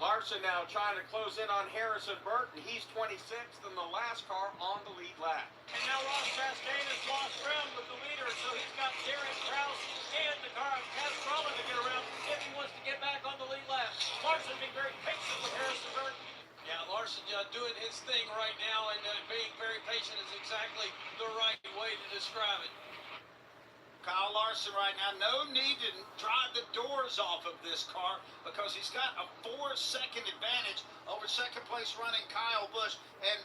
Larson now trying to close in on Harrison Burton. He's 26th in the last car on the lead lap. And now Ross Chastain has lost ground with the leader, so he's got Derek Kraus and the car of Kaz Gralla to get around if he wants to get back on the lead lap. Larson being very patient with Harrison Burton. Yeah, Larson doing his thing right now, and being very patient is exactly the right way to describe it. Kyle Larson right now, no need to drive the doors off of this car because he's got a 4-second advantage over second place running Kyle Busch. And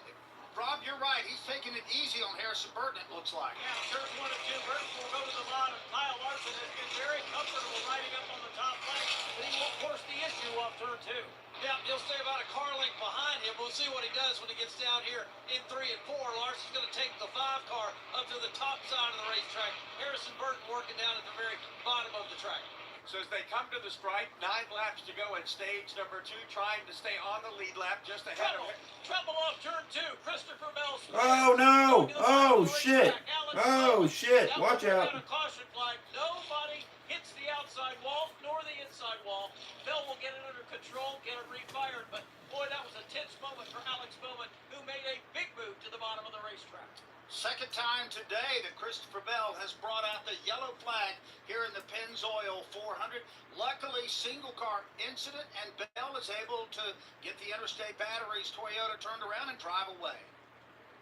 Rob, you're right, he's taking it easy on Harrison Burton, it looks like. Yeah, turn 1 and 2, Burton will go to the bottom. Kyle Larson has been very comfortable riding up on the top lane, but he won't force the issue off turn 2. Yeah, he'll stay about a car length behind him. We'll see what he does when he gets down here in 3 and 4. Larson's going to take the 5 car up to the top side of the racetrack. Harrison Burton working down at the very bottom of the track. So as they come to the stripe, 9 laps to go in stage number 2, trying to stay on the lead lap just ahead of him. Trouble off turn 2. Christopher Bell. Oh, no. Oh, shit. Oh, shit. Watch out. A caution flag. Nobody hits the outside wall nor the inside wall. Bell will get it under control, get it refired. But, boy, that was a tense moment for Alex Bowman, who made a big move to the bottom of the racetrack. Second time today that Christopher Bell has brought out the yellow flag here in the Pennzoil 400. Luckily, single car incident, and Bell is able to get the Interstate Batteries Toyota turned around and drive away.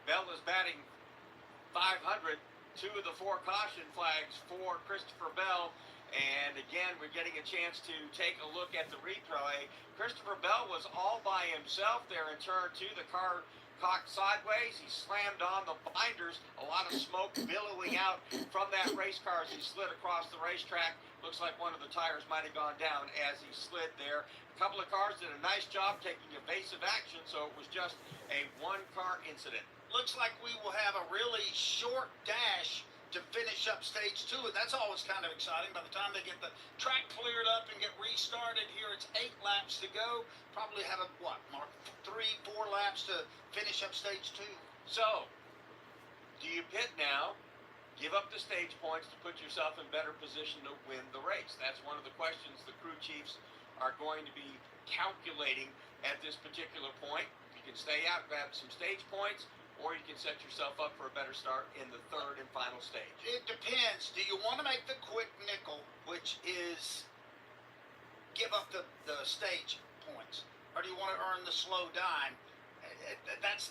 Bell is batting .500, 2 of the 4 caution flags for Christopher Bell. And again, we're getting a chance to take a look at the replay. Christopher Bell was all by himself there in turn 2. The car cocked sideways. He slammed on the binders. A lot of smoke billowing out from that race car as he slid across the racetrack. Looks like one of the tires might have gone down as he slid there. A couple of cars did a nice job taking evasive action, so it was just a 1-car incident. Looks like we will have a really short dash to finish up stage 2, and that's always kind of exciting. By the time they get the track cleared up and get restarted here, it's 8 laps to go. Probably have a, what, Mark, 3-4 laps to finish up stage 2. So, do you pit now, give up the stage points to put yourself in better position to win the race? That's one of the questions the crew chiefs are going to be calculating at this particular point. You can stay out, grab some stage points, or you can set yourself up for a better start in the 3rd and final stage. It depends. Do you want to make the quick nickel, which is give up the stage points, or do you want to earn the slow dime? That's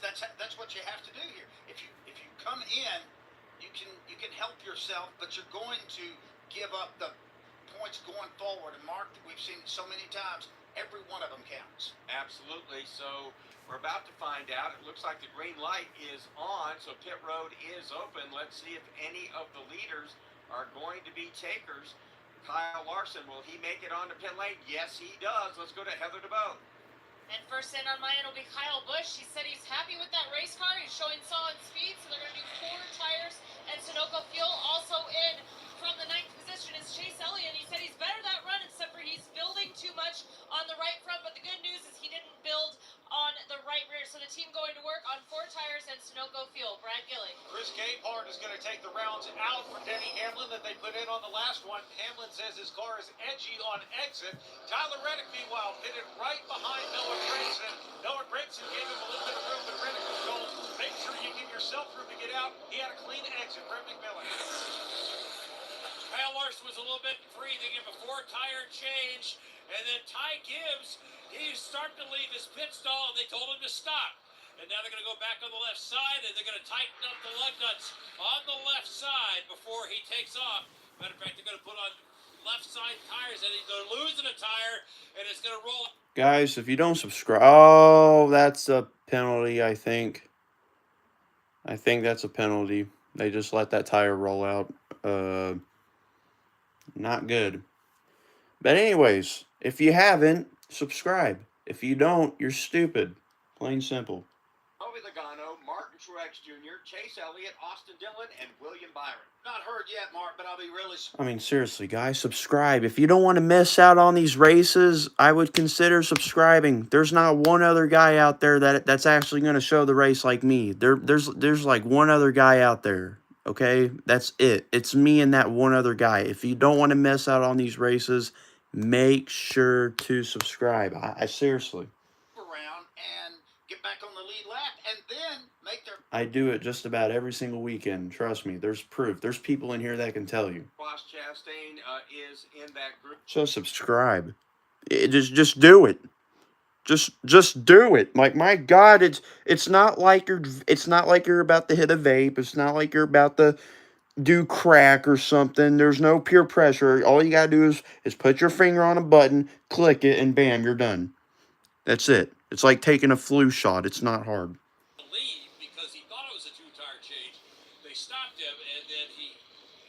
what you have to do here. If you come in, you can help yourself, but you're going to give up the points going forward. And Mark, we've seen it so many times. Every one of them counts. Absolutely. So we're about to find out. It looks like the green light is on, so pit road is open. Let's see if any of the leaders are going to be takers. Kyle Larson, will he make it onto pit lane? Yes, he does. Let's go to Heather DeBone. And first in on my end will be Kyle Busch. He said he's happy with that race car. He's showing solid speed, so they're going to do 4 tires and Sunoco fuel. Also in from the 9th position is is Chase Elliott. He said he's better that run, except for he's building too much on the right front. But the good news is he didn't build on the right rear. So the team going to work on 4 tires and Sunoco fuel. Brad Gilly. Chris Capehart is going to take the rounds out for Denny Hamlin that they put in on the last one. Hamlin says his car is edgy on exit. Tyler Reddick, meanwhile, pitted right behind Noah Gragson. Noah Gragson gave him a little bit of room, but Reddick was told, make sure you give yourself room to get out. He had a clean exit. Brett McMillan. Kyle Larson was a little bit breathing in before tire change, and then Ty Gibbs, he's starting to leave his pit stall, and they told him to stop. And now they're going to go back on the left side, and they're going to tighten up the lug nuts on the left side before he takes off. Matter of fact, they're going to put on left side tires, and they're losing a tire, and it's going to roll. Guys, if you don't subscribe... Oh, that's a penalty, I think. I think that's a penalty. They just let that tire roll out. Not good. But anyways, if you haven't, subscribe. If you don't, you're stupid. Plain simple. Joey Logano, Martin Truex Jr., Chase Elliott, Austin Dillon, and William Byron. Not heard yet, Mark, but I'll be really. I mean, seriously, guys, subscribe. If you don't want to miss out on these races, I would consider subscribing. There's not one other guy out there that's actually going to show the race like me. There's like one other guy out there, okay? That's it. It's me and that one other guy. If you don't want to miss out on these races, make sure to subscribe. I seriously. Around and get back on the lead lap, and then make their. I do it just about every single weekend. Trust me, there's proof. There's people in here that can tell you. Ross Chastain is in that group. So subscribe. Just do it. Just do it. Like, my God, it's not like you're about to hit a vape. It's not like you're about to do crack or something. There's no peer pressure. All you gotta do is put your finger on a button, click it, and bam, you're done. That's it. It's like taking a flu shot. It's not hard. Leave because he thought it was a 2-tire change. They stopped him, and then he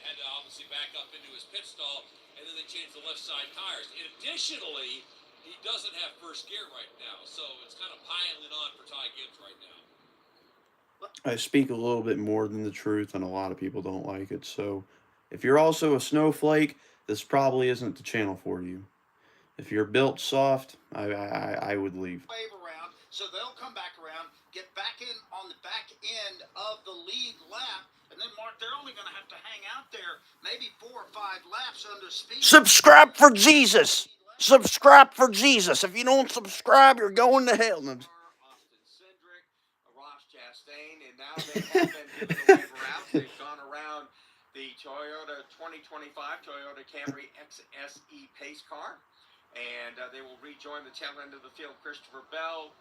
had to obviously back up into his pit stall, and then they changed the left side tires. And additionally, he doesn't have first gear right now, so it's kind of piling on for Ty Gibbs right now. I speak a little bit more than the truth, and a lot of people don't like it. So if you're also a snowflake, this probably isn't the channel for you. If you're built soft, I would leave. Wave around, so they'll come back around, get back in on the back end of the lead lap, and then, Mark, they're only going to have to hang out there maybe 4 or 5 laps under speed. Subscribe for Jesus. Subscribe for Jesus. If you don't subscribe, you're going to hell. Austin Cindric, Ross Chastain, and now they have been given the waiver out. They've gone around the Toyota 2025 Toyota Camry XSE pace car, and they will rejoin the tail end of the field. Christopher Bell,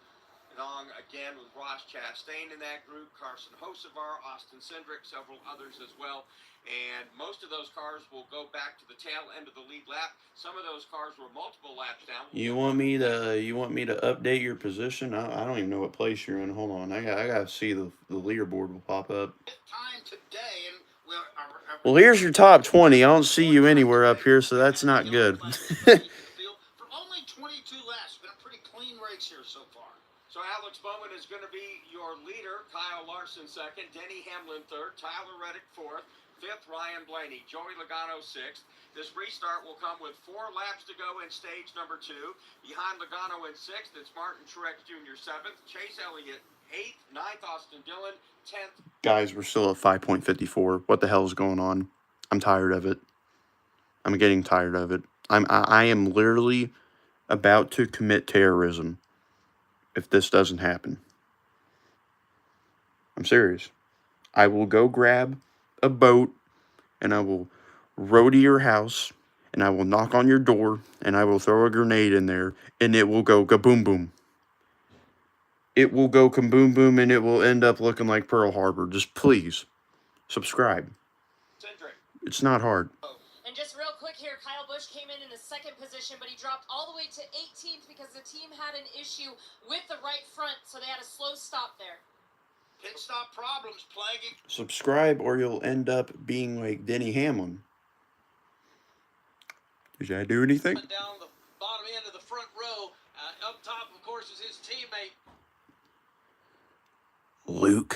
along again with Ross Chastain in that group, Carson Hocevar, Austin Cindric, several others as well. And most of those cars will go back to the tail end of the lead lap. Some of those cars were multiple laps down. You want me to update your position? I don't even know what place you're in. Hold on, I gotta see the leaderboard will pop up. Time today, and Well, here's your top 20. I don't see you anywhere up here, so that's not good. for only 22 laps, been a pretty clean race here so far. So Alex Bowman is going to be your leader. Kyle Larson second. Denny Hamlin third. Tyler Reddick fourth. Fifth, Ryan Blaney. Joey Logano sixth. This restart will come with 4 laps to go in stage number 2. Behind Logano in 6th, it's Martin Truex Jr. 7th. Chase Elliott 8th. 9th, Austin Dillon 10th. Guys, we're still at 5.54. What the hell is going on? I'm tired of it. I'm getting tired of it. I am literally about to commit terrorism if this doesn't happen. I'm serious. I will go grab a boat and I will row to your house and I will knock on your door and I will throw a grenade in there and it will go kaboom boom. It will go kaboom boom and it will end up looking like Pearl Harbor. Just please subscribe. It's not hard. And just real quick here, Kyle Busch came in the 2nd position, but he dropped all the way to 18th because the team had an issue with the right front, so they had a slow stop there. Pit stop problems plaguing. Subscribe or you'll end up being like Denny Hamlin. Did I do anything? Down the bottom end of the front row. Up top, of course, is his teammate. Luke,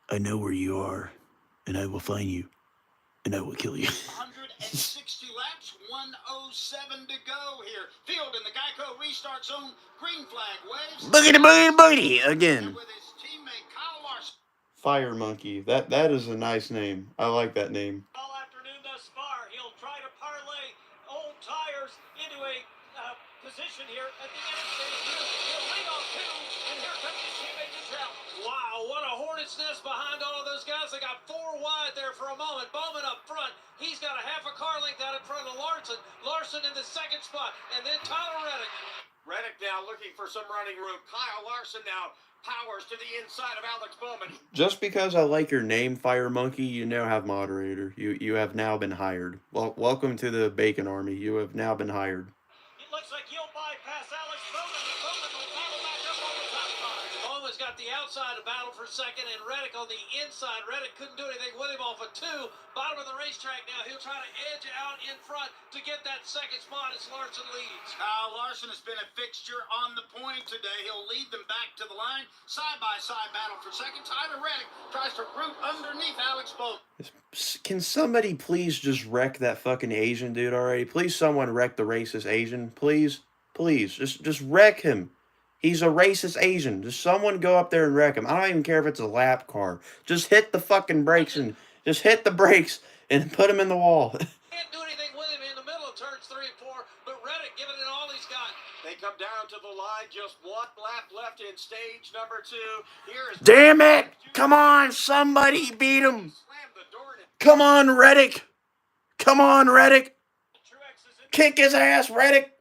I know where you are, and I will find you, and I will kill you. 100 laps, 1:07 to go here. Field in the Geico restart zone. Green flag waves. Boogity boogie boogie again. With his teammate Kyle Larson. Fire Monkey. That is a nice name. I like that name. All afternoon thus far, he'll try to parlay old tires into a position here at the end of stage two. He'll lead off two, and here comes his teammate to trail. Wow, what a hornet's nest behind all of those guys. They got 4 wide there for a moment. Bowman up front. He's got a half a car length out in front of Larson. Larson in the second spot, and then Tyler Reddick. Reddick now looking for some running room. Kyle Larson now powers to the inside of Alex Bowman. Just because I like your name, Fire Monkey, you now have moderator. You have now been hired. Well, welcome to the Bacon Army. You have now been hired. It looks like he'll bypass Alex Bowman. Bowman will battle back up on the top car. Bowman's got the outside of battle for second, and Reddick on the inside. Reddick couldn't do anything with him off of 2. Bottom of the racetrack now. He'll try to edge out in front to get that second spot as Larson leads. Kyle Larson has been a fixture on the point today. He'll lead them back to the line. Side-by-side battle for second. Tyler Reddick tries to root underneath Alex Bowman. Can somebody please just wreck that fucking Asian dude already? Please, someone wreck the racist Asian. Please, just wreck him. He's a racist Asian. Just someone go up there and wreck him. I don't even care if it's a lap car. Just hit the fucking brakes and just hit the brakes and put him in the wall. Can't do anything with him in the middle of turns 3 and 4, but Reddick giving it all he's got. They come down to the line, just 1 lap left in stage number 2. Here is Damn it! Come on, somebody beat him. Come on, Reddick. Come on, Reddick. Kick his ass, Reddick.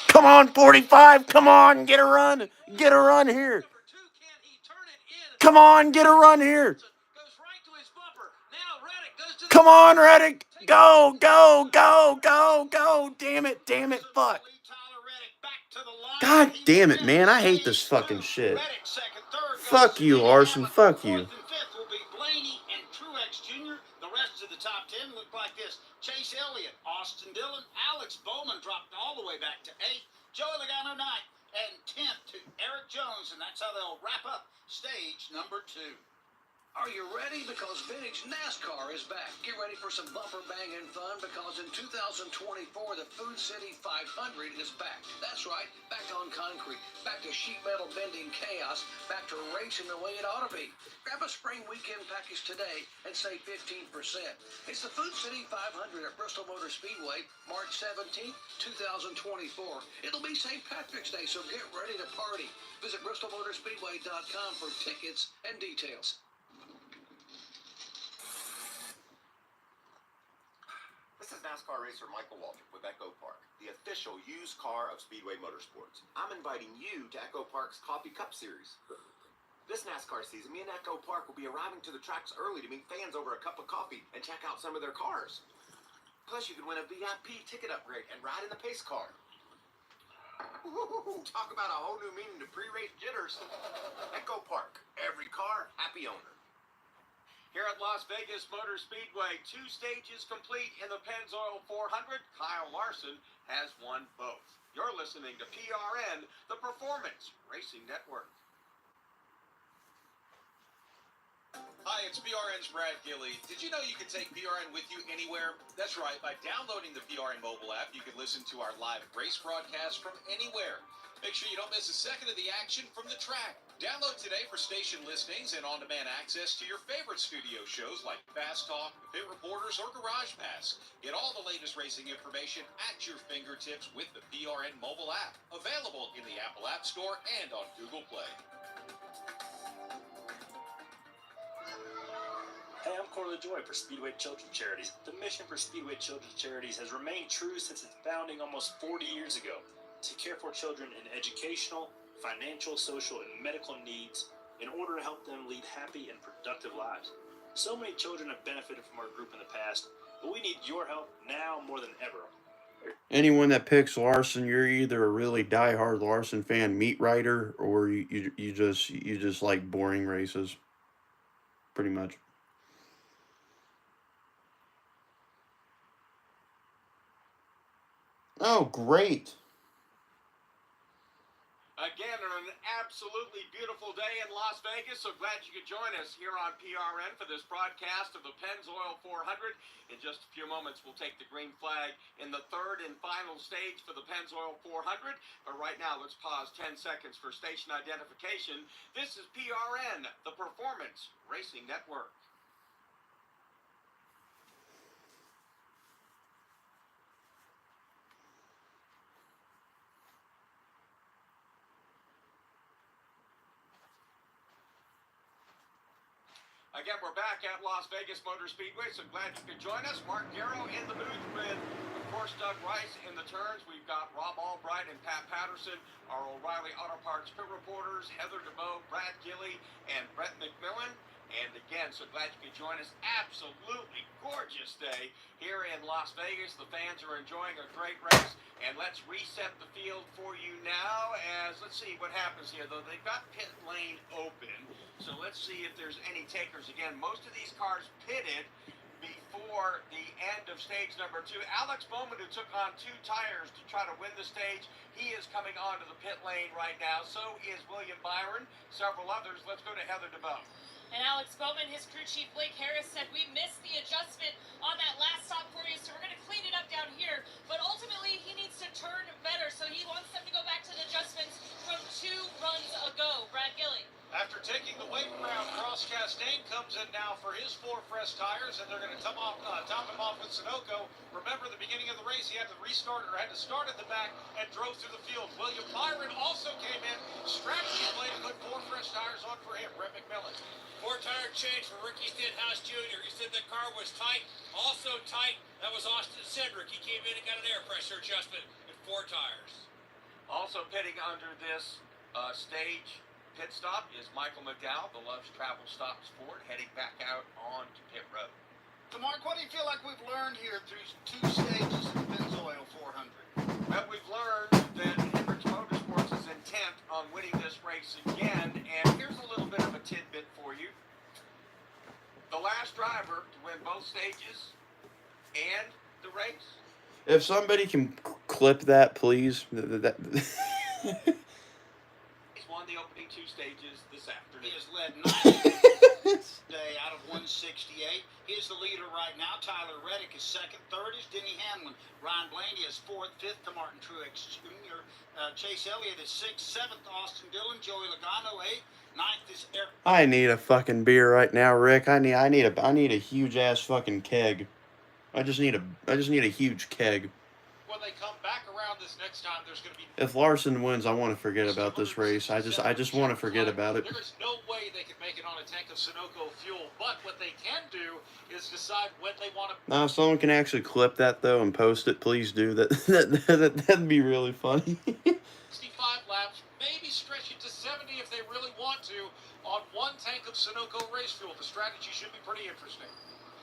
Come on, 45. Come on, get a run. Get a run here. Come on, get a run here. Come on, Reddick. Go, go, go, go, go. Damn it, fuck. God damn it, man. I hate this fucking shit. Fuck you, Larson. Fuck you. Fifth will be Blaney and Truex Jr. The rest of the top 10 look like this. Chase Elliott, Austin Dillon, Alex Bowman dropped all the way back to 8th. Joey Logano 9th, and 10th to Eric Jones, and that's how they'll wrap up stage number 2. Are you ready? Because vintage NASCAR is back. Get ready for some bumper banging fun because in 2024, the Food City 500 is back. That's right, back on concrete, back to sheet metal bending chaos, back to racing the way it ought to be. Grab a spring weekend package today and save 15%. It's the Food City 500 at Bristol Motor Speedway, March 17th, 2024. It'll be St. Patrick's Day, so get ready to party. Visit BristolMotorspeedway.com for tickets and details. This is NASCAR racer Michael Waltrip with Echo Park, the official used car of Speedway Motorsports. I'm inviting you to Echo Park's Coffee Cup Series. This NASCAR season, me and Echo Park will be arriving to the tracks early to meet fans over a cup of coffee and check out some of their cars. Plus, you can win a VIP ticket upgrade and ride in the pace car. Ooh, talk about a whole new meaning to pre-race jitters. Echo Park, every car, happy owner. Here at Las Vegas Motor Speedway, 2 stages complete in the Pennzoil 400. Kyle Larson has won both. You're listening to PRN, the Performance Racing Network. Hi, it's PRN's Brad Gilley. Did you know you can take PRN with you anywhere? That's right. By downloading the PRN mobile app, you can listen to our live race broadcast from anywhere. Make sure you don't miss a second of the action from the track. Download today for station listings and on-demand access to your favorite studio shows like Fast Talk, Pit Reporters, or Garage Pass. Get all the latest racing information at your fingertips with the PRN mobile app. Available in the Apple App Store and on Google Play. Hey, I'm Corley Joy for Speedway Children's Charities. The mission for Speedway Children's Charities has remained true since its founding almost 40 years ago. To care for children in educational, financial, social, and medical needs in order to help them lead happy and productive lives. So many children have benefited from our group in the past, but we need your help now more than ever. Anyone that picks Larson, you're either a really diehard Larson fan, meat writer, or you just like boring races. Pretty much. Oh, great. Again, an absolutely beautiful day in Las Vegas. So glad you could join us here on PRN for this broadcast of the Pennzoil 400. In just a few moments, we'll take the green flag in the third and final stage for the Pennzoil 400. But right now, let's pause 10 seconds for station identification. This is PRN, the Performance Racing Network. Again, we're back at Las Vegas Motor Speedway, so glad you could join us. Mark Garrow in the booth with, of course, Doug Rice in the turns. We've got Rob Albright and Pat Patterson, our O'Reilly Auto Parts pit reporters, Heather DeBoe, Brad Gilley, and Brett McMillan. And again, so glad you could join us. Absolutely gorgeous day here in Las Vegas. The fans are enjoying a great race. And let's reset the field for you now as, let's see what happens here, though. They've got pit lane open. So let's see if there's any takers. Again, most of these cars pitted before the end of stage number 2. Alex Bowman, who took on 2 tires to try to win the stage, he is coming onto the pit lane right now. So is William Byron, several others. Let's go to Heather DeBoe. And Alex Bowman, his crew chief Blake Harris, said we missed the adjustment on that last stop for you, so we're going to clean it up down here. But ultimately, he needs to turn better, so he wants them to go back to the adjustments from 2 runs ago. Brad Gilley. After taking the weight around, Cross Chastain comes in now for his 4 fresh tires, and they're going to top him off with Sunoco. Remember, the beginning of the race, he had to restart or had to start at the back and drove through the field. William Byron also came in, strategy play to put 4 fresh tires on for him. Brett McMillan. 4-tire change for Ricky Stenhouse Jr. He said the car was tight. Also tight, that was Austin Cindric. He came in and got an air pressure adjustment in 4 tires. Also pitting under this stage pit stop is Michael McDowell, the Love's Travel Stops Ford, heading back out onto pit road. So, Mark, what do you feel like we've learned here through 2 stages of the Pennzoil 400? Well, we've learned that Hendricks Motorsports is intent on winning this race again, and here's a little bit of a tidbit for you. The last driver to win both stages and the race. If somebody can clip that, please. He's won the opening 2 stages this afternoon. He has led 9 today out of 168. He is the leader right now. Tyler Reddick is second. Third is Denny Hamlin. Ryan Blaney is 4th. 5th to Martin Truex Jr. Chase Elliott is 6th. 7th, Austin Dillon. Joey Logano 8th. 9th is Eric. I need a fucking beer right now, Rick. I need a huge ass fucking keg. I just need a huge keg. When they come back around this next time, there's going to be... If Larson wins, I want to forget about this race. I just want to forget about it. There is no way they can make it on a tank of Sunoco fuel, but what they can do is decide when they want to... Now, if someone can actually clip that, though, and post it, please do. That'd be really funny. 65 laps, maybe stretch it to 70 if they really want to, on 1 tank of Sunoco race fuel. The strategy should be pretty interesting.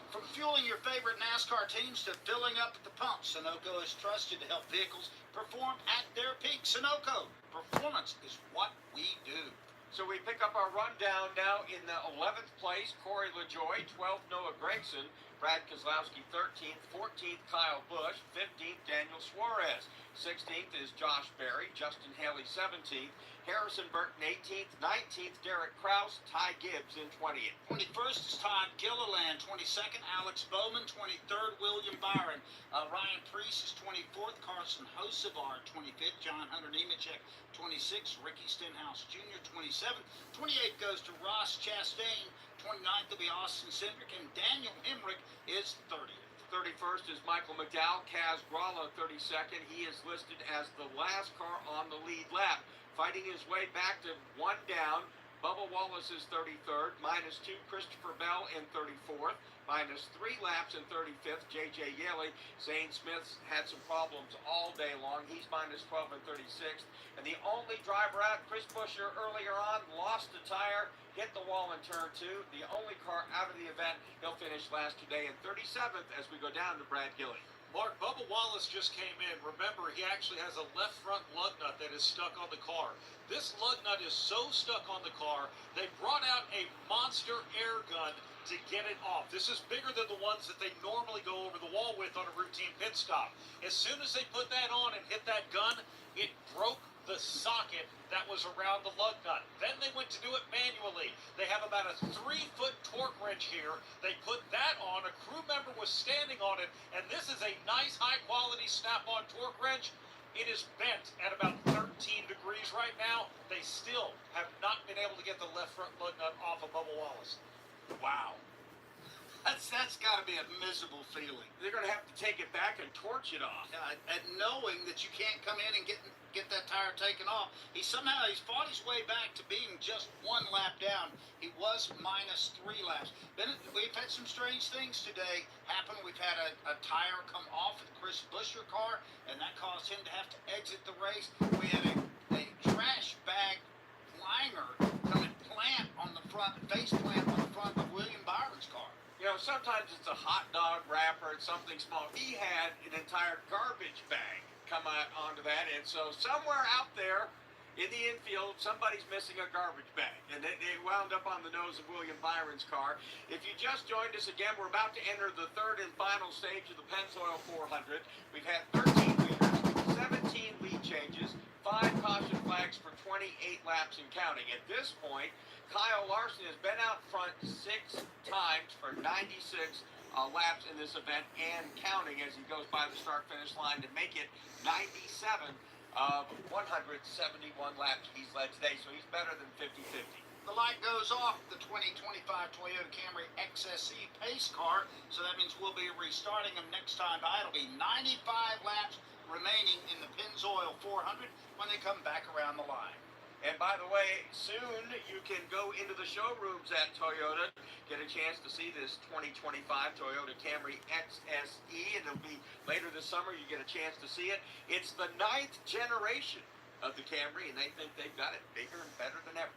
From fueling your favorite NASCAR teams to filling up at the pump, Sunoco is trusted to help vehicles perform at their peak. Sunoco, performance is what we do. So we pick up our rundown now in the 11th place, Corey LaJoie, 12th, Noah Gragson, Brad Keselowski, 13th, 14th, Kyle Busch, 15th, Daniel Suarez, 16th is Josh Berry, Justin Haley, 17th, Harrison Burton, 18th, 19th, Derek Kraus, Ty Gibbs in 20th. 21st is Todd Gilliland, 22nd, Alex Bowman, 23rd, William Byron, Ryan Preece is 24th, Carson Hocevar, 25th, John Hunter Nemechek, 26th, Ricky Stenhouse Jr., 27th, 28th goes to Ross Chastain, 29th will be Austin Cindric, and Daniel Hemrick is 30th. 31st is Michael McDowell, Kaz Grala, 32nd. He is listed as the last car on the lead lap. Fighting his way back to 1 down, Bubba Wallace is 33rd, -2 Christopher Bell in 34th, -3 laps in 35th, J.J. Yeley. Zane Smith's had some problems all day long. He's -12 in 36th. And the only driver out, Chris Buescher, earlier on, lost a tire, hit the wall in turn 2. The only car out of the event. He'll finish last today in 37th as we go down to Brad Gilley. Mark, Bubba Wallace just came in. Remember, he actually has a left front lug nut that is stuck on the car. This lug nut is so stuck on the car, they brought out a monster air gun to get it off. This is bigger than the ones that they normally go over the wall with on a routine pit stop. As soon as they put that on and hit that gun, it broke the the socket that was around the lug nut. Then they went to do it manually. They have about a 3-foot torque wrench here. They put that on. A crew member was standing on it, and this is a nice, high-quality snap-on torque wrench. It is bent at about 13 degrees right now. They still have not been able to get the left front lug nut off of Bubba Wallace. Wow. That's got to be a miserable feeling. They're going to have to take it back and torch it off. And knowing that you can't come in and get that tire taken off. He's fought his way back to being just 1 lap down. He was minus 3 laps. Then we've had some strange things today happen. We've had a tire come off of Chris Buescher car, and that caused him to have to exit the race. We had a trash bag liner come and plant on the front, face plant on the front of William Byron's car. You know, sometimes it's a hot dog wrapper and something small. He had an entire garbage bag come out onto that, and so somewhere out there in the infield, somebody's missing a garbage bag, and they wound up on the nose of William Byron's car. If you just joined us again, we're about to enter the 3rd and final stage of the Pennzoil 400. We've had 13 leaders, 17 lead changes, 5 caution flags for 28 laps and counting. At this point, Kyle Larson has been out front 6 times for 96 laps in this event and counting as he goes by the start-finish line to make it 97 of 171 laps he's led today, so he's better than 50-50. The light goes off the 2025 Toyota Camry XSE pace car, so that means we'll be restarting them next time by. It'll be 95 laps remaining in the Pennzoil 400 when they come back around the line. And by the way, soon you can go into the showrooms at Toyota, get a chance to see this 2025 Toyota Camry XSE, and it'll be later this summer you get a chance to see it. It's the 9th generation of the Camry, and they think they've got it bigger and better than ever.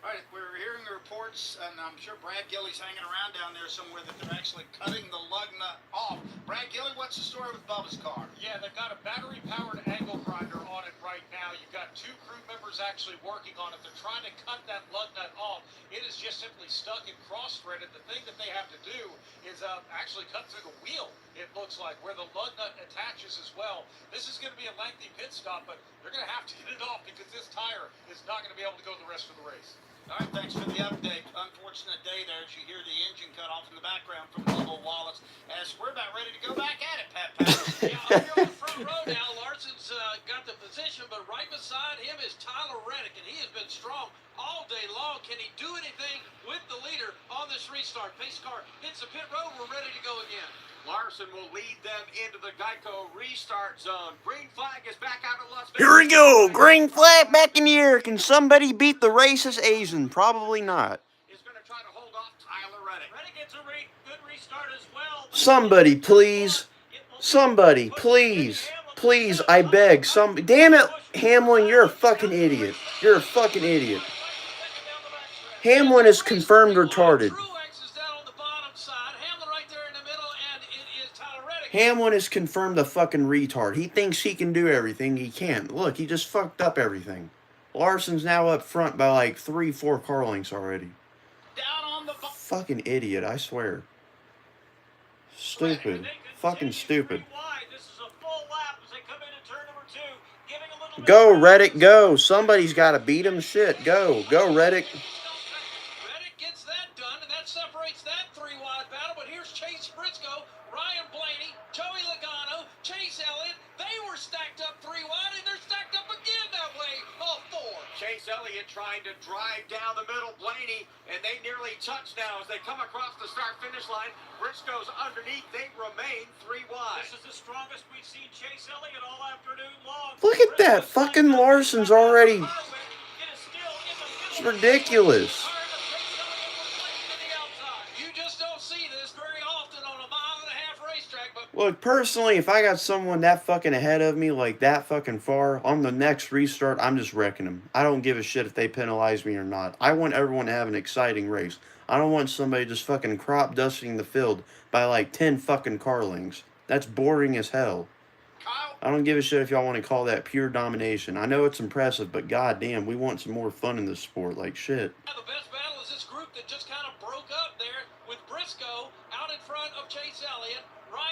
All right, we're hearing the reports, and I'm sure Brad Gilly's hanging around down there somewhere that they're actually cutting the lug nut off. Brad Gilly, what's the story with Bubba's car? Yeah, they've got a battery-powered angle grinder on it right now. You've got 2 crew members actually working on it. They're trying to cut that lug nut off. It is just simply stuck and cross-threaded. The thing that they have to do is actually cut through the wheel, it looks like, where the lug nut attaches as well. This is going to be a lengthy pit stop, but they're going to have to get it off because this tire is not going to be able to go the rest of the race. All right, thanks for the update. Unfortunate day there as you hear the engine cut off in the background from Bubba Wallace as we're about ready to go back at it, Pat Patterson. Yeah, up here on the front row now, Larson's got the position, but right beside him is Tyler Reddick, and he has been strong all day long. Can he do anything with the leader on this restart? Pace car hits the pit road. We're ready to go again. Larson will lead them into the Geico restart zone. Green flag is back out of Las Vegas. Here we go. Green flag back in the air. Can somebody beat the racist Asian? Probably not. Is going to try to hold off Tyler Reddick. Reddick gets a good restart as well. Somebody, please. Somebody, please. Please, I beg. Damn it, Hamlin, you're a fucking idiot. You're a fucking idiot. Hamlin is confirmed retarded. Hamlin is confirmed a fucking retard. He thinks he can do everything. He can't. Look, he just fucked up everything. Larson's now up front by like 3-4 car lengths already. Fucking idiot, I swear. Stupid. Fucking stupid. Go, Reddick, go. Somebody's got to beat him. Shit, go. Go, Reddick. Reddick gets that done, and that separates that 3-wide battle. But here's Chase Briscoe, Ryan Blaney, Joey Logano, Chase Elliott. They were stacked up 3-wide, and they're stacked up again that way. All 4. Chase Elliott trying to drive down the middle. Blaney, and they nearly touch now as they come across the start-finish line. Briscoe's underneath. They remain 3-wide. This is the strongest we've seen Chase Elliott all afternoon long. Look at that. Fucking Larson's already. It's ridiculous. You just don't see this very often on a 1.5-mile racetrack. But Look, personally, if I got someone that fucking ahead of me, like that fucking far, on the next restart, I'm just wrecking them. I don't give a shit if they penalize me or not. I want everyone to have an exciting race. I don't want somebody just fucking crop dusting the field by like 10 fucking car lengths. That's boring as hell. I don't give a shit if y'all want to call that pure domination. I know it's impressive, but goddamn, we want some more fun in this sport. Like shit. the best battle is this group that just kind of broke up there with Briscoe out in front of Chase Elliott.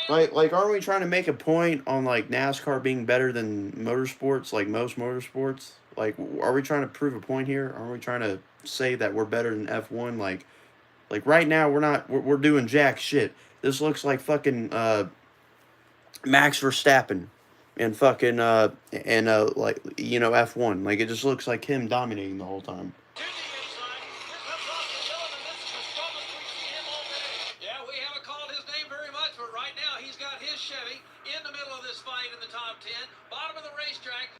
Ryan. Like, aren't we trying to make a point on like NASCAR being better than motorsports, like most motorsports? Like, are we trying to prove a point here? Are we trying to say that we're better than F1? Like right now we're not. We're doing jack shit. This looks like fucking Max Verstappen and fucking like, you know, F1. Like, it just looks like him dominating the whole time. Yeah, we haven't called his name very much, but right now he's got his Chevy in the middle of this fight in the top 10, bottom of the racetrack.